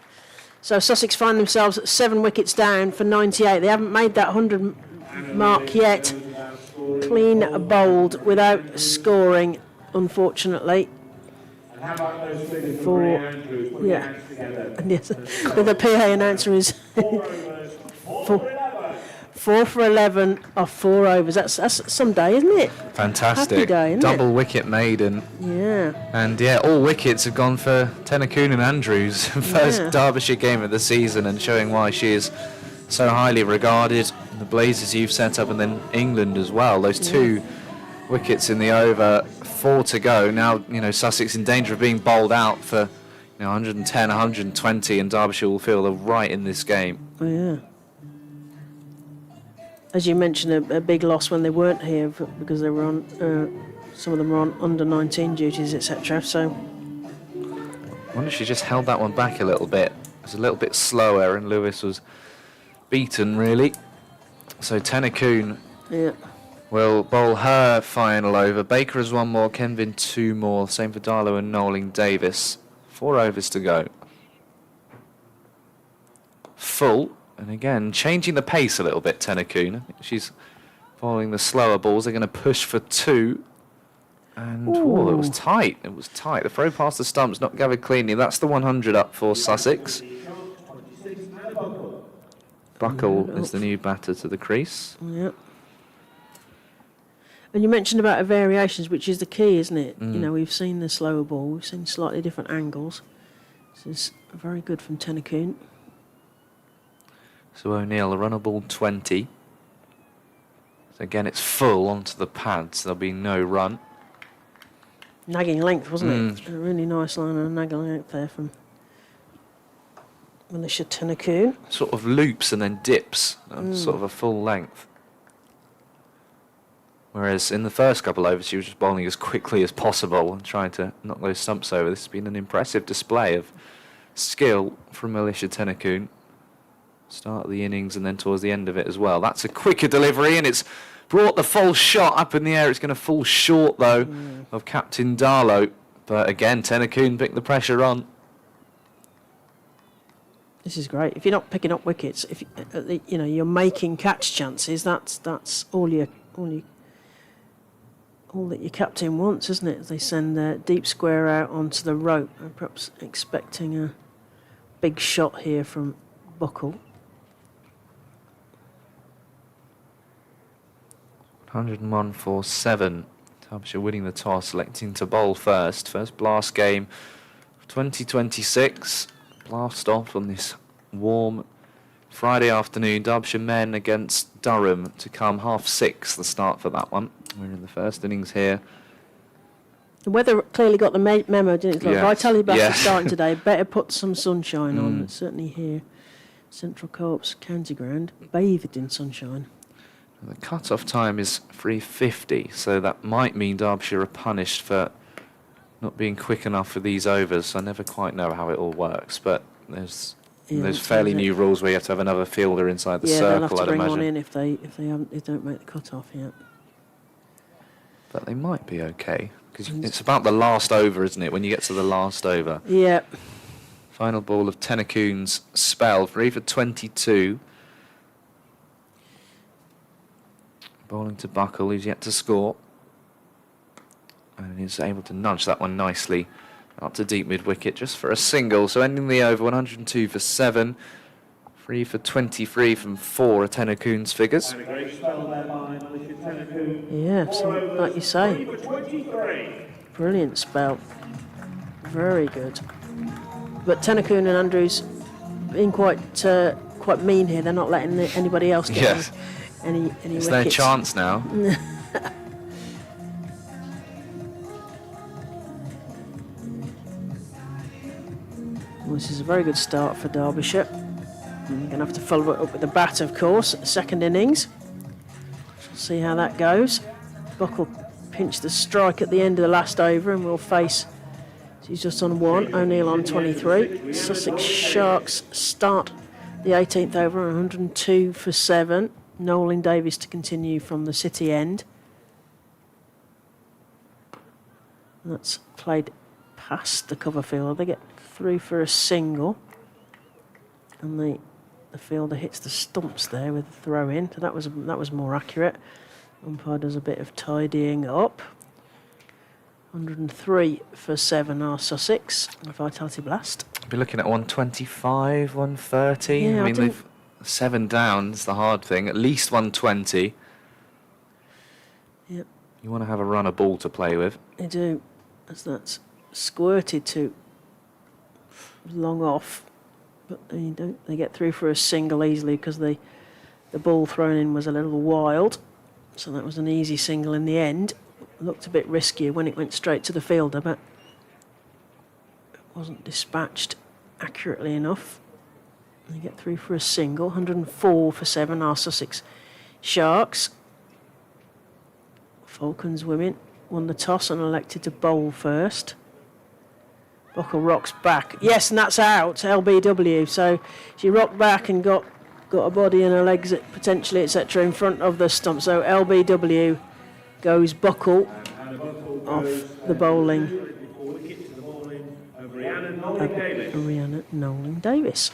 So Sussex find themselves at 7 wickets down for 98. They haven't made that 100 mark yet. Clean bowled without scoring, unfortunately. Yeah. And yes, the PA announcer is 4 for 11 off 4 overs. That's some day, isn't it? Fantastic. Happy day, isn't Double it? wicket maiden. Yeah. And yeah, all wickets have gone for Tennakoon and Andrews. First Derbyshire game of the season, and showing why she is so highly regarded. The Blazers you've set up, and then England as well. Those 2 wickets in the over, 4 to go. Now, Sussex in danger of being bowled out for 110, 120, and Derbyshire will feel they're right in this game. Oh, yeah. As you mentioned, a big loss when they weren't here because they were on. Some of them were on under 19 duties, etc. So I wonder if she just held that one back a little bit. It was a little bit slower, and Lewis was beaten really. So Tennakoon will bowl her final over. Baker has 1 more, Kenvin 2 more. Same for Darlow and Noeling Davis. 4 overs to go. Full. And again, changing the pace a little bit, Tennakoon. I think she's following the slower balls. They're going to push for 2. And it was tight. It was tight. The throw past the stumps, not gathered cleanly. That's the 100 up for Sussex. Buckle is the new batter to the crease. Yep. And you mentioned about variations, which is the key, isn't it? We've seen the slower ball. We've seen slightly different angles. This is very good from Tennakoon. So O'Neill, a run of ball 20. So again, it's full onto the pads. There'll be no run. Nagging length, wasn't it? A really nice line of nagging length there from Militia Tennakoon. Sort of loops and then dips, sort of a full length. Whereas in the first couple overs, she was just bowling as quickly as possible and trying to knock those stumps over. This has been an impressive display of skill from Militia Tennakoon. Start of the innings and then towards the end of it as well. That's a quicker delivery, and it's brought the full shot up in the air. It's going to fall short, though, of Captain Darlow. But again, Tennakoon picked the pressure on. This is great. If you're not picking up wickets, if you're making catch chances, that's all that your captain wants, isn't it? They send a deep square out onto the rope, and perhaps expecting a big shot here from Buckle. 101 for 7. Derbyshire winning the toss, selecting to bowl first. First blast game of 2026. Blast off on this warm Friday afternoon. Derbyshire men against Durham to come 6:30, the start for that one. We're in the first innings here. The weather clearly got the memo, didn't it? Like Vitality Bath is starting today. Better put some sunshine on. Certainly here, Central Co-op's county ground, bathed in sunshine. The cut-off time is 3:50, so that might mean Derbyshire are punished for not being quick enough for these overs. I never quite know how it all works, but there's fairly new rules where you have to have another fielder inside the circle, they'll have to bring I'd one imagine. in if they don't make the cut-off yet. But they might be okay, because it's about the last over, isn't it, when you get to the last over. Yeah. Final ball of Tennakoon's spell, 3 for 22. Bowling to Buckle, who's yet to score. And he's able to nudge that one nicely up to deep mid-wicket just for a single. So ending the over, 102 for 7. 3 for 23 from 4 are Tennakoon's figures. And a great spell there by Militia Tennakoon. Yeah, so, like you say. 3 for 23. Brilliant spell. Very good. But Tennakoon and Andrews being quite mean here. They're not letting anybody else get any It's wickets. their chance now. Well, this is a very good start for Derbyshire. And you're going to have to follow it up with the bat, of course. Second innings. See how that goes. Buckle pinched the strike at the end of the last over, and we'll face. He's just on 1. O'Neill on 23. Sussex Sharks start the 18th over, 102 for 7. Noeling Davis to continue from the City end. That's played past the cover field. They get through for a single. And the fielder hits the stumps there with the throw in. So that was more accurate. Umpire does a bit of tidying up. 103 for 7 are Sussex. Vitality Blast. Be looking at 125, 130. Yeah, I mean, they've 7 down. It's the hard thing. At least 120. Yep. You want to have a runner ball to play with. They do, as that's squirted to long off, but they get through for a single easily because the ball thrown in was a little wild, so that was an easy single in the end. It looked a bit riskier when it went straight to the fielder, but it wasn't dispatched accurately enough. They get through for a single. 104 for 7 are Sussex Sharks. Falcons women won the toss and elected to bowl first. Buckle rocks back. Yes, and that's out, LBW. So she rocked back and got a body and her legs potentially, etc., in front of the stump. So LBW goes Buckle off the bowling. Rhiannon Nolan Davis.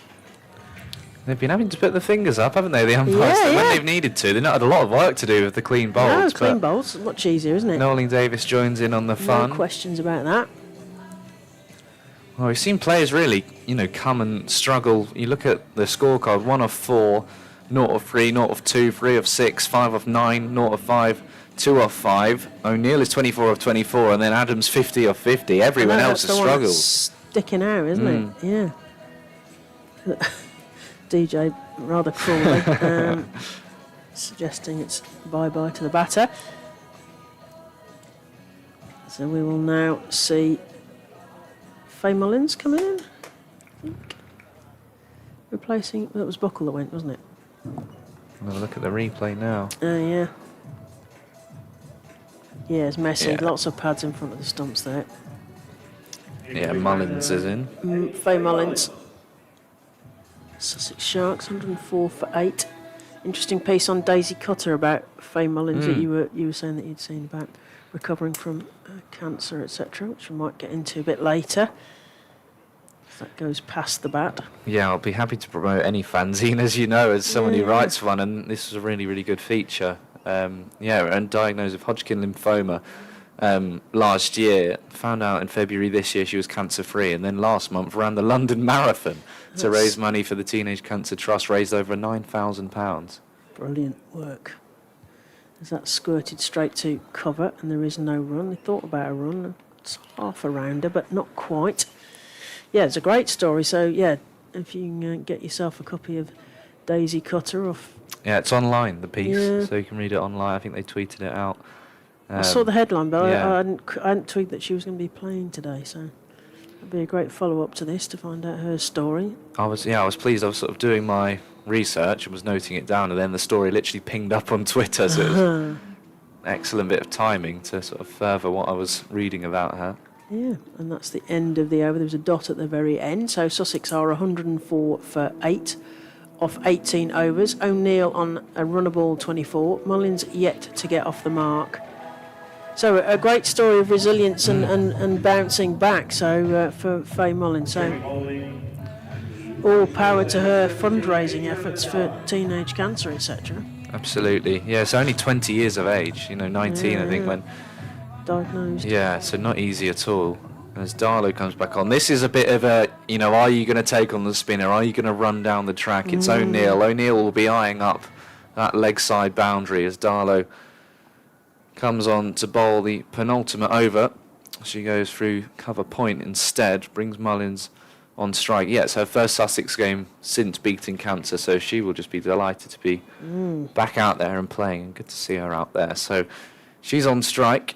They've been having to put the fingers up, haven't they, the umpires? Yeah, When they've needed to. They've not had a lot of work to do with the clean bowls. No, clean bowls. Much easier, isn't it? Nolan Davis joins in on the fun. No questions about that. Well, we've seen players really, come and struggle. You look at the scorecard, 1 of 4, 0 of 3, 0 of 2, 3 of 6, 5 of 9, 0 of 5, 2 of 5. O'Neill is 24 of 24, and then Adams 50 of 50. Everyone else has struggled. Sticking out, isn't it? Yeah. DJ rather cruelly suggesting it's bye-bye to the batter. So we will now see Faye Mullins coming in, I think. Replacing, that was Buckle that went, wasn't it? We'll have a look at the replay now. Yeah. Yeah, it's messy. Yeah. Lots of pads in front of the stumps there. Yeah, Mullins is in. Faye Mullins. Sussex Sharks, 104 for 8. Interesting piece on Daisy Cutter about Faye Mullins that you were saying that you'd seen about recovering from cancer, etc., which we might get into a bit later. That goes past the bat. Yeah, I'll be happy to promote any fanzine, as you know, as someone who writes one, and this was a really, really good feature. And diagnosed with Hodgkin lymphoma last year. Found out in February this year she was cancer-free, and then last month ran the London Marathon to raise money for the Teenage Cancer Trust, raised over £9,000. Brilliant work. As that squirted straight to cover, and there is no run. They thought about a run. It's half a rounder, but not quite. Yeah, it's a great story. So, yeah, if you can get yourself a copy of Daisy Cutter off... Yeah, it's online, the piece, so you can read it online. I think they tweeted it out. I saw the headline, but I hadn't tweeted that she was going to be playing today, so it'd be a great follow-up to this to find out her story. I was pleased. I was sort of doing my research and was noting it down, and then the story literally pinged up on Twitter, so it was an excellent bit of timing to sort of further what I was reading about her. Yeah, and that's the end of the over. There was a dot at the very end, so Sussex are 104 for 8 off 18 overs. O'Neill on a runnable 24. Mullins yet to get off the mark. So a great story of resilience and bouncing back. So for Faye Mullins. So all power to her fundraising efforts for teenage cancer, etc. Absolutely. Yeah, it's only 20 years of age. 19, I think, when diagnosed. Yeah, so not easy at all. As Darlow comes back on, this is a bit of a, are you going to take on the spinner? Are you going to run down the track? It's O'Neill. O'Neill will be eyeing up that leg side boundary as Darlow comes on to bowl the penultimate over. She goes through cover point instead, brings Mullins on strike. Yeah, it's her first Sussex game since beating cancer, so she will just be delighted to be back out there and playing, and good to see her out there. So she's on strike,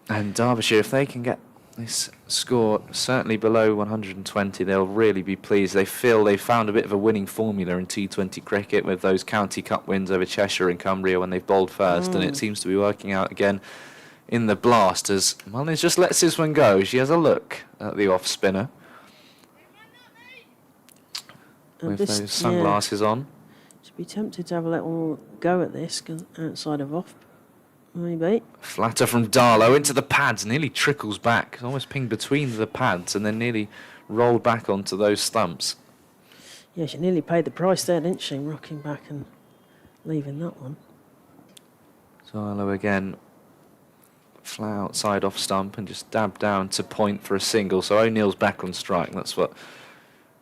and Derbyshire, if they can get this score certainly below 120, they'll really be pleased. They feel they've found a bit of a winning formula in T20 cricket with those County Cup wins over Cheshire and Cumbria when they've bowled first, and it seems to be working out again in the Blast as Mullins just lets this one go. She has a look at the off spinner with those sunglasses on. Should be tempted to have a little go at this, 'cause outside of off. Maybe. Flatter from Darlow into the pads, nearly trickles back. It's almost pinged between the pads and then nearly rolled back onto those stumps. Yeah, she nearly paid the price there, didn't she? Rocking back and leaving that one. Darlow again, flat outside off stump and just dabbed down to point for a single. So O'Neill's back on strike. That's what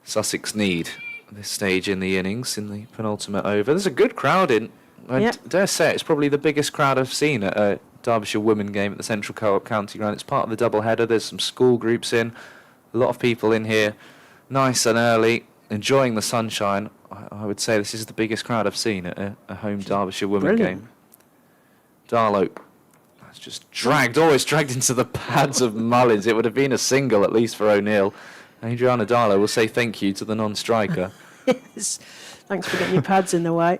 Sussex need at this stage in the innings, in the penultimate over. There's a good crowd in. I dare say it's probably the biggest crowd I've seen at a Derbyshire women game at the Central Co-op County Ground. It's part of the double header. There's some school groups in. A lot of people in here, nice and early, enjoying the sunshine. I would say this is the biggest crowd I've seen at a home Derbyshire women game. Darlow, that's just always dragged into the pads of Mullins. It would have been a single, at least for O'Neill. Adriana Darlow will say thank you to the non-striker. Yes. Thanks for getting your pads in the way.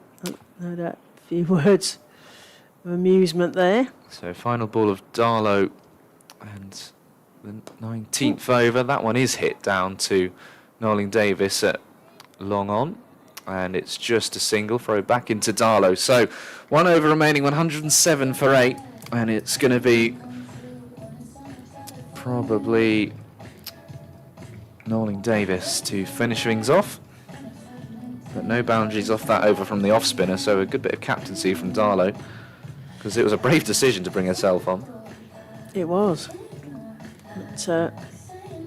No doubt. A few words of amusement there. So final ball of Darlow and the 19th over. That one is hit down to Noeling Davis at long on. And it's just a single, throw back into Darlow. So 1 over remaining, 107 for 8. And it's going to be probably Noeling Davis to finish things off. But no boundaries off that over from the off spinner, so a good bit of captaincy from Darlow, because it was a brave decision to bring herself on. It was. But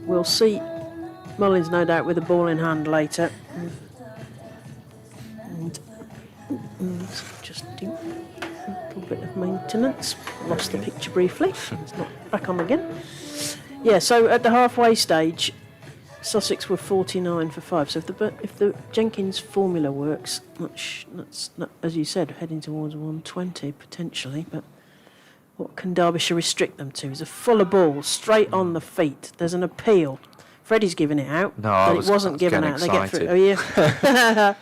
we'll see Mullins, no doubt, with the ball in hand later. And just do a little bit of maintenance. Lost the picture briefly. It's not back on again. Yeah, so at the halfway stage, Sussex were 49 for 5. So if the Jenkins formula works, that's not, as you said, heading towards 120 potentially. But what can Derbyshire restrict them to? Is a fuller ball straight on the feet. There's an appeal. Freddie's giving it out. No, it wasn't given out. Excited. They get through. Oh yeah.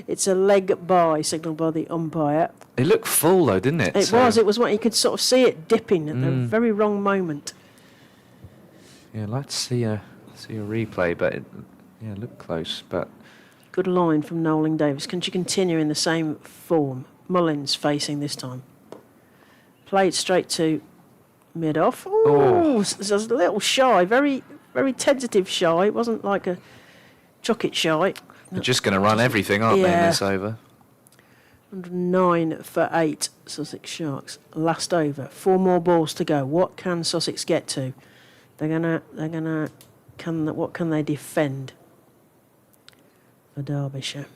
It's a leg by, signalled by the umpire. It looked full though, didn't it? It was. It was what you could sort of see it dipping at the very wrong moment. Yeah, I'd like to see a replay, but it looked close. But good line from Noeling Davis. Can she continue in the same form? Mullins facing this time. Played straight to mid-off. Ooh, it's a little shy. Very, very tentative shy. It wasn't like a chuck it shy. They're just going to run everything, aren't they, in this over? 109 for 8, Sussex Sharks. Last over. 4 more balls to go. What can Sussex get to? What can they defend for Derbyshire?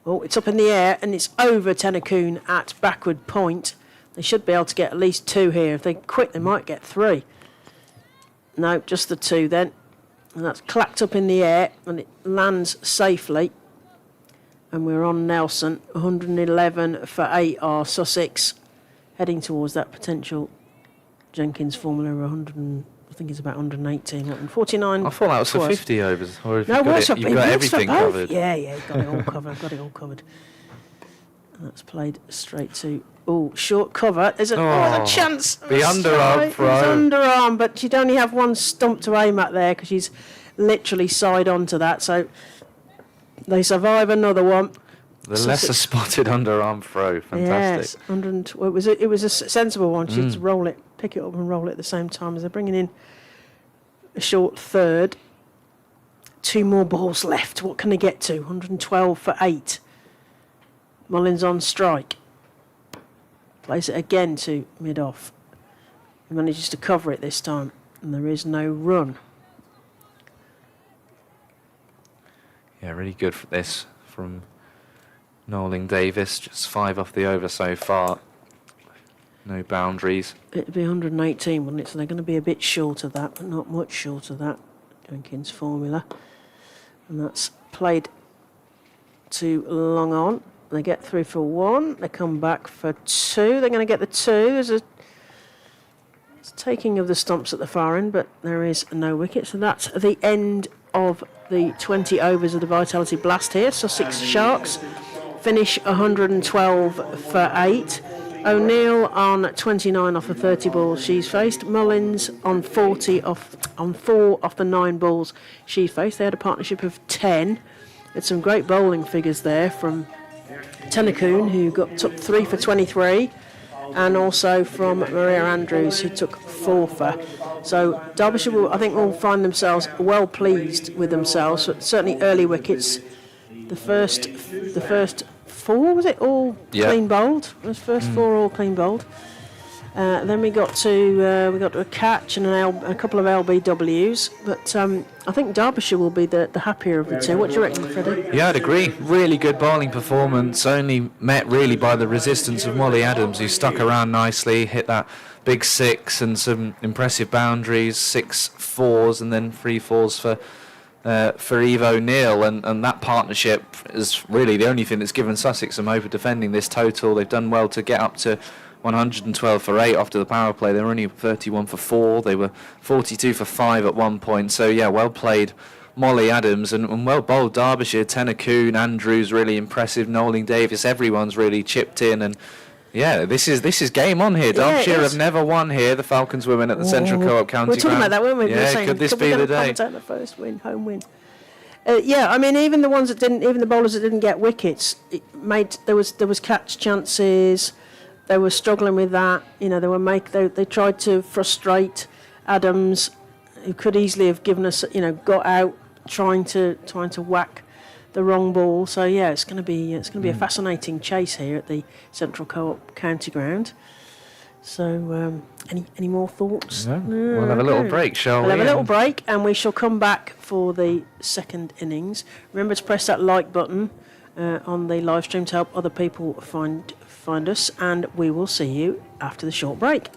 Oh, it's up in the air and it's over Tennacoon at backward point. They should be able to get at least 2 here. If they're quick, they might get 3. No, just the 2 then. And that's clacked up in the air and it lands safely. And we're on Nelson. 111 for 8 are Sussex, heading towards that potential Jenkins formula. 100, I think it's about 118, 149. I thought that was for 50 overs. Or if no, you've got everything covered. Yeah, got it all covered. Got it all covered. And that's played straight to. Oh, short cover. There's a chance. The underarm throw. It's underarm, but she'd only have one stump to aim at there because she's literally side onto that. So they survive another one. The lesser spotted underarm throw. Fantastic. Yes, it was a sensible one. She'd roll it, pick it up and roll it at the same time as they're bringing in a short third. 2 more balls left. What can they get to? 112 for 8. Mullins on strike. Plays it again to mid-off. He manages to cover it this time, and there is no run. Yeah, really good for this from Noeling Davis. Just 5 off the over so far. No boundaries. It'd be 118, wouldn't it? So they're going to be a bit short of that, but not much short of that. Jenkins formula. And that's played to long on. They get through for 1. They come back for 2. They're going to get the 2. There's a taking of the stumps at the far end, but there is no wicket. So that's the end of the 20 overs of the Vitality Blast here. Sussex Sharks finish 112 for 8. O'Neill on 29 off the 30 balls she's faced. Mullins on 4 off the 9 balls she faced. They had a partnership of 10. Had some great bowling figures there from Tennacoon, who took 3 for 23. and also from Maria Andrews, who took 4 for. So Derbyshire will find themselves well pleased with themselves. Certainly early wickets. The first 4, was it all clean bowled? Those first 4 all clean bowled. Then we got to a catch and a couple of LBWs, but I think Derbyshire will be the happier of the two. What do you reckon, Freddie? Yeah, I'd agree. Really good bowling performance, only met really by the resistance of Molly Adams, who stuck around nicely, hit that big 6 and some impressive boundaries, 6 4s and then 3 4s for Eve O'Neill, and that partnership is really the only thing that's given Sussex some hope of defending this total. They've done well to get up to 112 for 8 after the power play. They were only 31 for 4. They were 42 for 5 at one point. So yeah, well played Molly Adams and well bowled Derbyshire. Tennacoon, Andrews really impressive. Noeling Davis, everyone's really chipped in, and yeah, this is game on here. Derbyshire have never won here. The Falcons women at the Central Co-op County We were talking Ground. about that, weren't we? Yeah, saying, could this be the day? The first win, home win. Yeah, I mean, even the ones that didn't, even the bowlers that didn't get wickets, there was catch chances. They were struggling with that. You know, they tried to frustrate Adams, who could easily have given us, got out trying to whack the wrong ball. So yeah, it's going to be a fascinating chase here at the Central Co-op County Ground. So any more thoughts? No. We'll have a little break, shall we? We'll have a little break, and we shall come back for the second innings. Remember to press that like button on the live stream to help other people find us, and we will see you after the short break.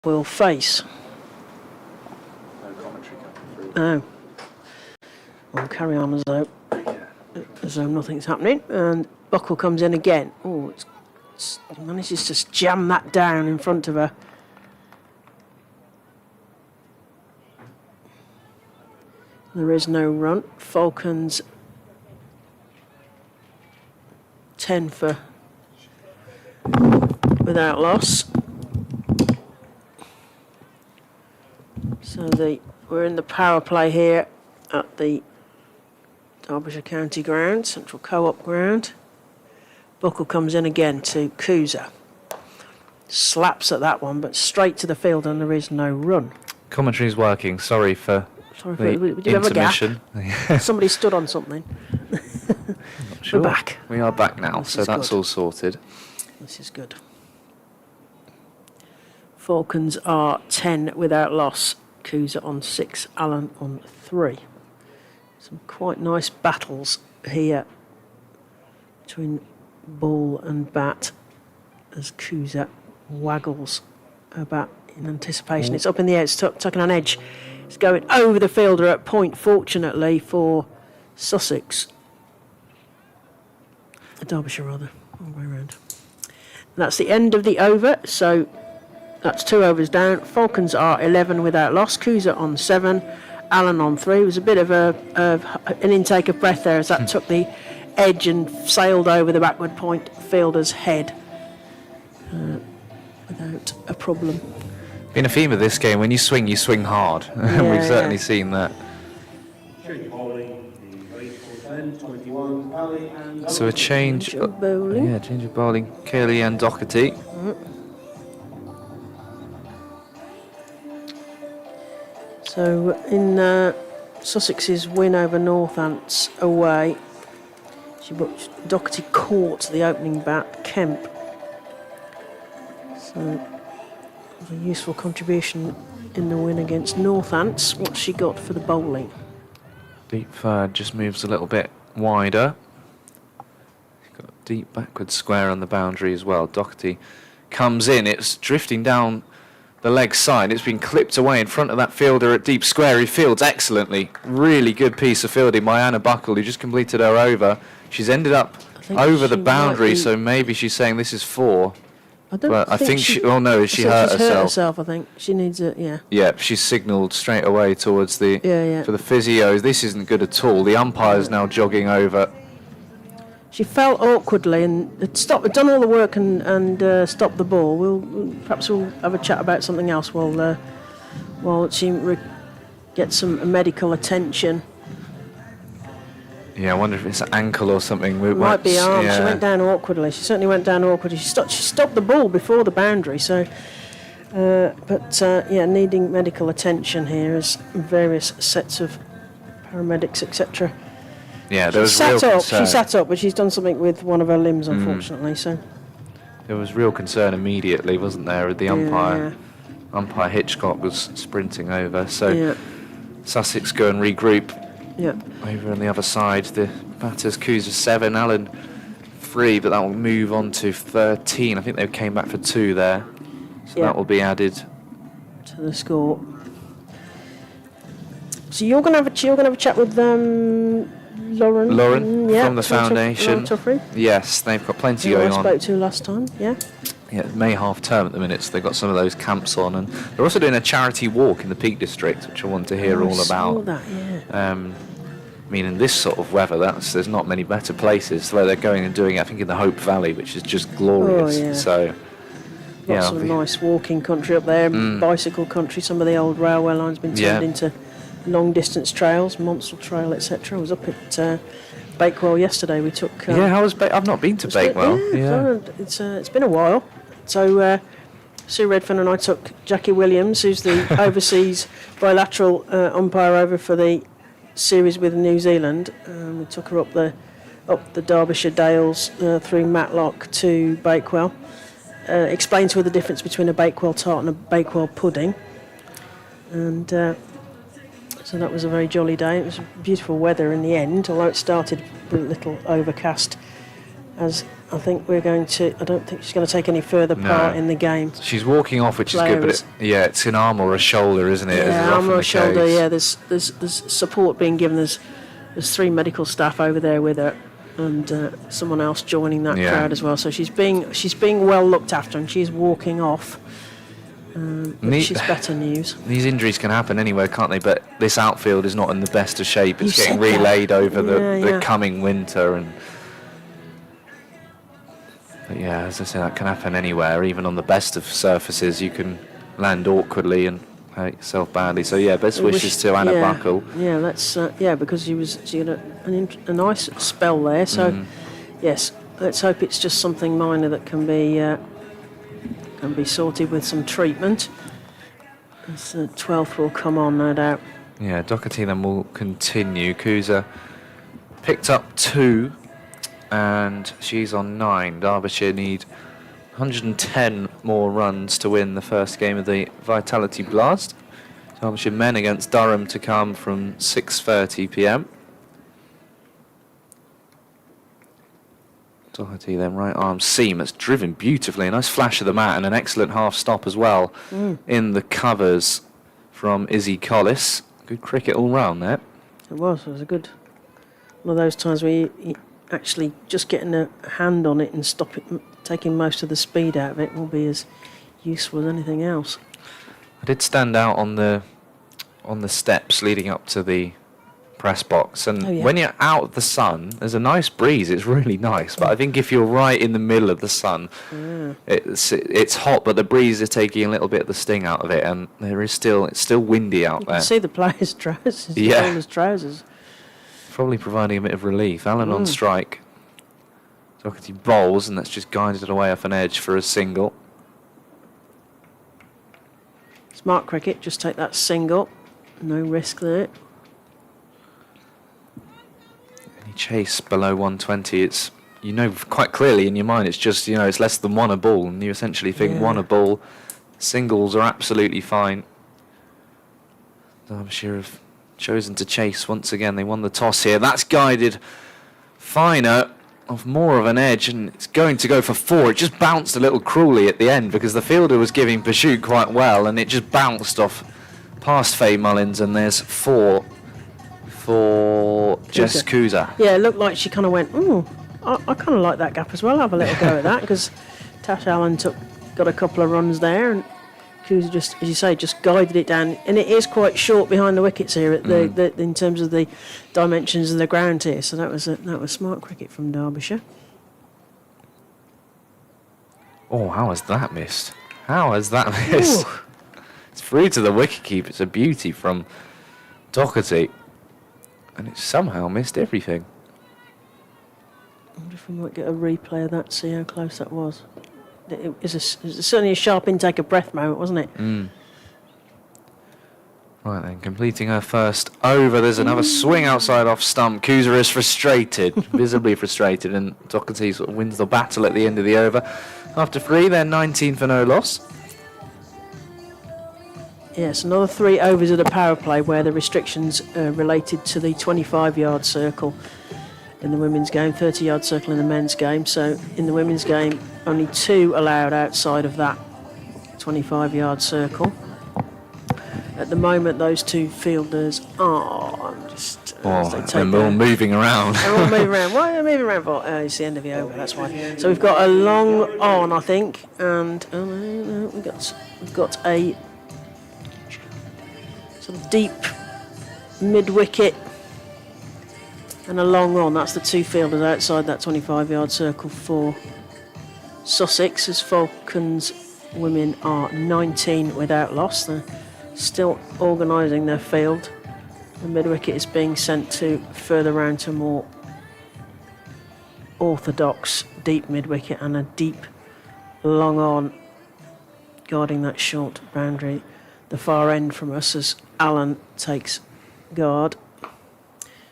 will face. No commentary coming through. Oh. We'll carry on as though nothing's happening. And Buckle comes in again. Oh, he manages to jam that down in front of her. There is no run. Falcons 10 for without loss. So we're in the power play here at the Derbyshire County Ground, Central Co-op Ground. Buckle comes in again to Kuza. Slaps at that one, but straight to the field, and there is no run. Commentary's working. Sorry for the did you have a gap? intermission. Somebody stood on something. Sure. We're back. We are back now, This so is that's good. all sorted. This is good. Falcons are 10 without loss. Kuza on 6, Allen on 3. Some quite nice battles here between ball and bat as Kuza waggles a bat in anticipation. It's up in the air, it's tucking on edge. It's going over the fielder at point, fortunately for Sussex. Derbyshire, rather, all the way around. And that's the end of the over, so that's 2 overs down. Falcons are 11 without loss. Kuza on 7, Allen on 3. It was a bit of an intake of breath there as that took the edge and sailed over the backward point fielder's head without a problem. Been a theme of this game, when you swing hard. We've certainly seen that. So a change of bowling. Yeah, change of bowling. Kaylee and Doherty. So in Sussex's win over Northants away, Doherty caught the opening bat, Kemp. So a useful contribution in the win against Northants. What's she got for the bowling? Deep third just moves a little bit wider. She's got a deep backward square on the boundary as well. Doherty comes in, it's drifting down the leg side. It's been clipped away in front of that fielder at deep square. He fields excellently. Really good piece of fielding by Anna Buckle, who just completed her over. She's ended up over the boundary, so maybe she's saying this is 4. I think she. Oh no, she hurt herself. I think she needs it. Yeah. Yeah, she's signalled straight away towards the for the physios. This isn't good at all. The umpire's now jogging over. She fell awkwardly and had done all the work and stopped the ball. Perhaps we'll have a chat about something else while she gets some medical attention. Yeah, I wonder if it's an ankle or something. It might be arm. Yeah. She went down awkwardly. She certainly went down awkwardly. She stopped the ball before the boundary. So, needing medical attention here as various sets of paramedics, etc. Yeah, there was real concern. She sat up, but she's done something with one of her limbs, unfortunately. So there was real concern immediately, wasn't there? The umpire, umpire Hitchcock was sprinting over. So Sussex go and regroup. Yeah. Over on the other side, the batters Kuza 7, Allen 3, but that will move on to 13. I think they came back for 2 there, so that will be added to the score. So you're going to have a chat with Lauren from the foundation. Yes, they've got plenty going on. I spoke to last time. Yeah, May half term at the minute, so they've got some of those camps on, and they're also doing a charity walk in the Peak District, which I want to hear all about. That, I mean, in this sort of weather, there's not many better places where they're going and doing it. I think in the Hope Valley, which is just glorious. Oh, yeah. So, lots of nice walking country up there, bicycle country. Some of the old railway lines been turned into long distance trails, Monsell Trail, etc. I was up at Bakewell yesterday. We took. How was I've not been to Bakewell. It's been a while. So Sue Redfern and I took Jackie Williams, who's the overseas bilateral umpire over for the series with New Zealand. We took her up the Derbyshire Dales through Matlock to Bakewell. Explained to her the difference between a Bakewell tart and a Bakewell pudding. And so that was a very jolly day. It was beautiful weather in the end, although it started a little overcast as I think I don't think she's going to take any further part in the game. She's walking off, which is good, but it's an arm or a shoulder, isn't it? Yeah, arm or a shoulder. Yeah, there's support being given. There's 3 medical staff over there with her, and someone else joining that crowd as well. So she's being well looked after, and she's walking off. Which is better news. These injuries can happen anywhere, can't they? But this outfield is not in the best of shape. It's getting relayed over the coming winter, and but yeah, as I say, that can happen anywhere. Even on the best of surfaces, you can land awkwardly and hurt yourself badly. So yeah, best wishes to Anna Buckle. Yeah, that's because she had a nice spell there. So yes, let's hope it's just something minor that can be sorted with some treatment. As the 12th will come on, no doubt. Yeah, Doherty then will continue. Kuza picked up 2, and she's on 9. Derbyshire need 110 more runs to win the first game of the Vitality Blast. Derbyshire men against Durham to come from 6:30 p.m. Doherty then right arm seam, that's driven beautifully. A nice flash of the mat and an excellent half stop as well in the covers from Izzy Collis. Good cricket all round there. It was a good one of those times where you actually just getting a hand on it and stop it, taking most of the speed out of it, will be as useful as anything else. I did stand out on the steps leading up to the press box, and when you're out of the sun, there's a nice breeze. It's really nice, but I think if you're right in the middle of the sun, it's hot, but the breeze is taking a little bit of the sting out of it, and it's still windy out there. You can see the players' trousers, the bowlers' trousers. Probably providing a bit of relief. Allen on strike. Doherty bowls, and that's just guided away off an edge for a single. Smart cricket, just take that single. No risk there. Any chase below 120, it's, quite clearly in your mind, it's just, it's less than 1 a ball, and you essentially think 1 a ball. Singles are absolutely fine. Derbyshire have chosen to chase once again. They won the toss here. That's guided finer off more of an edge, and it's going to go for 4. It just bounced a little cruelly at the end because the fielder was giving pursuit quite well, and it just bounced off past Faye Mullins, and there's 4 for Jess Kuza. Yeah, it looked like she kind of went, I kind of like that gap as well. Have a little go at that, because Tash Allen got a couple of runs there, and Kuza just, as you say, just guided it down. And it is quite short behind the wickets here at in terms of the dimensions of the ground here. So that was smart cricket from Derbyshire. Oh, how has that missed? How has that missed? It's through to the wicketkeeper. It's a beauty from Doherty. And it's somehow missed everything. I wonder if we might get a replay of that, see how close that was. It was certainly a sharp intake of breath moment, wasn't it? Right then, completing her first over. There's another swing outside off stump. Kuza is frustrated, visibly frustrated, and Doherty sort of wins the battle at the end of the over. After 3, they're 19 for no loss. Yes, another 3 overs at a power play where the restrictions related to the 25-yard circle in the women's game, 30-yard circle in the men's game. So in the women's game, only 2 allowed outside of that 25-yard circle. At the moment, those 2 fielders are just... they're all moving around. They're all moving around. Why are they moving around for? It's the end of the over, that's why. So we've got a long on, I think, and we've got a sort of deep mid-wicket and a long on. That's the 2 fielders outside that 25-yard circle for Sussex, as Falcons women are 19 without loss. They're still organising their field. The mid-wicket is being sent to further round to more orthodox deep mid-wicket, and a deep long on guarding that short boundary. The far end from us as Allen takes guard,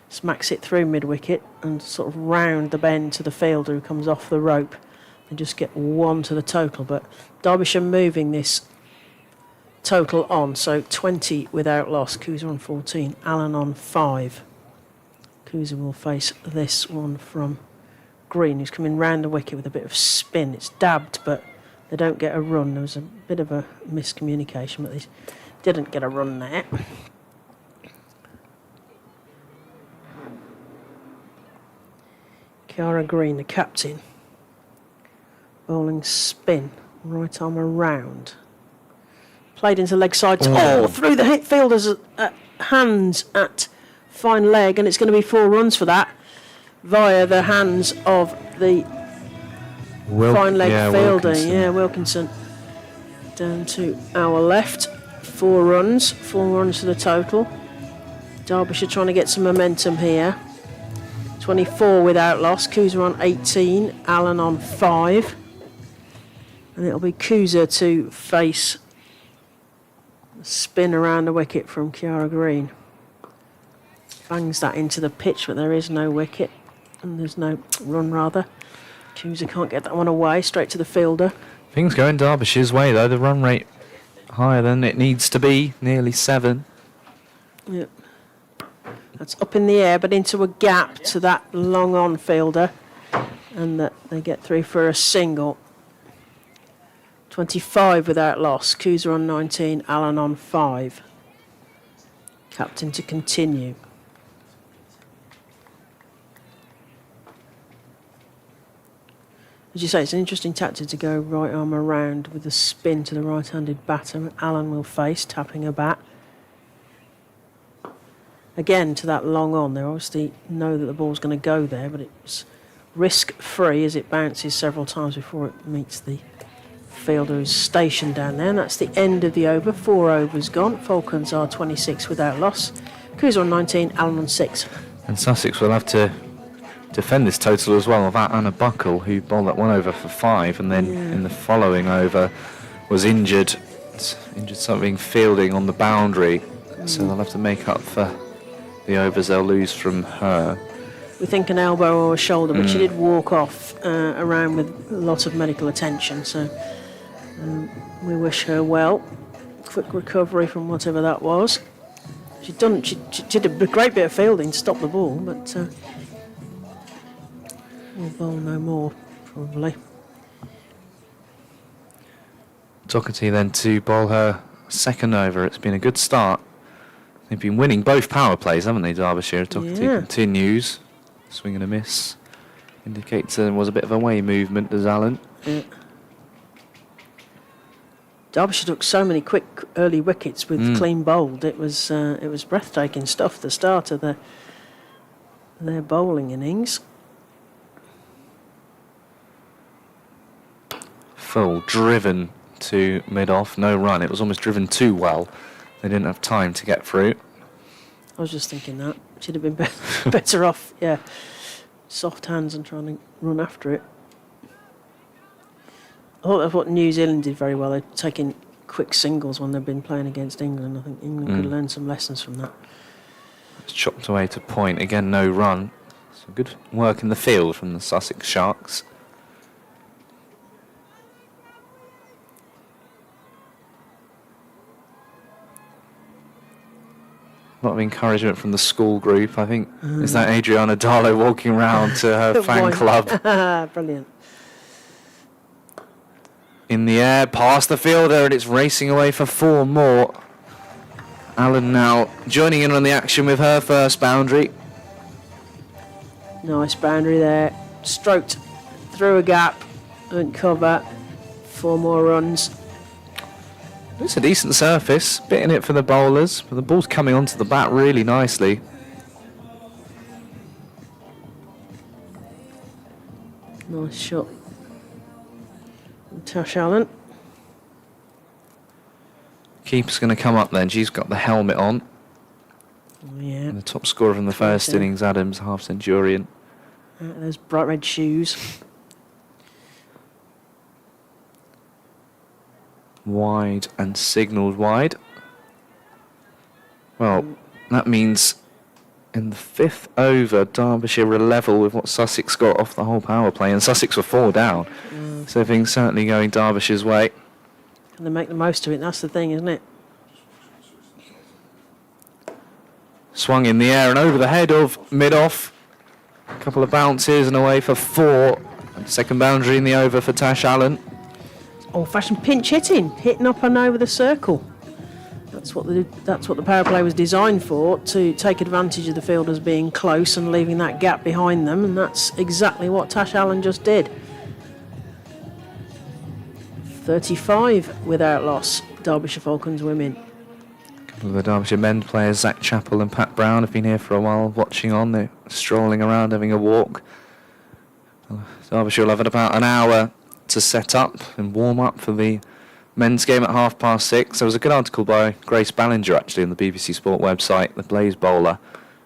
smacks it through mid-wicket and sort of round the bend to the fielder who comes off the rope, and just get 1 to the total. But Derbyshire moving this total on, so 20 without loss. Kuza on 14, Allen on 5. Kuza will face this one from Green, who's coming round the wicket with a bit of spin. It's dabbed, but they don't get a run. There was a bit of a miscommunication, but they didn't get a run there. Kiara Green, the captain, bowling spin, right arm around. Played into leg side, through the hit fielder's hands at fine leg, and it's going to be 4 runs for that via the hands of the fine leg fielder. Wilkinson. Yeah, Wilkinson. Down to our left, 4 runs to the total. Derbyshire trying to get some momentum here. 24 without loss. Kuza on 18, Allen on 5. And it'll be Kuza to face the spin around the wicket from Kiara Green. Bangs that into the pitch, but there is no wicket. And there's no run, rather. Kuza can't get that one away, straight to the fielder. Things going Derbyshire's way, though. The run rate higher than it needs to be, nearly 7. Yep. That's up in the air, but into a gap to that long-on fielder. And that they get through for a single. 25 without loss. Kuza on 19, Allen on 5. Captain to continue. As you say, it's an interesting tactic to go right arm around with a spin to the right-handed batter. Allen will face, tapping a bat. Again, to that long on, they obviously know that the ball's going to go there, but it's risk-free as it bounces several times before it meets the fielder who's stationed down there. And that's the end of the over. 4 overs gone. Falcons are 26 without loss. Kuza on 19, Allen on 6. And Sussex will have to defend this total as well. That Anna Buckle, who bowled that 1 over for 5, and then in the following over was injured something fielding on the boundary. So they'll have to make up for the overs they'll lose from her. We think an elbow or a shoulder, but she did walk off around with lots of medical attention, so we wish her well. Quick recovery from whatever that was. She did a great bit of fielding to stop the ball, but we'll bowl no more, probably. Doherty then to bowl her second over. It's been a good start. They've been winning both power plays, haven't they, Derbyshire? Doherty continues. Swing and a miss. Indicates there was a bit of away movement, does Allen? Yeah. Derbyshire took so many quick early wickets with clean bowled. It was breathtaking stuff at the start of their bowling innings. Full driven to mid-off, no run. It was almost driven too well. They didn't have time to get through. I was just thinking that. Should have been better off, soft hands and trying to run after it. I thought that's what New Zealand did very well. They're taking quick singles when they've been playing against England. I think England could learn some lessons from that. It's chopped away to point. Again, no run. So good work in the field from the Sussex Sharks. A lot of encouragement from the school group, I think. Is that Adriana Darlow walking around to her fan club? Brilliant. In the air, past the fielder, and it's racing away for 4 more. Allen now joining in on the action with her first boundary. Nice boundary there. Stroked through a gap and cover. 4 more runs. It's a decent surface, bit in it for the bowlers, but the ball's coming onto the bat really nicely. Nice shot. Tash Allen. Keeper's going to come up then. She's got the helmet on. Yeah. And the top scorer from the first innings, Adams, half centurion. Those bright red shoes. Wide and signalled wide. Well, that means in the 5th over, Derbyshire were level with what Sussex got off the whole power play, and Sussex were 4 down. So things certainly going Derbyshire's way. Can they make the most of it? That's the thing, isn't it? Swung in the air and over the head of mid-off. A couple of bounces and away for 4. Second boundary in the over for Tash Allen. Old-fashioned pinch hitting up and over the circle. That's what the power play was designed for, to take advantage of the fielders being close and leaving that gap behind them, and that's exactly what Tash Allen just did. 35 without loss, Derbyshire Falcons women. A couple of the Derbyshire men players, Zach Chappell and Pat Brown, have been here for a while watching on. They're strolling around having a walk. Derbyshire will have about an hour to set up and warm up for the men's game at 6:30. There was a good article by Grace Ballinger actually on the BBC Sport website, the Blaze bowler.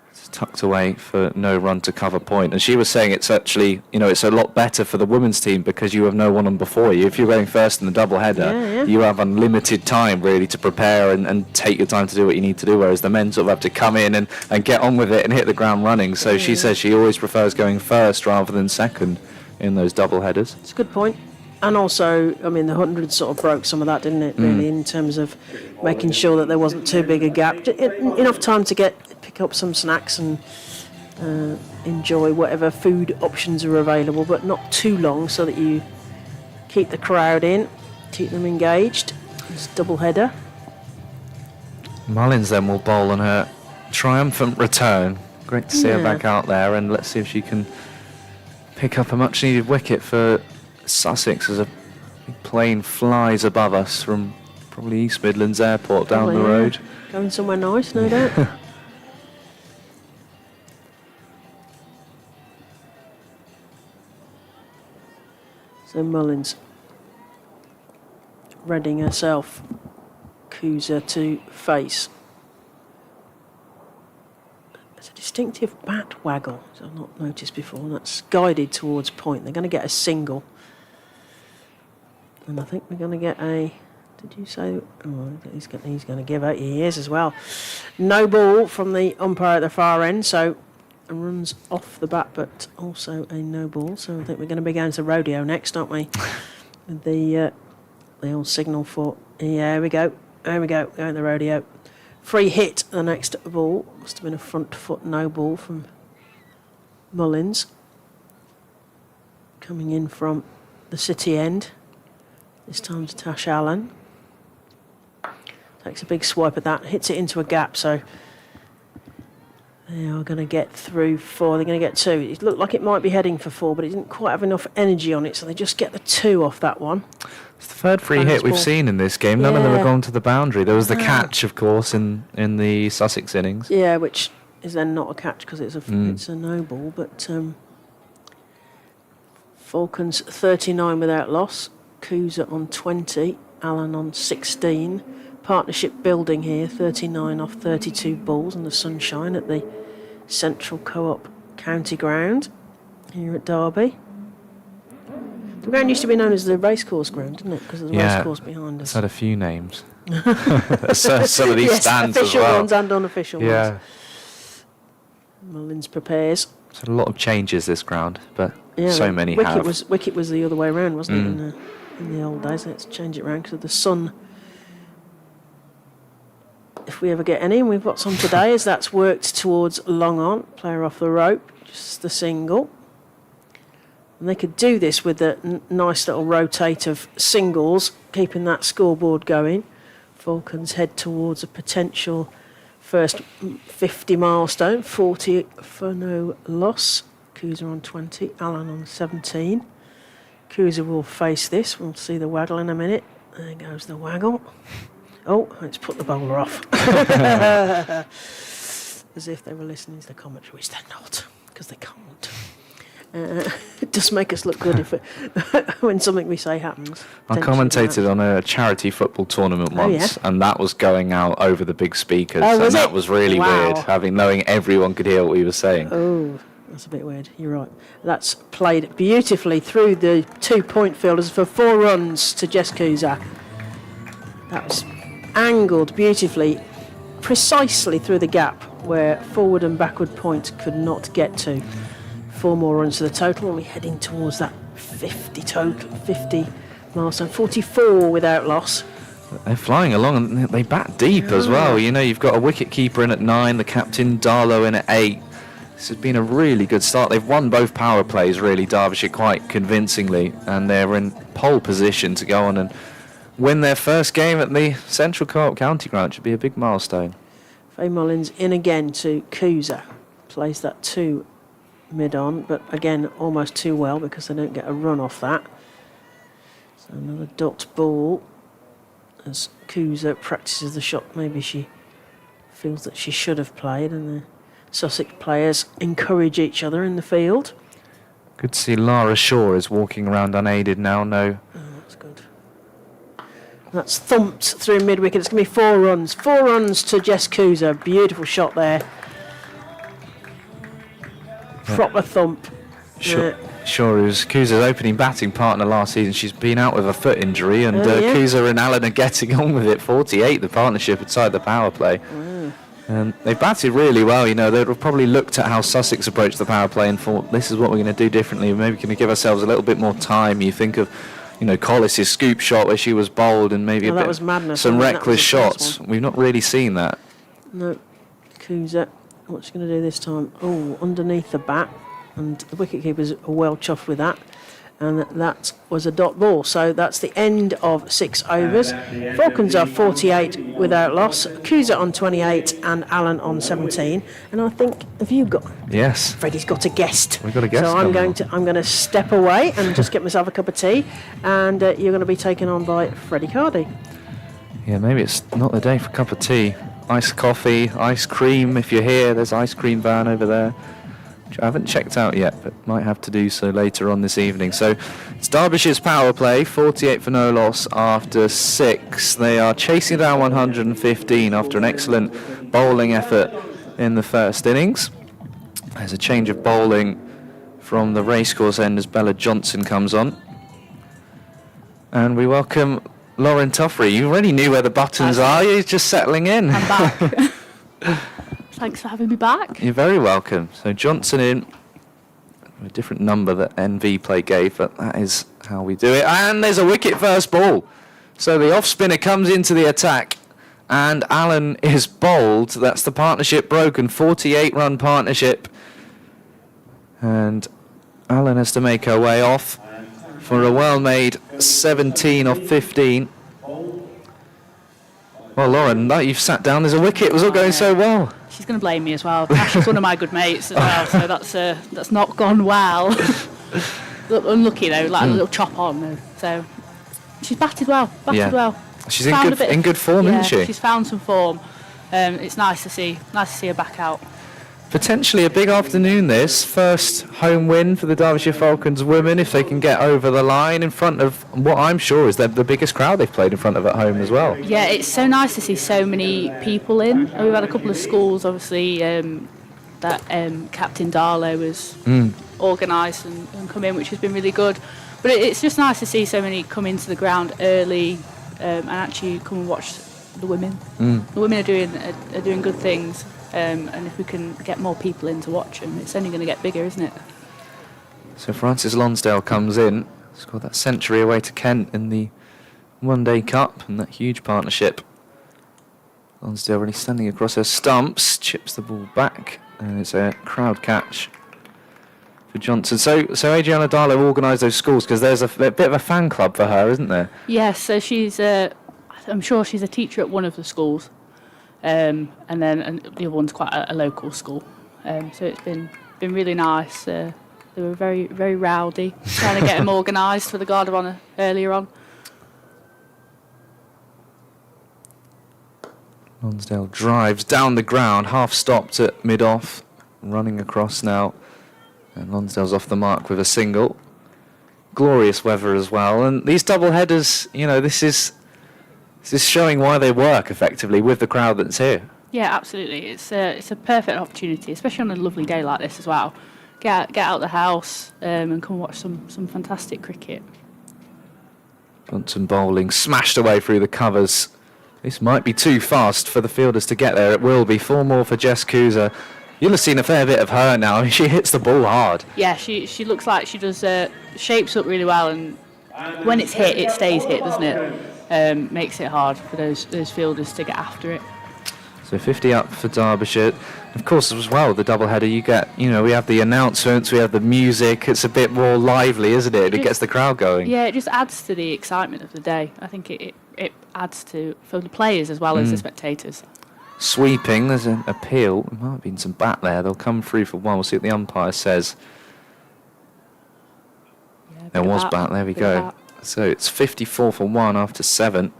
It's tucked away for no run to cover point, and she was saying it's actually, it's a lot better for the women's team because you have no one on before you. If you're going first in the double header, you have unlimited time really to prepare and take your time to do what you need to do, whereas the men sort of have to come in and get on with it and hit the ground running. So she says she always prefers going first rather than second in those double headers. It's a good point. And also, I mean, the 100 sort of broke some of that, didn't it, really, in terms of making sure that there wasn't too big a gap. Enough time to pick up some snacks and enjoy whatever food options are available, but not too long, so that you keep the crowd in, keep them engaged. It's a double header. Mullins then will bowl on her triumphant return. Great to see her back out there, and let's see if she can pick up a much needed wicket for Sussex as a big plane flies above us from probably East Midlands Airport down the road. Going somewhere nice, no doubt. So Mullins readying herself, Kuza to face. It's a distinctive bat waggle, which I've not noticed before, and that's guided towards point. They're going to get a single. And I think we're going to get a... Did you say... Oh, he's going to give out. He is as well. No ball from the umpire at the far end, so a runs off the bat, but also a no ball. So I think we're going to be going to rodeo next, aren't we? With the old signal for... Yeah, here we go. There we go. Going to the rodeo. Free hit, the next ball. Must have been a front foot no ball from Mullins. Coming in from the city end. This time to Tash Allen. Takes a big swipe at that, hits it into a gap, so they are going to get through 4. They're going to get 2. It looked like it might be heading for 4, but it didn't quite have enough energy on it, so they just get the 2 off that one. It's the third free hit we've seen in this game. None of them have gone to the boundary. There was the catch, of course, in the Sussex innings. Yeah, which is then not a catch because it's a no ball, but Falcons 39 without loss. Kuza on 20, Allen on 16. Partnership building here, 39 off 32 balls in the sunshine at the Central Co-op County Ground here at Derby. The ground used to be known as the racecourse ground, didn't it? Because there's a racecourse behind us. It's had a few names. Some of these stands as well. Official ones and unofficial ones. Yeah. Mullins prepares. It's had a lot of changes, this ground, but so many have. Wicket was the other way around, wasn't it, in the old days? Let's change it round because of the sun. If we ever get any, and we've got some today, as that's worked towards long on. Player off the rope, just the single. And they could do this with a nice little rotate of singles, keeping that scoreboard going. Falcons head towards a potential first 50 milestone, 40 for no loss. Kuza on 20, Allen on 17. Kuza will face this. We'll see the waggle in a minute. There goes the waggle. Oh, let's put the bowler off. As if they were listening to the commentary, which they're not, because they can't. It does make us look good if when something we say happens. I commentated on a charity football tournament once, and that was going out over the big speakers, and that was really weird, knowing everyone could hear what we were saying. Oh, that's a bit weird. You're right. That's played beautifully through the 2-point fielders for 4 runs to Jess Kuza. That was angled beautifully, precisely through the gap where forward and backward point could not get to. 4 more runs to the total, and we're heading towards that 50 milestone. 44 without loss. They're flying along, and they bat deep as well. You know, you've got a wicket keeper in at 9, the captain Darlow in at 8. This has been a really good start. They've won both power plays, really, Derbyshire, quite convincingly, and they're in pole position to go on and win their first game at the Central Co-op County Ground. Should be a big milestone. Faye Mullins in again to Kuza. Plays that 2 mid-on, but again, almost too well because they don't get a run off that. So another dot ball as Kuza practices the shot. Maybe she feels that she should have played, and the Sussex players encourage each other in the field. Good to see Lara Shaw is walking around unaided now. No. Oh, that's good. That's thumped through mid-wicket. It's going to be 4 runs. 4 runs to Jess Kuza. Beautiful shot there. Proper thump. Shaw is Kuza's opening batting partner last season. She's been out with a foot injury, and Kuza and Allen are getting on with it. 48, the partnership inside the power play. They've batted really well. You know, they've probably looked at how Sussex approached the power play and thought, this is what we're going to do differently. Maybe going to give ourselves a little bit more time. You think of, you know, Collis's scoop shot where she was bowled and maybe that was madness, some that reckless was the first shots. one. We've not really seen that. No, Kuza. What's she going to do this time? Oh, underneath the bat. And the wicketkeepers are well chuffed with that. And that was a dot ball. So that's the end of 6 overs. Falcons are 48 without loss. Kuza on 28 and Allen on 17. And I think, have you got? Yes. Freddie's got a guest. We've got a guest. So I'm going to step away and just get myself a cup of tea. And you're going to be taken on by Freddie Cardy. Yeah, maybe it's not the day for a cup of tea. Iced coffee, ice cream. If you're here, there's ice cream van over there. I haven't checked out yet, but might have to do so later on this evening. So it's Derbyshire's power play, 48 for no loss after 6. They are chasing down 115 after an excellent bowling effort in the first innings. There's a change of bowling from the racecourse end as Bella Johnson comes on. And we welcome Lauren Tuffrey. You already knew where the buttons are. You're just settling in. I'm back. Thanks for having me back. You're very welcome. So Johnson in, a different number that NV play gave, but that is how we do it. And there's a wicket first ball. So the off spinner comes into the attack, and Allen is bowled. That's the partnership broken, 48-run partnership. And Allen has to make her way off for a well-made 17 off 15. Well, Lauren, you've sat down. There's a wicket. It was all going so well. She's going to blame me as well. Ashley's one of my good mates as well, so that's not gone well. Unlucky though, like a little chop on though. So she's batted well. She's in good form, isn't she? She's found some form. It's nice to see her back out. Potentially a big afternoon this. First home win for the Derbyshire Falcons women, if they can get over the line in front of what I'm sure is the biggest crowd they've played in front of at home as well. Yeah, it's so nice to see so many people in. We've had a couple of schools, obviously, that Captain Darlow has organised and come in, which has been really good. But it's just nice to see so many come into the ground early and actually come and watch the women. The women are doing good things. And if we can get more people in to watch them, it's only going to get bigger, isn't it? So Frances Lonsdale comes in, scored that century away to Kent in the One Day Cup and that huge partnership. Lonsdale really standing across her stumps, chips the ball back, and it's a crowd catch for Johnson. So Adriana Darlow organised those schools because there's a bit of a fan club for her, isn't there? Yes, so she's, I'm sure she's a teacher at one of the schools. And the other one's quite a local school, so it's been really nice. They were very, very rowdy, trying to get them organised for the Guard of Honour earlier on. Lonsdale drives down the ground, half stopped at mid-off, running across now, and Lonsdale's off the mark with a single. Glorious weather as well, and these double headers, you know, this is showing why they work effectively with the crowd that's here. Yeah, absolutely. It's a perfect opportunity, especially on a lovely day like this as well. Get out of the house and come watch some fantastic cricket. Johnson bowling, smashed away through the covers. This might be too fast for the fielders to get there. It will be. 4 more for Jess Kuza. You'll have seen a fair bit of her now. I mean, she hits the ball hard. Yeah, she looks like she does shapes up really well, and when it's hit, it stays hit, doesn't it? Makes it hard for those fielders to get after it. So 50 up for Derbyshire. Of course, as well, the doubleheader, you get, we have the announcements, we have the music. It's a bit more lively, isn't it? It gets the crowd going. Yeah, it just adds to the excitement of the day. I think it adds to, for the players as well as the spectators. Sweeping, there's an appeal. There might have been some bat there. They'll come through for one. We'll see what the umpire says. Yeah, There was bat, there we go. So it's 54 for one after 7.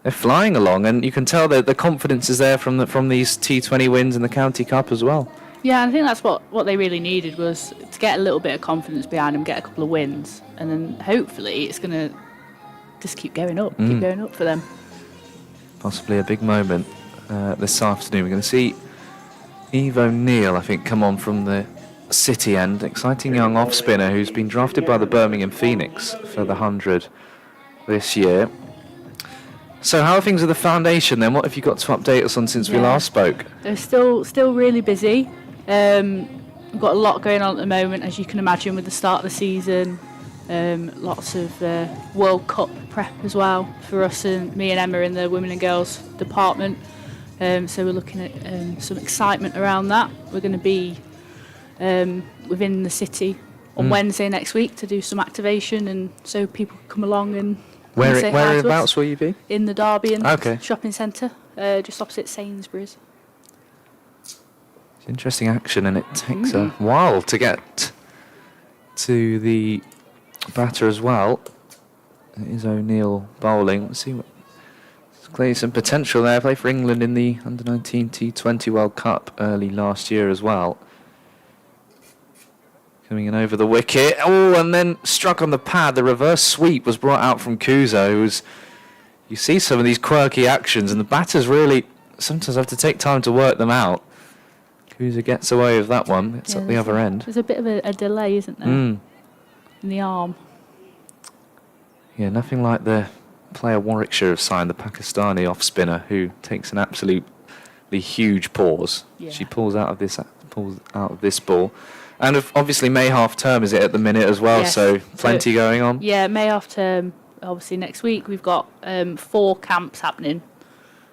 They're flying along, and you can tell that the confidence is there from these T20 wins in the County Cup as well. Yeah, and I think that's what they really needed, was to get a little bit of confidence behind them, get a couple of wins, and then hopefully it's going to just keep going up for them. Possibly a big moment this afternoon. We're going to see Eve O'Neill, I think, come on from the City end. Exciting young off-spinner who's been drafted by the Birmingham Phoenix for the 100 this year. So how are things with the foundation then? What have you got to update us on since we last spoke? They're still really busy. We've got a lot going on at the moment, as you can imagine, with the start of the season. Lots of World Cup prep as well for us, and me and Emma in the women and girls department. So we're looking at some excitement around that. We're going to be within the City on Wednesday next week to do some activation, and so people can come along and whereabouts will you be? In the Derby and shopping centre, just opposite Sainsbury's. It's interesting action, and it takes a while to get to the batter as well. It is O'Neill bowling. Let's see what. There's clearly some potential there. Played for England in the Under-19 T20 World Cup early last year as well. Coming in over the wicket. Oh, and then struck on the pad. The reverse sweep was brought out from Kuzo. You see some of these quirky actions, and the batters really sometimes have to take time to work them out. Kuzo gets away with that one. It's up the other end. There's a bit of a delay, isn't there? In the arm. Yeah, nothing like the player Warwickshire have signed, the Pakistani off-spinner, who takes an absolutely huge pause. Yeah. She pulls out of this ball. And obviously May half-term is it at the minute as well, Yes. so plenty going on. Yeah, May half-term, obviously next week. We've got 4 camps happening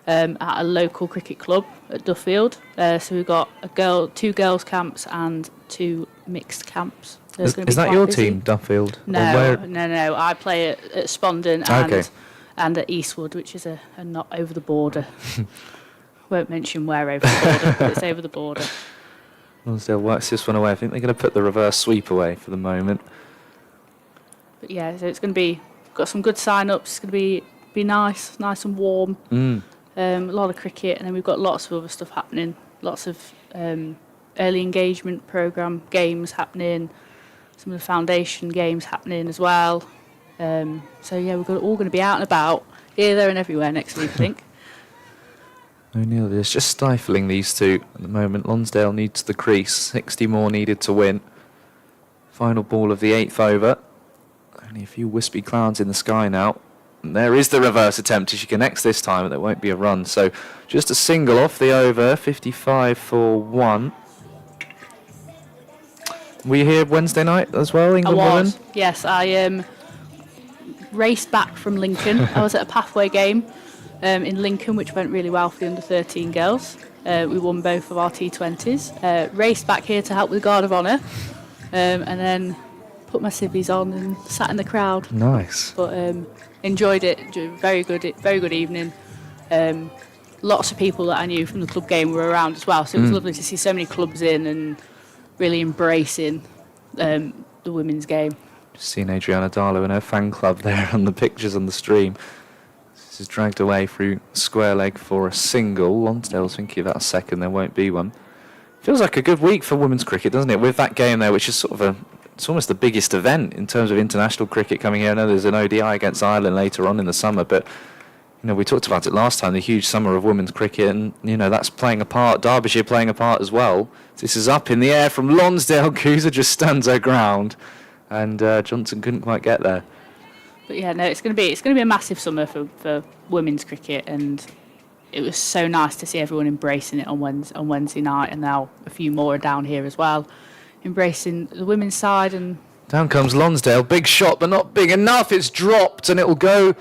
at a local cricket club at Duffield. So we've got 2 girls' camps and 2 mixed camps. So Is that your team, Duffield? No. I play at Spondon and at Eastwood, which is a not over the border. Won't mention where over the border, but it's over the border. Lonsdale works this one away. I think they're going to put the reverse sweep away for the moment. But yeah, so it's going to be, got some good sign-ups. It's going to be nice and warm. A lot of cricket, and then we've got lots of other stuff happening. Lots of early engagement programme games happening. Some of the foundation games happening as well. So yeah, we're all going to be out and about, here, there and everywhere next week, I think. O'Neill is just stifling these two at the moment. Lonsdale needs the crease. 60 more needed to win. Final ball of the 8th over. Only a few wispy clouds in the sky now. And there is the reverse attempt. If she connects this time, there won't be a run. So just a single off the over. 55 for 1. Were you here Wednesday night as well, England women? Yes. I raced back from Lincoln. I was at a pathway game in Lincoln, which went really well for the under-13 girls. We won both of our T20s. Raced back here to help with the Guard of Honour, and then put my civvies on and sat in the crowd. Nice. But enjoyed it. Very good evening. Lots of people that I knew from the club game were around as well, so it was lovely to see so many clubs in and really embracing the women's game. Just seen Adriana Darlow and her fan club there on the pictures on the stream. This is dragged away through square leg for a single. Lonsdale's thinking about a second, there won't be one. Feels like a good week for women's cricket, doesn't it? With that game there, which is sort of it's almost the biggest event in terms of international cricket coming here. I know there's an ODI against Ireland later on in the summer, but we talked about it last time, the huge summer of women's cricket, and that's playing a part. Derbyshire playing a part as well. This is up in the air from Lonsdale. Kuza just stands her ground, and Johnson couldn't quite get there. But yeah, no, it's going to be a massive summer for women's cricket, and it was so nice to see everyone embracing it on Wednesday night, and now a few more are down here as well, embracing the women's side. And down comes Lonsdale, big shot, but not big enough. It's dropped, and it will go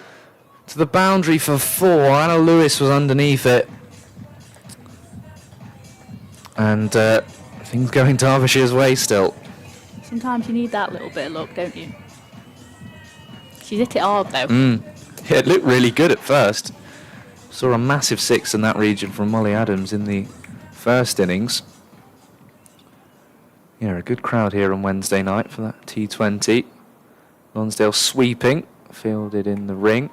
to the boundary for 4. Anna Lewis was underneath it. And things going Derbyshire's way still. Sometimes you need that little bit of luck, don't you? She's hit it hard though. Yeah, it looked really good at first. Saw a massive 6 in that region from Molly Adams in the first innings. Yeah, a good crowd here on Wednesday night for that T20. Lonsdale sweeping, fielded in the ring.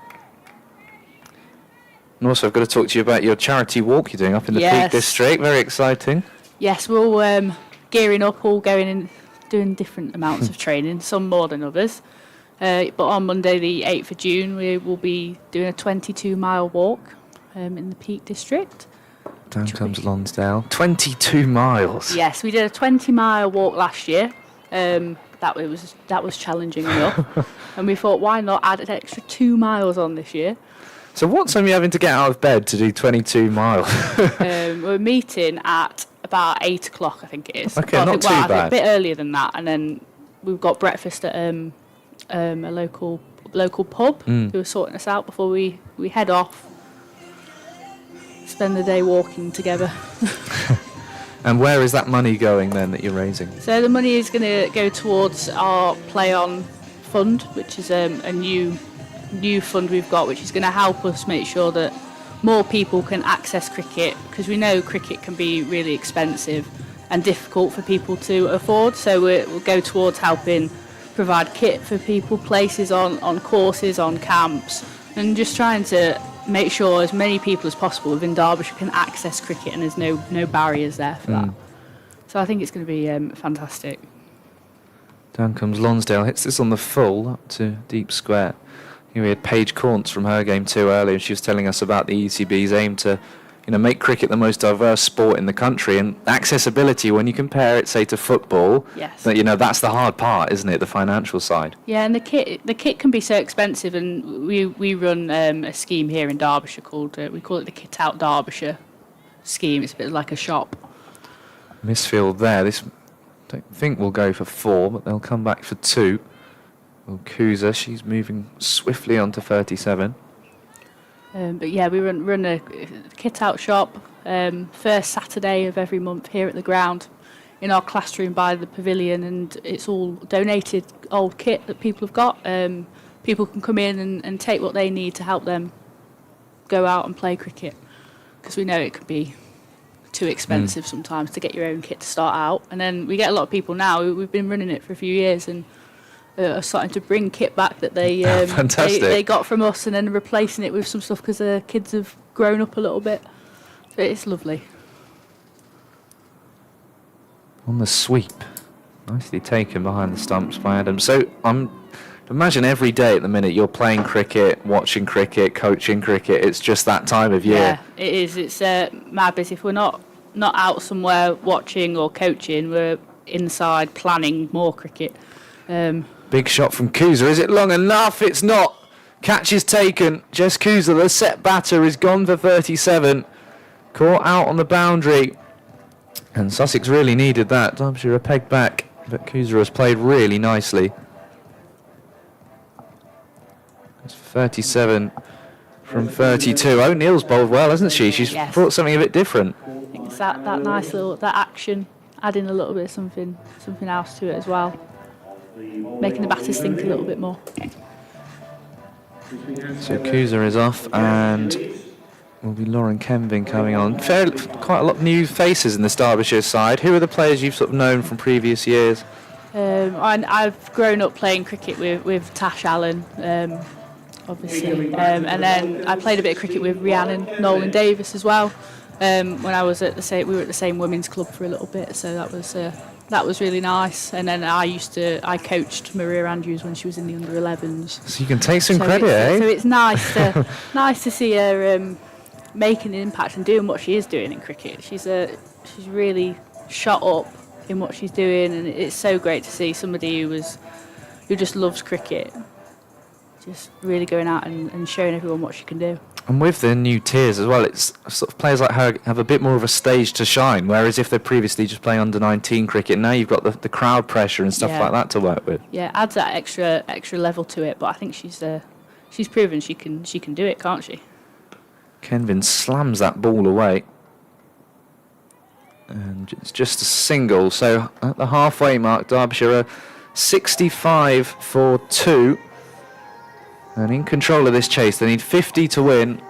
And also, I've got to talk to you about your charity walk you're doing up in the Peak District. Very exciting. Yes, we're all gearing up, all going in, doing different amounts of training, some more than others. But on Monday, the 8th of June, we will be doing a 22-mile walk in the Peak District. Down comes Lonsdale. 22 miles. Yes, we did a 20-mile walk last year. That was challenging enough. And we thought, why not add an extra 2 miles on this year? So what time are you having to get out of bed to do 22 miles? We're meeting at about 8 o'clock, I think it is. Okay, not too bad. A bit earlier than that, and then we've got breakfast at a local pub who are sorting us out before we head off. Spend the day walking together. And where is that money going then that you're raising? So the money is going to go towards our Play On fund, which is a new fund we've got, which is going to help us make sure that more people can access cricket, because we know cricket can be really expensive and difficult for people to afford. So we'll go towards helping provide kit for people, places on courses, on camps, and just trying to make sure as many people as possible within Derbyshire can access cricket, and there's no barriers there for that. So I think it's going to be fantastic. Down comes Lonsdale, hits this on the full up to deep square. Here we had Paige Caunce from her game too earlier, and she was telling us about the ECB's aim to, make cricket the most diverse sport in the country, and accessibility. When you compare it, say, to football, yes, that's the hard part, isn't it? The financial side. Yeah, and the kit can be so expensive, and we run a scheme here in Derbyshire called we call it the Kit Out Derbyshire scheme. It's a bit like a shop. Misfield there. This, I don't think will go for 4, but they'll come back for 2. Well, Kuza, she's moving swiftly on to 37. But yeah, we run a kit out shop first Saturday of every month here at the ground in our classroom by the pavilion, and it's all donated old kit that people have got. People can come in and take what they need to help them go out and play cricket, because we know it can be too expensive sometimes to get your own kit to start out. And then we get a lot of people now, we've been running it for a few years, and are starting to bring kit back that they got from us, and then replacing it with some stuff because the kids have grown up a little bit. It's lovely. On the sweep, nicely taken behind the stumps by Adam. So imagine every day at the minute you're playing cricket, watching cricket, coaching cricket. It's just that time of year. Yeah, it is. It's mad busy. If we're not out somewhere watching or coaching, we're inside planning more cricket. Big shot from Kuza. Is it long enough? It's not. Catch is taken. Jess Kuza, the set batter, is gone for 37. Caught out on the boundary. And Sussex really needed that. Derbyshire a peg back, but Kuza has played really nicely. It's 37 from 32. O'Neill's bowled well, hasn't she? She's brought something a bit different. I think it's that nice little action, adding a little bit of something else to it as well. Making the batters think a little bit more. So Kuza is off, and will be Lauren Kenvin coming on. Quite a lot of new faces in this Derbyshire side. Who are the players you've sort of known from previous years? I've grown up playing cricket with Tash Allen, obviously, and then I played a bit of cricket with Rhiannon Nolan Davis as well. When I was we were at the same women's club for a little bit, so that was really nice. And then I coached Maria Andrews when she was in the under 11s. So you can take some credit, eh? So it's nice to see her making an impact and doing what she is doing in cricket. She's really shot up in what she's doing, and it's so great to see somebody who just loves cricket, just really going out and showing everyone what she can do. And with the new tiers as well, it's sort of players like her have a bit more of a stage to shine, whereas if they're previously just playing under 19 cricket, now you've got the crowd pressure and stuff like that to work with. Yeah, adds that extra level to it, but I think she's proven she can do it, can't she? Kenvin slams that ball away. And it's just a single. So at the halfway mark, Derbyshire are 65 for 2. And in control of this chase. They need 50 to win.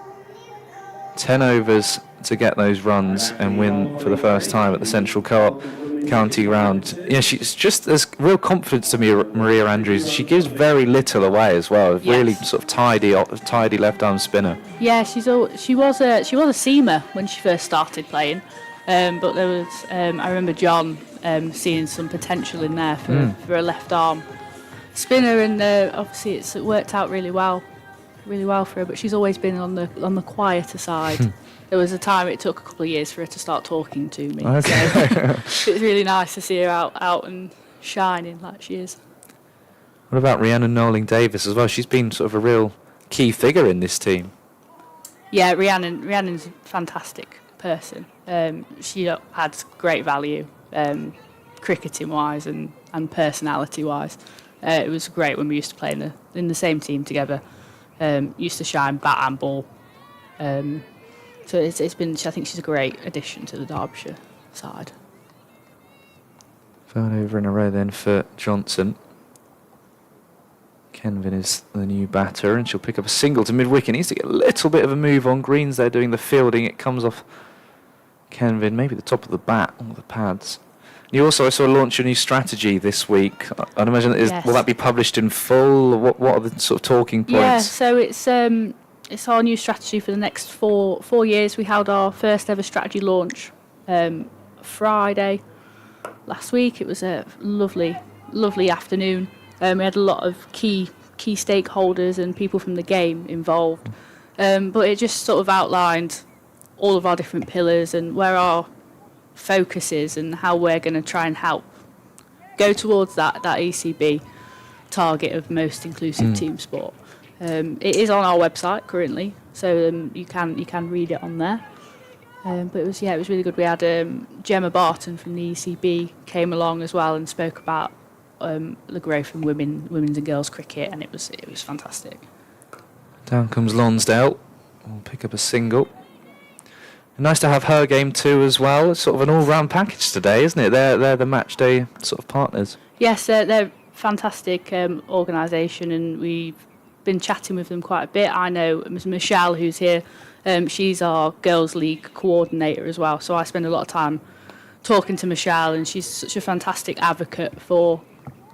10 overs to get those runs and win for the first time at the Central Co-op County Ground. Yeah, she's just there's real confidence to me, Maria Andrews. She gives very little away as well. Yes. Really sort of tidy left arm spinner. Yeah, she was a seamer when she first started playing, but there was I remember John seeing some potential in there for a left arm spinner, and obviously it's worked out really well for her. But she's always been on the quieter side. There was a time it took a couple of years for her to start talking to me. Okay. So it's really nice to see her out and shining like she is. What about Rhiannon Knowling-Davis as well? She's been sort of a real key figure in this team. Yeah, Rhiannon's a fantastic person. She adds great value, cricketing-wise and personality-wise. It was great when we used to play in the same team together. Used to shine bat and ball. So it's been. I think she's a great addition to the Derbyshire side. 3rd over in a row then for Johnson. Kenvin is the new batter, and she'll pick up a single to mid-wicket. Needs to get a little bit of a move on. Green's there doing the fielding. It comes off Kenvin, maybe the top of the bat or the pads. You also, I saw, launch a new strategy this week. I'd imagine will that be published in full? What are the sort of talking points? Yeah, so it's our new strategy for the next four years. We held our first ever strategy launch Friday last week. It was a lovely afternoon. We had a lot of key stakeholders and people from the game involved. But it just sort of outlined all of our different pillars and where our focus is and how we're going to try and help go towards that ECB target of most inclusive team sport. It is on our website currently, so you can read it on there. But it was really good. We had Gemma Barton from the ECB came along as well and spoke about the growth in women's and girls cricket, and it was fantastic. Down comes Lonsdale. We'll pick up a single. Nice to have her game too as well. It's sort of an all-round package today, isn't it? They're the match day sort of partners. Yes, they're fantastic organisation, and we've been chatting with them quite a bit. I know Ms. Michelle, who's here, she's our Girls League coordinator as well, so I spend a lot of time talking to Michelle, and she's such a fantastic advocate for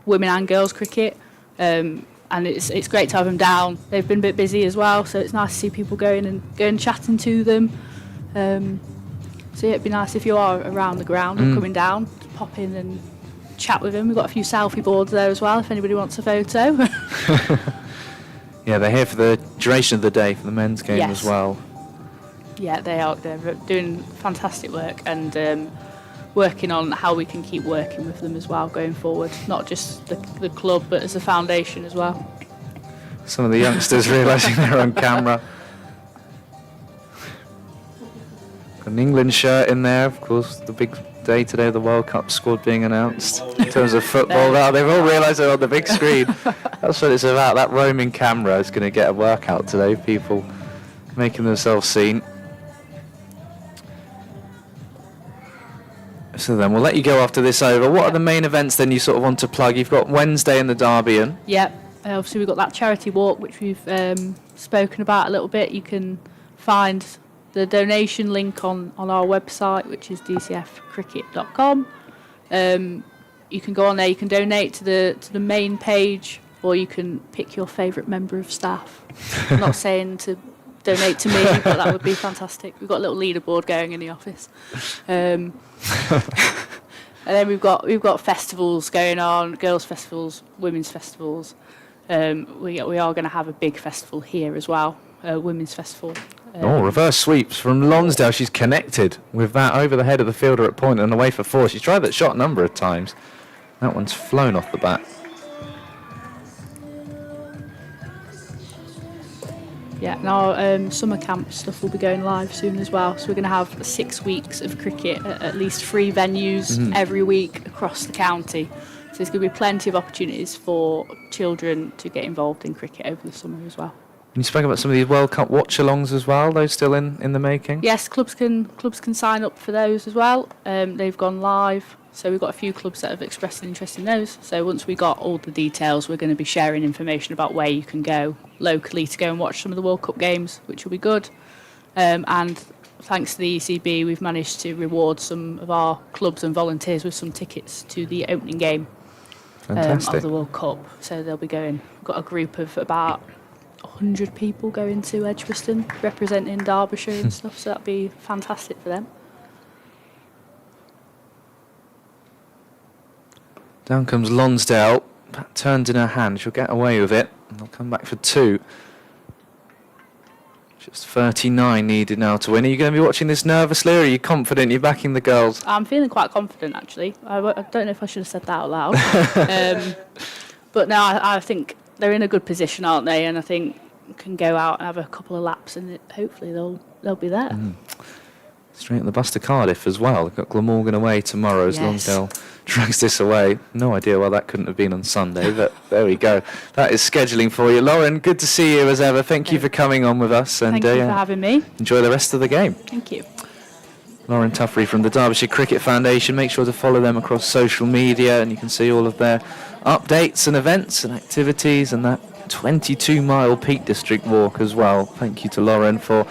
women and girls cricket, and it's great to have them down. They've been a bit busy as well, so it's nice to see people going and chatting to them. So yeah, it'd be nice if you are around the ground or coming down, to pop in and chat with them. We've got a few selfie boards there as well if anybody wants a photo. Yeah, they're here for the duration of the day for the men's game as well. Yeah, they are. They're doing fantastic work and working on how we can keep working with them as well going forward. Not just the club, but as a foundation as well. Some of the youngsters realising they're on camera. Got an England shirt in there, of course, the big day today, the World Cup squad being announced. In terms of football, now they've all realised they're on the big screen. That's what it's about. That roaming camera is going to get a workout today, people making themselves seen. So then we'll let you go after this over. What are the main events then you sort of want to plug? You've got Wednesday in the Derbyan. Yeah, obviously we've got that charity walk, which we've spoken about a little bit. You can find the donation link on our website, which is dcfcricket.com. You can go on there, you can donate to the main page, or you can pick your favourite member of staff. I'm not saying to donate to me, but that would be fantastic. We've got a little leaderboard going in the office. And then we've got festivals going on, girls' festivals, women's festivals. We are going to have a big festival here as well, a women's festival. Reverse sweeps from Lonsdale. She's connected with that over the head of the fielder at point and away for 4. She's tried that shot a number of times. That one's flown off the bat. Yeah, now summer camp stuff will be going live soon as well. So we're going to have 6 weeks of cricket at least 3 venues every week across the county. So there's going to be plenty of opportunities for children to get involved in cricket over the summer as well. You spoke about some of these World Cup watch-alongs as well. Those still in the making. Yes, clubs can sign up for those as well. They've gone live, so we've got a few clubs that have expressed an interest in those. So once we got all the details, we're going to be sharing information about where you can go locally to go and watch some of the World Cup games, which will be good. And thanks to the ECB, we've managed to reward some of our clubs and volunteers with some tickets to the opening game of the World Cup. So they'll be going. We've got a group of about 100 people going to Edgbaston representing Derbyshire and stuff, so that'd be fantastic for them. Down comes Lonsdale. Bat turns in her hand. She'll get away with it. And they'll come back for 2. Just 39 needed now to win. Are you going to be watching this nervously, or are you confident you're backing the girls? I'm feeling quite confident, actually. I don't know if I should have said that out loud. But no, I think they're in a good position, aren't they? And I think can go out and have a couple of laps, and hopefully they'll be there. Straight on the bus to Cardiff as well. They've got Glamorgan away tomorrow as Lonsdale drags this away. No idea why that couldn't have been on Sunday, but there we go. That is scheduling for you. Lauren, good to see you as ever. Thank you for coming on with us. And Thank you for having me. Enjoy the rest of the game. Thank you. Lauren Tuffrey from the Derbyshire Cricket Foundation. Make sure to follow them across social media, and you can see all of their updates and events and activities, and that 22-mile Peak District walk as well. Thank you to Lauren for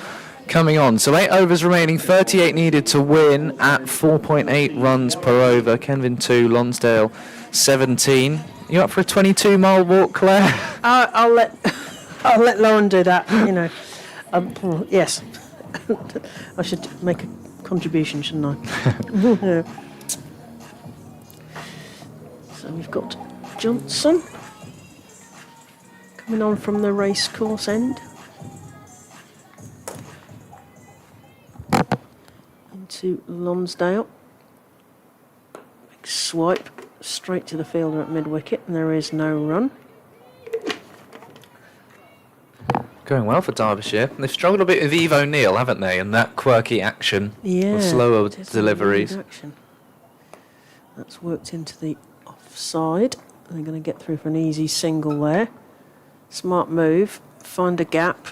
coming on. So 8 overs remaining, 38 needed to win at 4.8 runs per over. Kenvin 2, Lonsdale 17. You up for a 22-mile walk, Claire? I'll let Lauren do that. You know, yes. I should make a contribution, shouldn't I? So we've got Johnson coming on from the racecourse end into Lonsdale. Big swipe straight to the fielder at mid-wicket, and there is no run. Going well for Derbyshire. They've struggled a bit with Eve O'Neill, haven't they, and that quirky action, or slower deliveries. Action. That's worked into the offside. They're going to get through for an easy single there. Smart move, find a gap.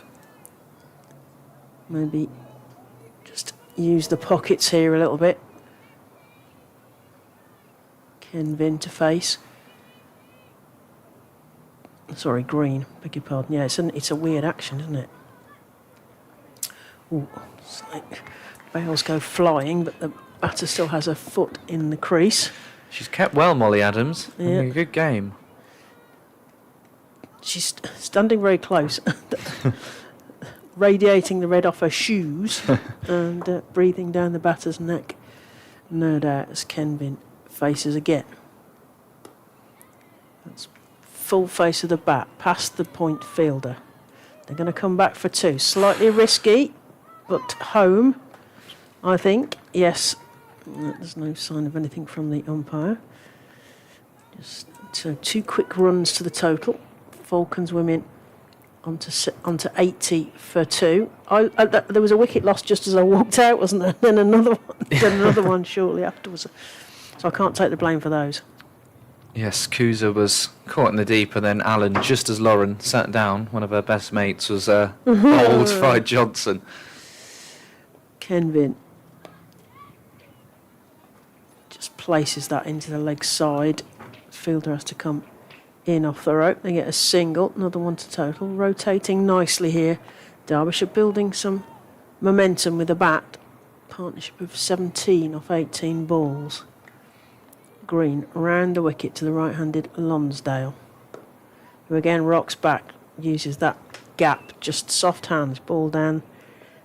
Maybe just use the pockets here a little bit. Kenvin to face. Sorry, Green, beg your pardon. Yeah, it's a weird action, isn't it? Ooh, it's like bails go flying, but the batter still has a foot in the crease. She's kept well, Molly Adams. Yeah. Having a good game. She's standing very close, radiating the red off her shoes and breathing down the batter's neck. No doubt as Kenvin faces again. That's full face of the bat, past the point fielder. They're going to come back for 2. Slightly risky, but home, I think. Yes, there's no sign of anything from the umpire. So 2 quick runs to the total. Falcons women onto 80 for 2. There was a wicket lost just as I walked out, wasn't there? Then another one shortly afterwards. So I can't take the blame for those. Yes, Kuza was caught in the deep, and then Allen, just as Lauren sat down, one of her best mates was old Fried Johnson. Kenvin just places that into the leg side. Fielder has to come in off the rope. They get a single, another one to total. Rotating nicely here. Derbyshire building some momentum with a bat. Partnership of 17 off 18 balls. Green round the wicket to the right-handed Lonsdale, who again rocks back, uses that gap, just soft hands, ball down,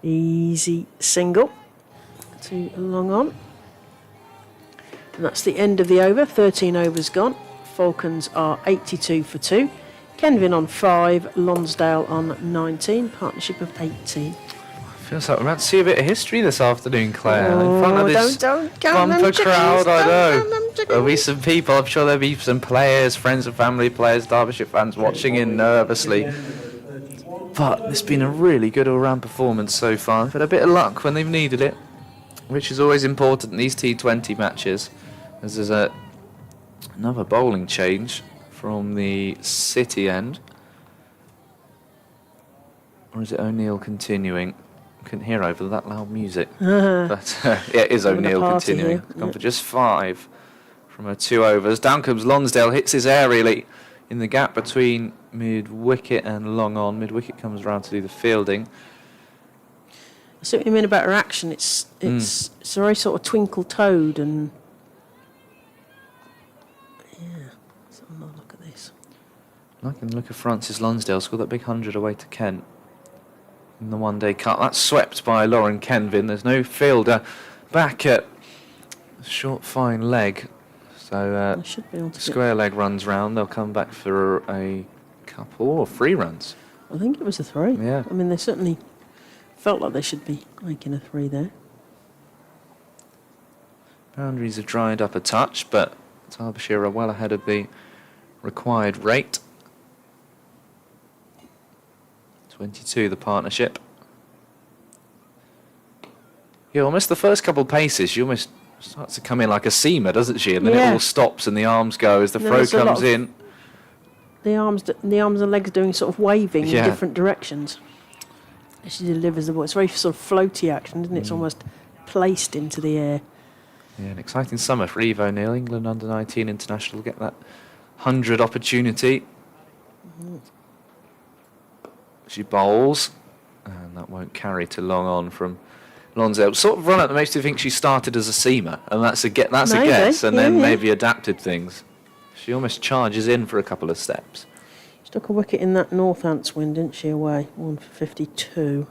easy single to long on. And that's the end of the over. 13 overs gone. Falcons are 82 for 2. Kenvin on 5, Lonsdale on 19, partnership of 18. Feels like we're about to see a bit of history this afternoon, Claire. In front of this don't bumper crowd, I know. There'll be some people, I'm sure there'll be some players, friends and family players, Derbyshire fans watching in nervously. But it's been a really good all-round performance so far. They've had a bit of luck when they've needed it, which is always important in these T20 matches. As there's another bowling change from the City end. Or is it O'Neill continuing? Couldn't hear over that loud music. But yeah, it is Having a O'Neill party continuing. here, Gone yeah. for just 5 from her 2 overs. Down comes Lonsdale, hits his aerially in the gap between mid-wicket and long on. Mid-wicket comes round to do the fielding. I see what you mean about her action. It's a very sort of twinkle toed and yeah. Let's have another look at this. Liking the look of Francis Lonsdale. Scored that big 100 away to Kent in the one-day cut. That's swept by Lauren Kenvin. There's no fielder back at short fine leg. So I should be able to square leg runs round. They'll come back for a couple or 3 runs. I think it was a 3. Yeah. I mean, they certainly felt like they should be making a 3 there. Boundaries have dried up a touch, but Derbyshire are well ahead of the required rate. 22 the partnership. Yeah, almost the first couple paces, she almost starts to come in like a seamer, doesn't she? And then Yeah. it all stops and the arms go as the And then throw there's a lot comes of in. The arms and legs doing sort of waving Yeah. in different directions. As she delivers the ball. It's very sort of floaty action, isn't it? It's almost placed into the air. Yeah, an exciting summer for Eve O'Neill. England under-19 international will get that 100 opportunity. She bowls, and that won't carry to long on from Lonsdale. Sort of run up that makes you think she started as a seamer, and that's a Maybe, guess, and then yeah. maybe adapted things. She almost charges in for a couple of steps. She took a wicket in that Northants win, didn't she, away? 1 for 52.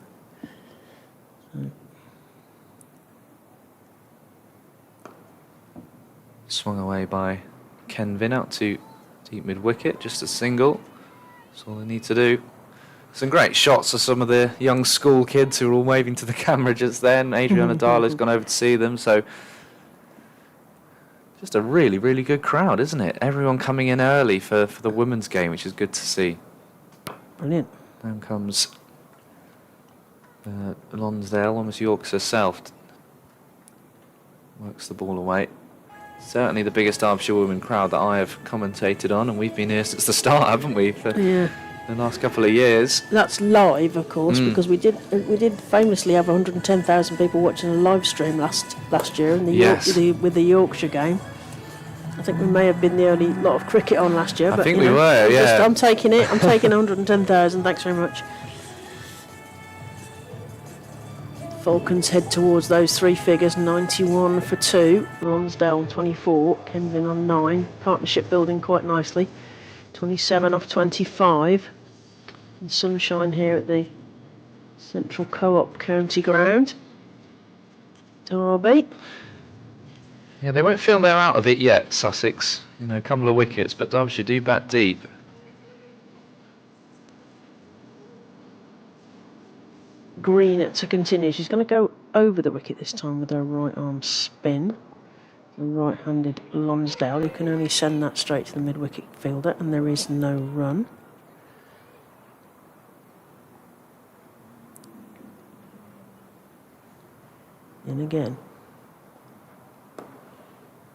Swung away by Kenvin out to deep mid-wicket, just a single. That's all they need to do. Some great shots of some of the young school kids who were all waving to the camera just then. Adriana Darlow's gone over to see them, so just a really, really good crowd, isn't it? Everyone coming in early for the women's game, which is good to see. Brilliant. Down comes Lonsdale, almost Yorks herself. Works the ball away. Certainly the biggest Derbyshire women crowd that I have commentated on, and we've been here since the start, haven't we, for Yeah. the last couple of years. That's live, of course, because we did famously have 110,000 people watching a live stream last year in the Yes. with the Yorkshire game. I think we may have been the only lot of cricket on last year. I but think you we know, were, yeah. I'm taking it. I'm taking 110,000. Thanks very much. Falcons head towards those 3 figures. 91 for 2. Lonsdale on 24. Kenvin on 9. Partnership building quite nicely. 27 off 25. And sunshine here at the Central Co-op County Ground. Derby. Yeah, they won't feel they're out of it yet, Sussex. You know, a couple of wickets, but Derbyshire do bat deep. Green to continue. She's going to go over the wicket this time with her right arm spin. The right-handed Lonsdale, who can only send that straight to the mid-wicket fielder, and there is no run. And again.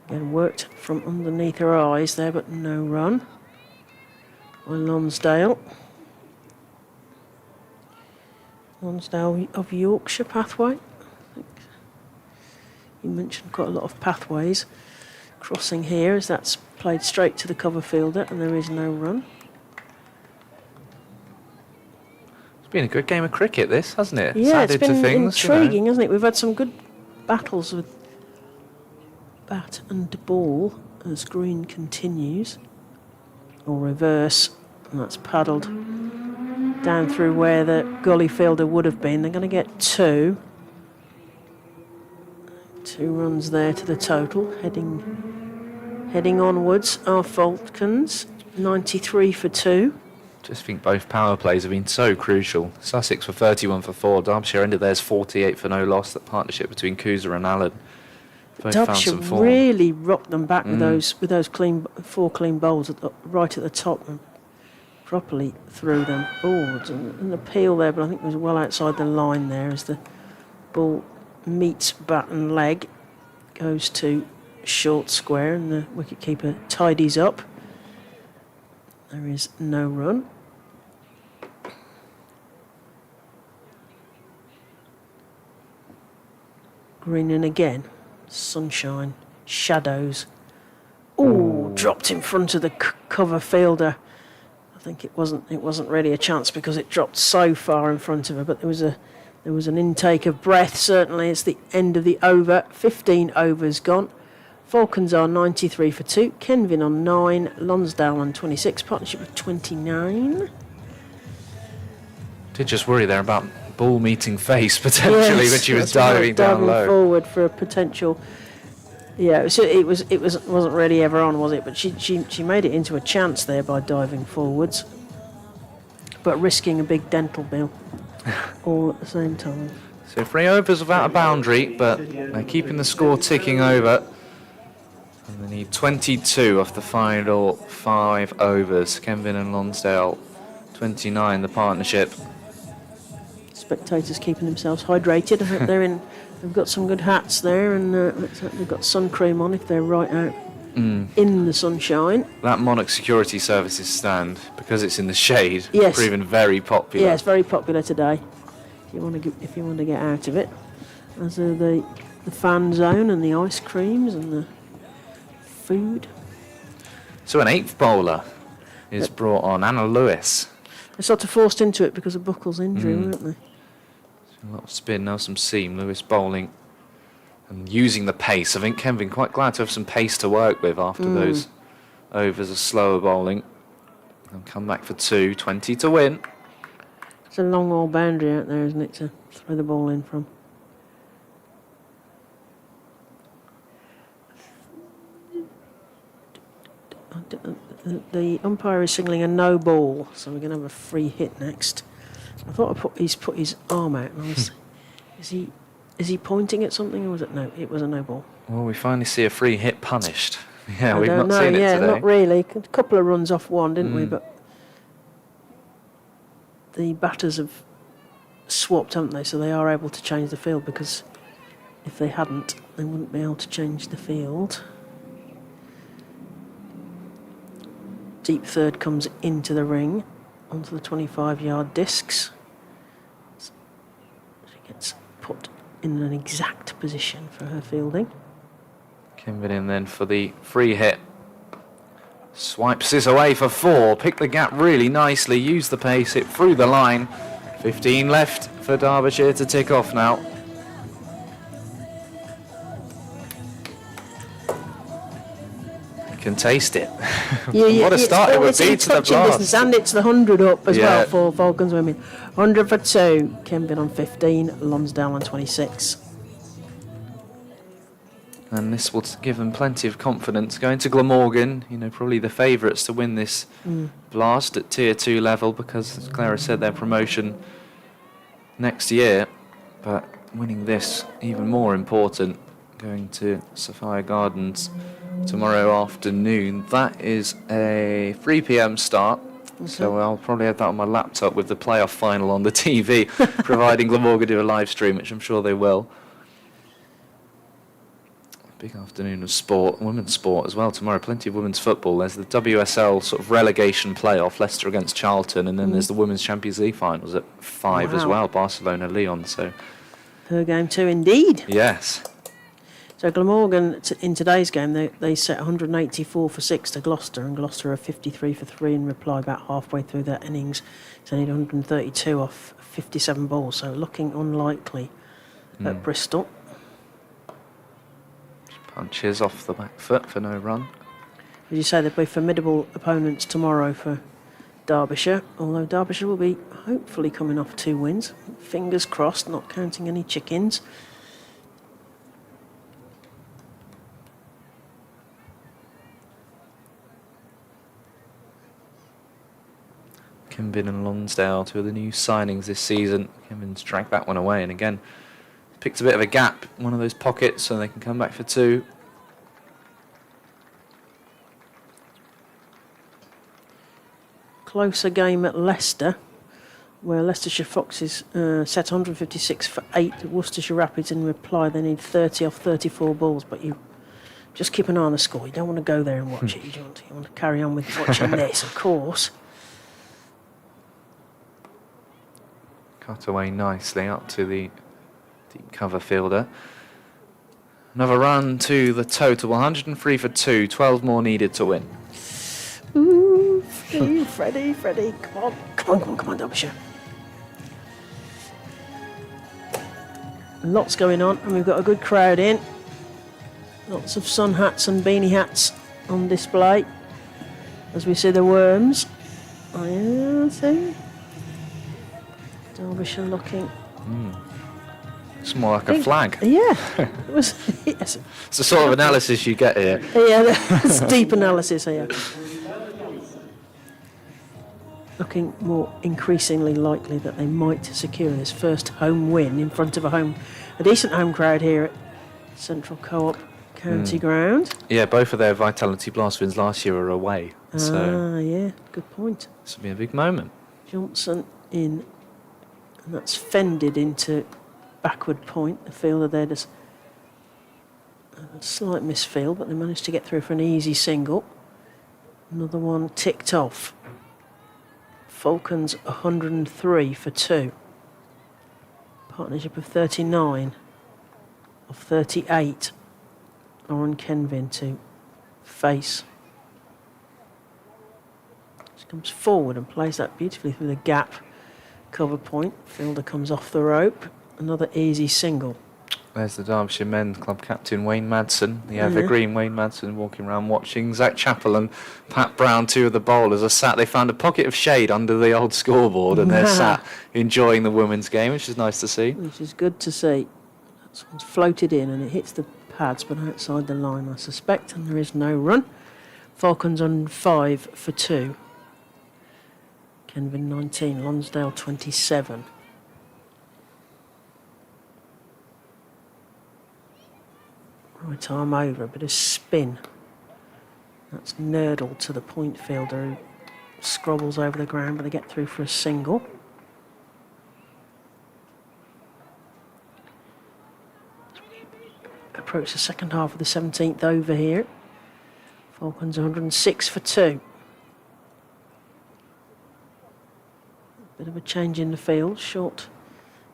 Again, worked from underneath her eyes there, but no run by Lonsdale. Lonsdale of Yorkshire pathway. I think you mentioned quite a lot of pathways crossing here, as that's played straight to the cover fielder, and there is no run. It's been a good game of cricket, this, hasn't it? Yeah, Added it's been to things, intriguing, hasn't it? We've had some good battles with bat and ball as Green continues, or reverse, and that's paddled down through where the gully fielder would have been. They're going to get 2. 2 runs there to the total. Heading onwards are Falcons, 93 for 2. Just think both power plays have been so crucial. Sussex were 31 for 4. Derbyshire ended theirs 48 for no loss. That partnership between Cooser and Allen. Both found Derbyshire some form. really rocked them back with those 4 clean bowls right at the top and properly threw them forwards. And an appeal there, but I think it was well outside the line there as the ball meets bat and leg, goes to short square, and the wicketkeeper tidies up. There is no run. Green in again. Sunshine. Shadows. Ooh, dropped in front of the cover fielder. I think it wasn't really a chance because it dropped so far in front of her, but there was an intake of breath, certainly. It's the end of the over. 15 overs gone. Falcons are 93 for 2. Kenvin on 9. Lonsdale on 26. Partnership with 29. Did just worry there about ball meeting face potentially when she was diving down diving low. forward for a potential. Yeah, so it wasn't really ever on, was it? But she made it into a chance there by diving forwards, but risking a big dental bill all at the same time. So 3 overs without a boundary, but they're keeping the score ticking over. And they need 22 off the final 5 overs. Kenvin and Lonsdale, 29 the partnership. Spectators keeping themselves hydrated. I hope they've got some good hats there, and let's hope they've got sun cream on if they're right out in the sunshine. That Monarch Security Services stand, because it's in the shade, Yes. proven very popular. Yeah, it's very popular today. If you want to get out of it, as are the fan zone and the ice creams and the food. So an 8th bowler is brought on, Anna Lewis. They're sort of forced into it because of Buckle's injury, weren't they? A lot of spin, now some seam. Lewis bowling and using the pace. I think Kenvin quite glad to have some pace to work with after those overs of slower bowling. They'll come back for 2, 20 to win. It's a long all boundary out there, isn't it, to throw the ball in from? The umpire is signalling a no ball, so we're going to have a free hit next. I thought he's put his arm out. And I was, is he pointing at something, or was it no? It was a no ball. Well, we finally see a free hit punished. Yeah, I we've don't not know. seen it Yeah, today. not really. A couple of runs off one, didn't we? But the batters have swapped, haven't they? So they are able to change the field, because if they hadn't, they wouldn't be able to change the field. Deep third comes into the ring, onto the 25-yard discs. She gets put in an exact position for her fielding. Kenvin in then for the free hit. Swipes this away for 4. Picked the gap really nicely. Used the pace. Hit through the line. 15 left for Derbyshire to tick off now. You can taste it. What a start it would be to the blast. And it's the 100 up as well for Falcons women. 100 for 2. Kenvin on 15. Lonsdale on 26. And this will give them plenty of confidence. Going to Glamorgan, probably the favourites to win this blast at Tier 2 level, because, as Clara said, their promotion next year. But winning this, even more important, going to Sophia Gardens tomorrow afternoon. That is a 3 p.m. start. So I'll probably have that on my laptop with the playoff final on the TV, providing Glamorgan do a live stream, which I'm sure they will. Big afternoon of sport, women's sport as well tomorrow. Plenty of women's football. There's the WSL sort of relegation playoff, Leicester against Charlton, and then there's the Women's Champions League finals at 5 as well, Barcelona-Lyon. So her game too, indeed. Yes. So Glamorgan, in today's game, they set 184 for 6 to Gloucester, and Gloucester are 53 for 3 in reply about halfway through their innings. So they need 132 off 57 balls, so looking unlikely at Bristol. Punches off the back foot for no run. As you say, they'll be formidable opponents tomorrow for Derbyshire, although Derbyshire will be hopefully coming off 2 wins. Fingers crossed, not counting any chickens. Kenvin and Lonsdale, 2 of the new signings this season. Kenvin's dragged that one away, and again, picked a bit of a gap, one of those pockets, so they can come back for 2. Closer game at Leicester, where Leicestershire Foxes set 156 for 8. Worcestershire Rapids in reply, they need 30 off 34 balls, but you just keep an eye on the score. You don't want to go there and watch it. You want to carry on with watching this, of course. Cut away nicely up to the deep cover fielder. Another run to the total, 103 for 2, 12 more needed to win. Ooh, Freddie, come on, Derbyshire. Lots going on, and we've got a good crowd in. Lots of sun hats and beanie hats on display as we see the worms. I see. Derbyshire looking. It's more like a flag. Yeah, it was. Yes. It's the sort of analysis you get here. Yeah, that's deep analysis here. Looking more increasingly likely that they might secure this first home win in front of a decent home crowd here at Central Co-op County Ground. Yeah, both of their Vitality Blast wins last year are away. So Yeah, good point. this will be a big moment. Johnson in, and that's fended into backward point. The fielder there does a slight misfield, but they managed to get through for an easy single. Another one ticked off. Falcons 103 for 2. Partnership of 39 of 38 are on Kenvin to face. She comes forward and plays that beautifully through the gap cover point. Fielder comes off the rope. Another easy single. There's the Derbyshire Men's Club captain, Wayne Madsen, the evergreen Wayne Madsen, walking around watching. Zach Chappell and Pat Brown, two of the bowlers, are sat. They found a pocket of shade under the old scoreboard and they're sat enjoying the women's game, which is nice to see. Which is good to see. That one's floated in and it hits the pads but outside the line, I suspect, and there is no run. Falcons on 5 for 2. Kenvin 19, Lonsdale 27. Right arm over, a bit of spin. That's nurdled to the point fielder who scrobbles over the ground, but they get through for a single. Approach the second half of the 17th over here. Falcons 106 for 2. Bit of a change in the field. Short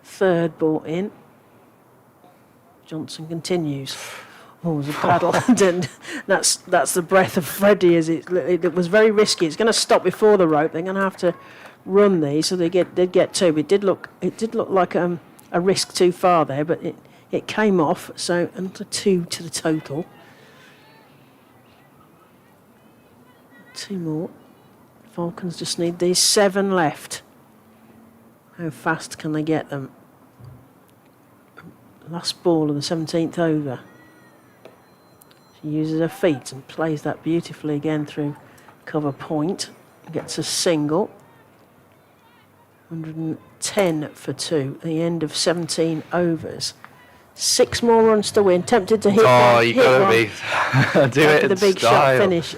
third brought in. Johnson continues. Oh, there's a paddle. And that's the breath of Freddie. It was very risky. It's going to stop before the rope. They're going to have to run these, so they'd get two. But it did look like a risk too far there, but it came off. So another 2 to the total. 2 more. Falcons just need these 7 left. How fast can they get them? Last ball of the 17th over. She uses her feet and plays that beautifully again through cover point. Gets a single. 110 for 2 at the end of 17 overs. 6 more runs to win. Tempted to hit one. Oh, you gotta be. Do it for the big shot finish.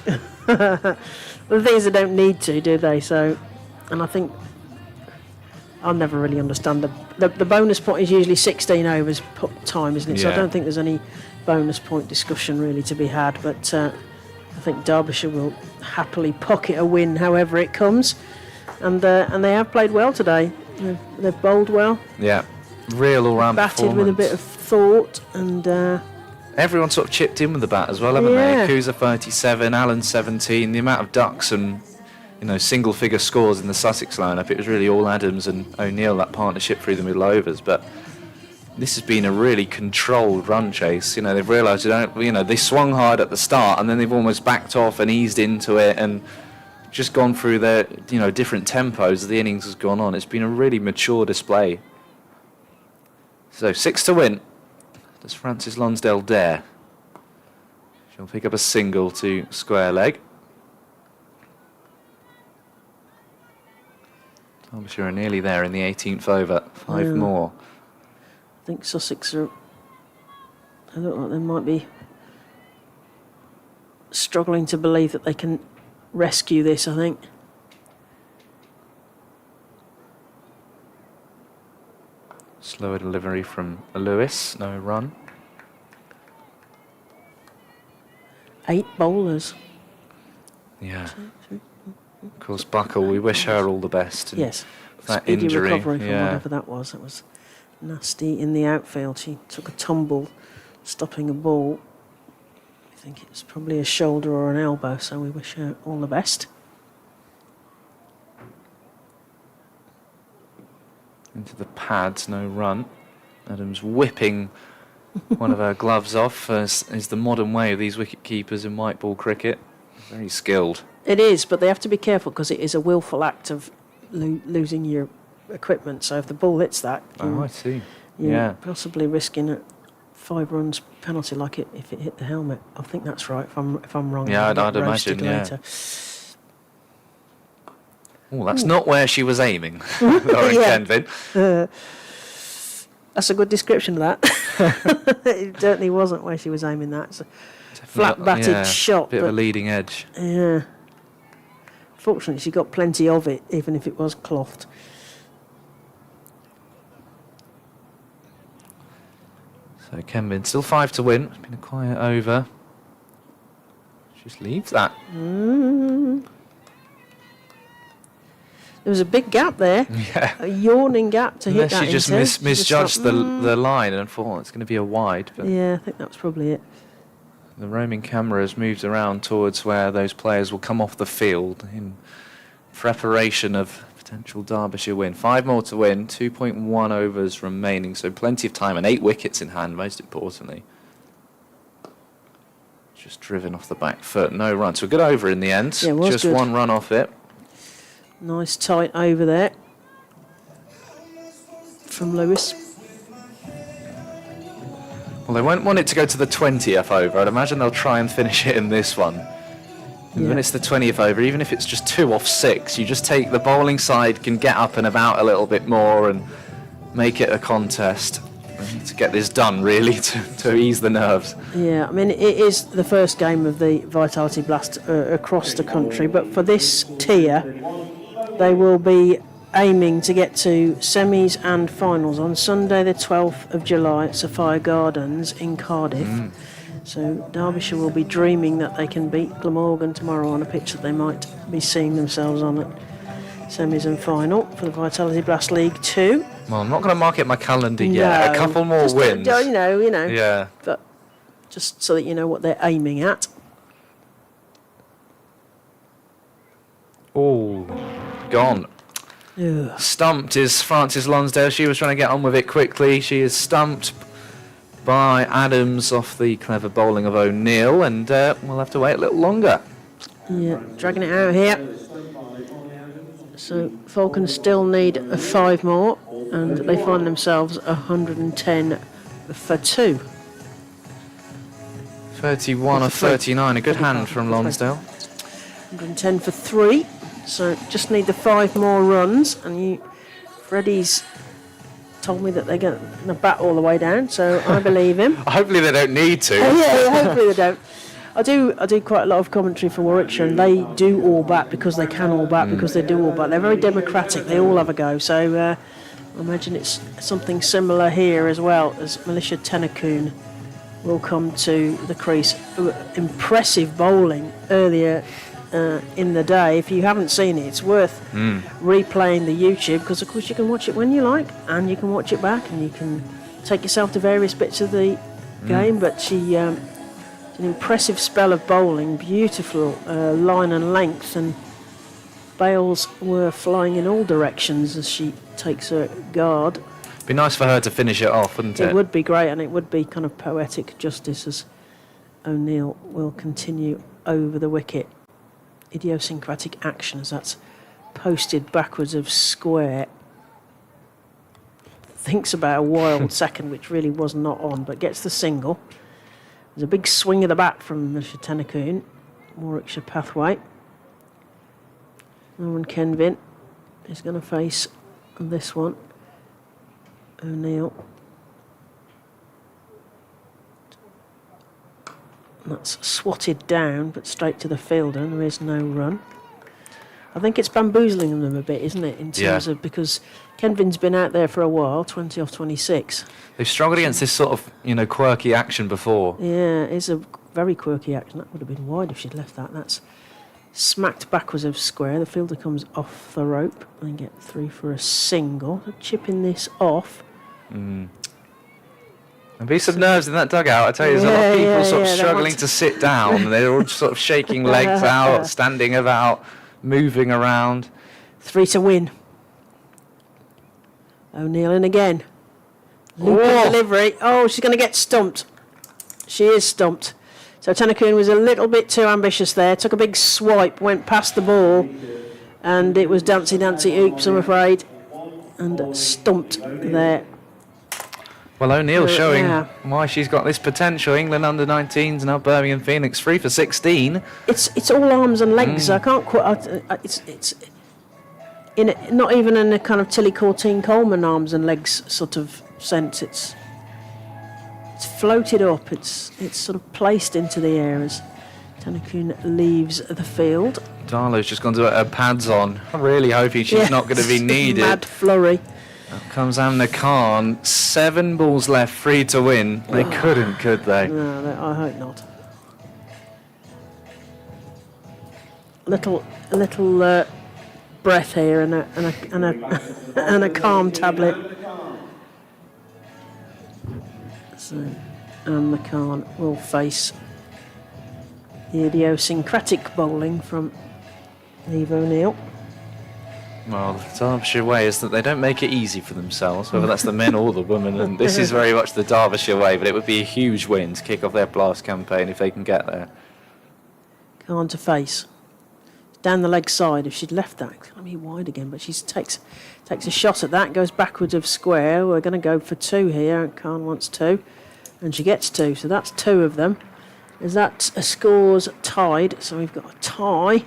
The things they don't need to, do they? So, and I think I'll never really understand the bonus point is usually 16 overs time, isn't it? So I don't think there's any bonus point discussion really to be had. But I think Derbyshire will happily pocket a win, however it comes, and they have played well today. They've bowled well. Yeah, real all-round batted with a bit of thought, and everyone sort of chipped in with the bat as well, haven't they? Kuza 37, Allen 17. The amount of ducks and single-figure scores in the Sussex lineup, it was really all Adams and O'Neill, that partnership through the middle overs. But this has been a really controlled run chase. They've realised they swung hard at the start and then they've almost backed off and eased into it and just gone through their different tempos as the innings has gone on. It's been a really mature display. So 6 to win. Does Frances Lonsdale dare? She'll pick up a single to square leg. Derbyshire are nearly there in the 18th over. 5 more. I think Sussex they look like they might be struggling to believe that they can rescue this, I think. Slower delivery from Lewis, no run. 8 bowlers. Yeah. Of course, Buckle, we wish her all the best. Yes. That Speedy injury, recovery from whatever that was. That was nasty in the outfield. She took a tumble stopping a ball. I think it's probably a shoulder or an elbow, so we wish her all the best. Into the pads, no run. Adams whipping one of her gloves off, as is the modern way of these wicket keepers in white ball cricket. Very skilled. It is, but they have to be careful because it is a willful act of losing your equipment. So if the ball hits that, I see. you're possibly risking a 5 runs penalty, like it if it hit the helmet. I think that's right. If I'm wrong, Yeah, I'll I'd get roasted imagine. later. Oh, that's not where she was aiming, Lauren Yeah. Kenvin. That's a good description of that. It certainly wasn't where she was aiming that. It's a flat-batted shot. Bit of a but leading edge. yeah. Fortunately, she got plenty of it, even if it was clothed. So Kenvin still 5 to win. It's been a quiet over. Just leaves that. There was a big gap there, Yeah. a yawning gap to hit Unless that she just into. She misjudged thought, the line and thought it's going to be a wide. But Yeah, I think that was probably it. the roaming camera has moved around towards where those players will come off the field in preparation of potential Derbyshire win. 5 more to win, 2.1 overs remaining, so plenty of time and 8 wickets in hand, most importantly. Just driven off the back foot, no run. So a good over in the end. Yeah, it was just good. 1 run off it. Nice tight over there from Lewis. Well, they won't want it to go to the 20th over. I'd imagine they'll try and finish it in this one. And when it's the 20th over, even if it's just 2 off 6, you just take the bowling side, can get up and about a little bit more and make it a contest. We need to get this done, really, to ease the nerves. Yeah, I mean, it is the first game of the Vitality Blast across the country, but for this tier, they will be aiming to get to semis and finals on Sunday the 12th of July at Sophia Gardens in Cardiff. So Derbyshire will be dreaming that they can beat Glamorgan tomorrow on a pitch that they might be seeing themselves on at semis and final for the Vitality Blast League 2. Well, I'm not going to mark it in my calendar yet. No, A couple more just, wins. You know. Yeah. But just so that you know what they're aiming at. Oh, gone. Ugh. Stumped is Frances Lonsdale. She was trying to get on with it quickly. She is stumped by Adams off the clever bowling of O'Neill, and we'll have to wait a little longer. Yeah, dragging it out here. So Falcons still need 5 more, and they find themselves 110 for 2. 31 or 39, a good hand from Lonsdale. 110 for 3. So just need the 5 more runs, and Freddie's told me that they're going to bat all the way down, so I believe him. Hopefully they don't need to. Yeah, hopefully they don't. I do quite a lot of commentary for Warwickshire, and they do all bat because they can all bat, because they do all bat. They're very democratic, they all have a go, so I imagine it's something similar here as well, as Militia Tenakoon will come to the crease. Impressive bowling earlier in the day. If you haven't seen it, it's worth replaying the YouTube, because of course you can watch it when you like, and you can watch it back, and you can take yourself to various bits of the game. But she an impressive spell of bowling, beautiful line and length, and bails were flying in all directions as she takes her guard. Be nice for her to finish it off, wouldn't it? It would be great, and it would be kind of poetic justice as O'Neill will continue over the wicket. Idiosyncratic action as that's posted backwards of square. Thinks about a wild second, which really was not on, but gets the single. There's a big swing of the bat from Mr. Tenakoon, Warwickshire pathway. Lauren Kenvin is going to face this one. O'Neill. That's swatted down, but straight to the fielder, and there is no run. I think it's bamboozling them a bit, isn't it, in terms of, because Kenvin's been out there for a while, 20 off 26. They've struggled against this sort of, quirky action before. Yeah, it's a very quirky action. That would have been wide if she'd left that. That's smacked backwards of square. The fielder comes off the rope and get through for a single. Chipping this off. There'll be some nerves in that dugout. I tell you, there's a lot of people sort of they struggling want to sit down. They're all sort of shaking legs out, standing about, moving around. 3 to win. O'Neill in again. Looping delivery. Oh, she's going to get stumped. She is stumped. So Tanakun was a little bit too ambitious there. Took a big swipe, went past the ball, and it was Dancy Oops, I'm afraid, and stumped there. Well, O'Neill showing why she's got this potential. England under-19s now Birmingham Phoenix 3 for 16. It's all arms and legs. I can't quite. It's not even in a kind of Tilly Courtine Coleman arms and legs sort of sense. It's floated up. It's sort of placed into the air as Tanakun leaves the field. Darlow's just gone to her pads on. I'm really hoping she's not going to be needed. Mad flurry. Out comes Amna Khan. 7 balls left, 3 to win. They couldn't, could they? No, I hope not. A little breath here and a calm tablet. So Amna Khan will face the idiosyncratic bowling from Eve O'Neill. Well, the Derbyshire way is that they don't make it easy for themselves, whether that's the men or the women, and this is very much the Derbyshire way, but it would be a huge win to kick off their blast campaign if they can get there. Khan to face. Down the leg side. If she'd left that, it's going to be wide again, but she takes a shot at that, goes backwards of square. We're going to go for 2 here. Khan wants 2, and she gets 2, so that's 2 of them. Is that a scores tied? So we've got a tie.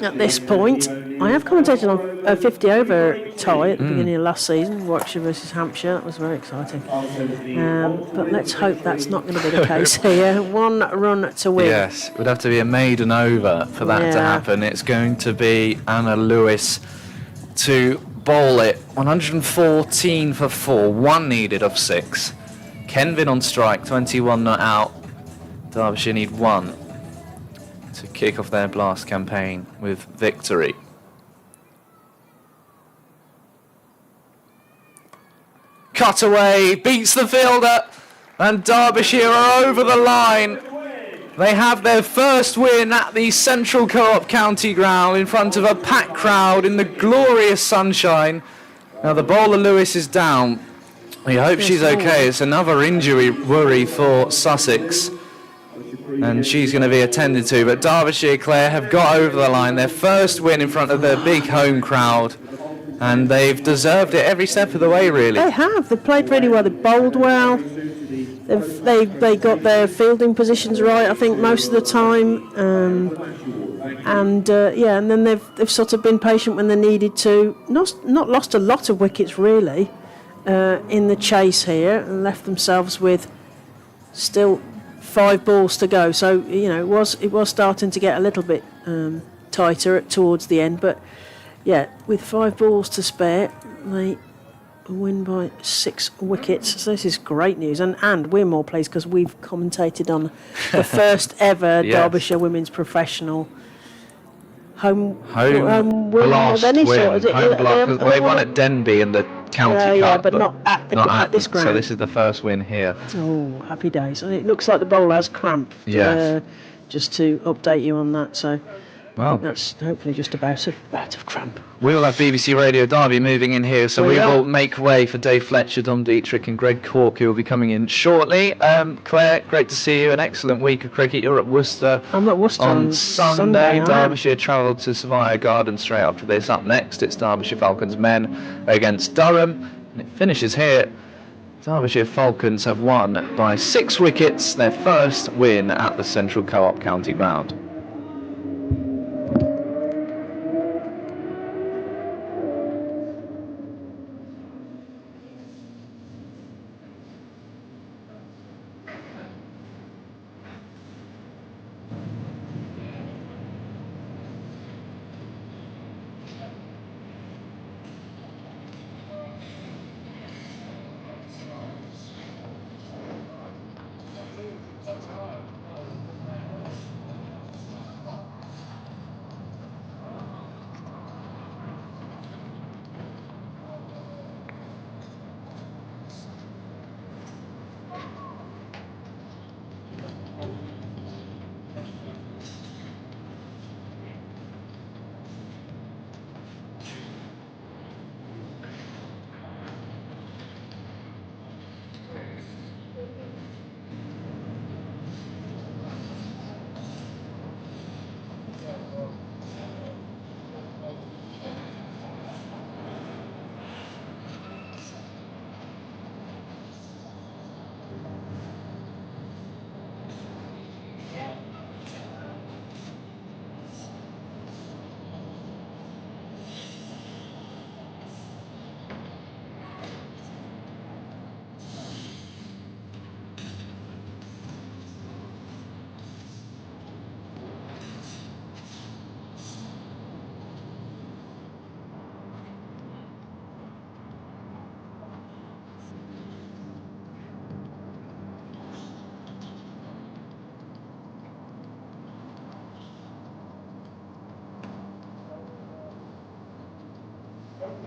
At this point, I have commentated on a 50 over tie at the beginning of last season, Warwickshire versus Hampshire. That was very exciting. But let's hope that's not going to be the case here. 1 run to win. Yes, it would have to be a maiden over for that to happen. It's going to be Anna Lewis to bowl it. 114 for 4, 1 needed of 6. Kenvin on strike, 21 not out. Derbyshire need 1 to kick off their blast campaign with victory. Cutaway beats the fielder, and Derbyshire are over the line. They have their first win at the Central Co-op County Ground in front of a packed crowd in the glorious sunshine. Now the bowler Lewis is down. We hope she's okay. It's another injury worry for Sussex, and she's going to be attended to. But Derbyshire, Claire, have got over the line. Their first win in front of their big home crowd, and they've deserved it every step of the way, really. They have. They've played really well. They bowled well. They got their fielding positions right, I think, most of the time. And then they've sort of been patient when they needed to. Not lost a lot of wickets, really, in the chase here, and left themselves with still 5 balls to go. So it was starting to get a little bit tighter towards the end, but with 5 balls to spare, they win by 6 wickets. So this is great news, and we're more pleased because we've commentated on the first ever Derbyshire women's professional home win of any sort. They won at Denby in the County Cup, but not at this ground. So this is the first win here. Oh, happy days. And it looks like the bowler has cramp. Just to update you on that. So that's hopefully just about a bout of cramp. We will have BBC Radio Derby moving in here, so we will make way for Dave Fletcher, Dom Dietrich and Greg Cork, who will be coming in shortly. Claire, great to see you. An excellent week of cricket. You're at Worcester. I'm at Worcester on Sunday. Derbyshire travel to Savannah Garden straight after this. Up next, it's Derbyshire Falcons men against Durham, and it finishes here. Derbyshire Falcons have won by 6 wickets, their first win at the Central Co-op County Ground.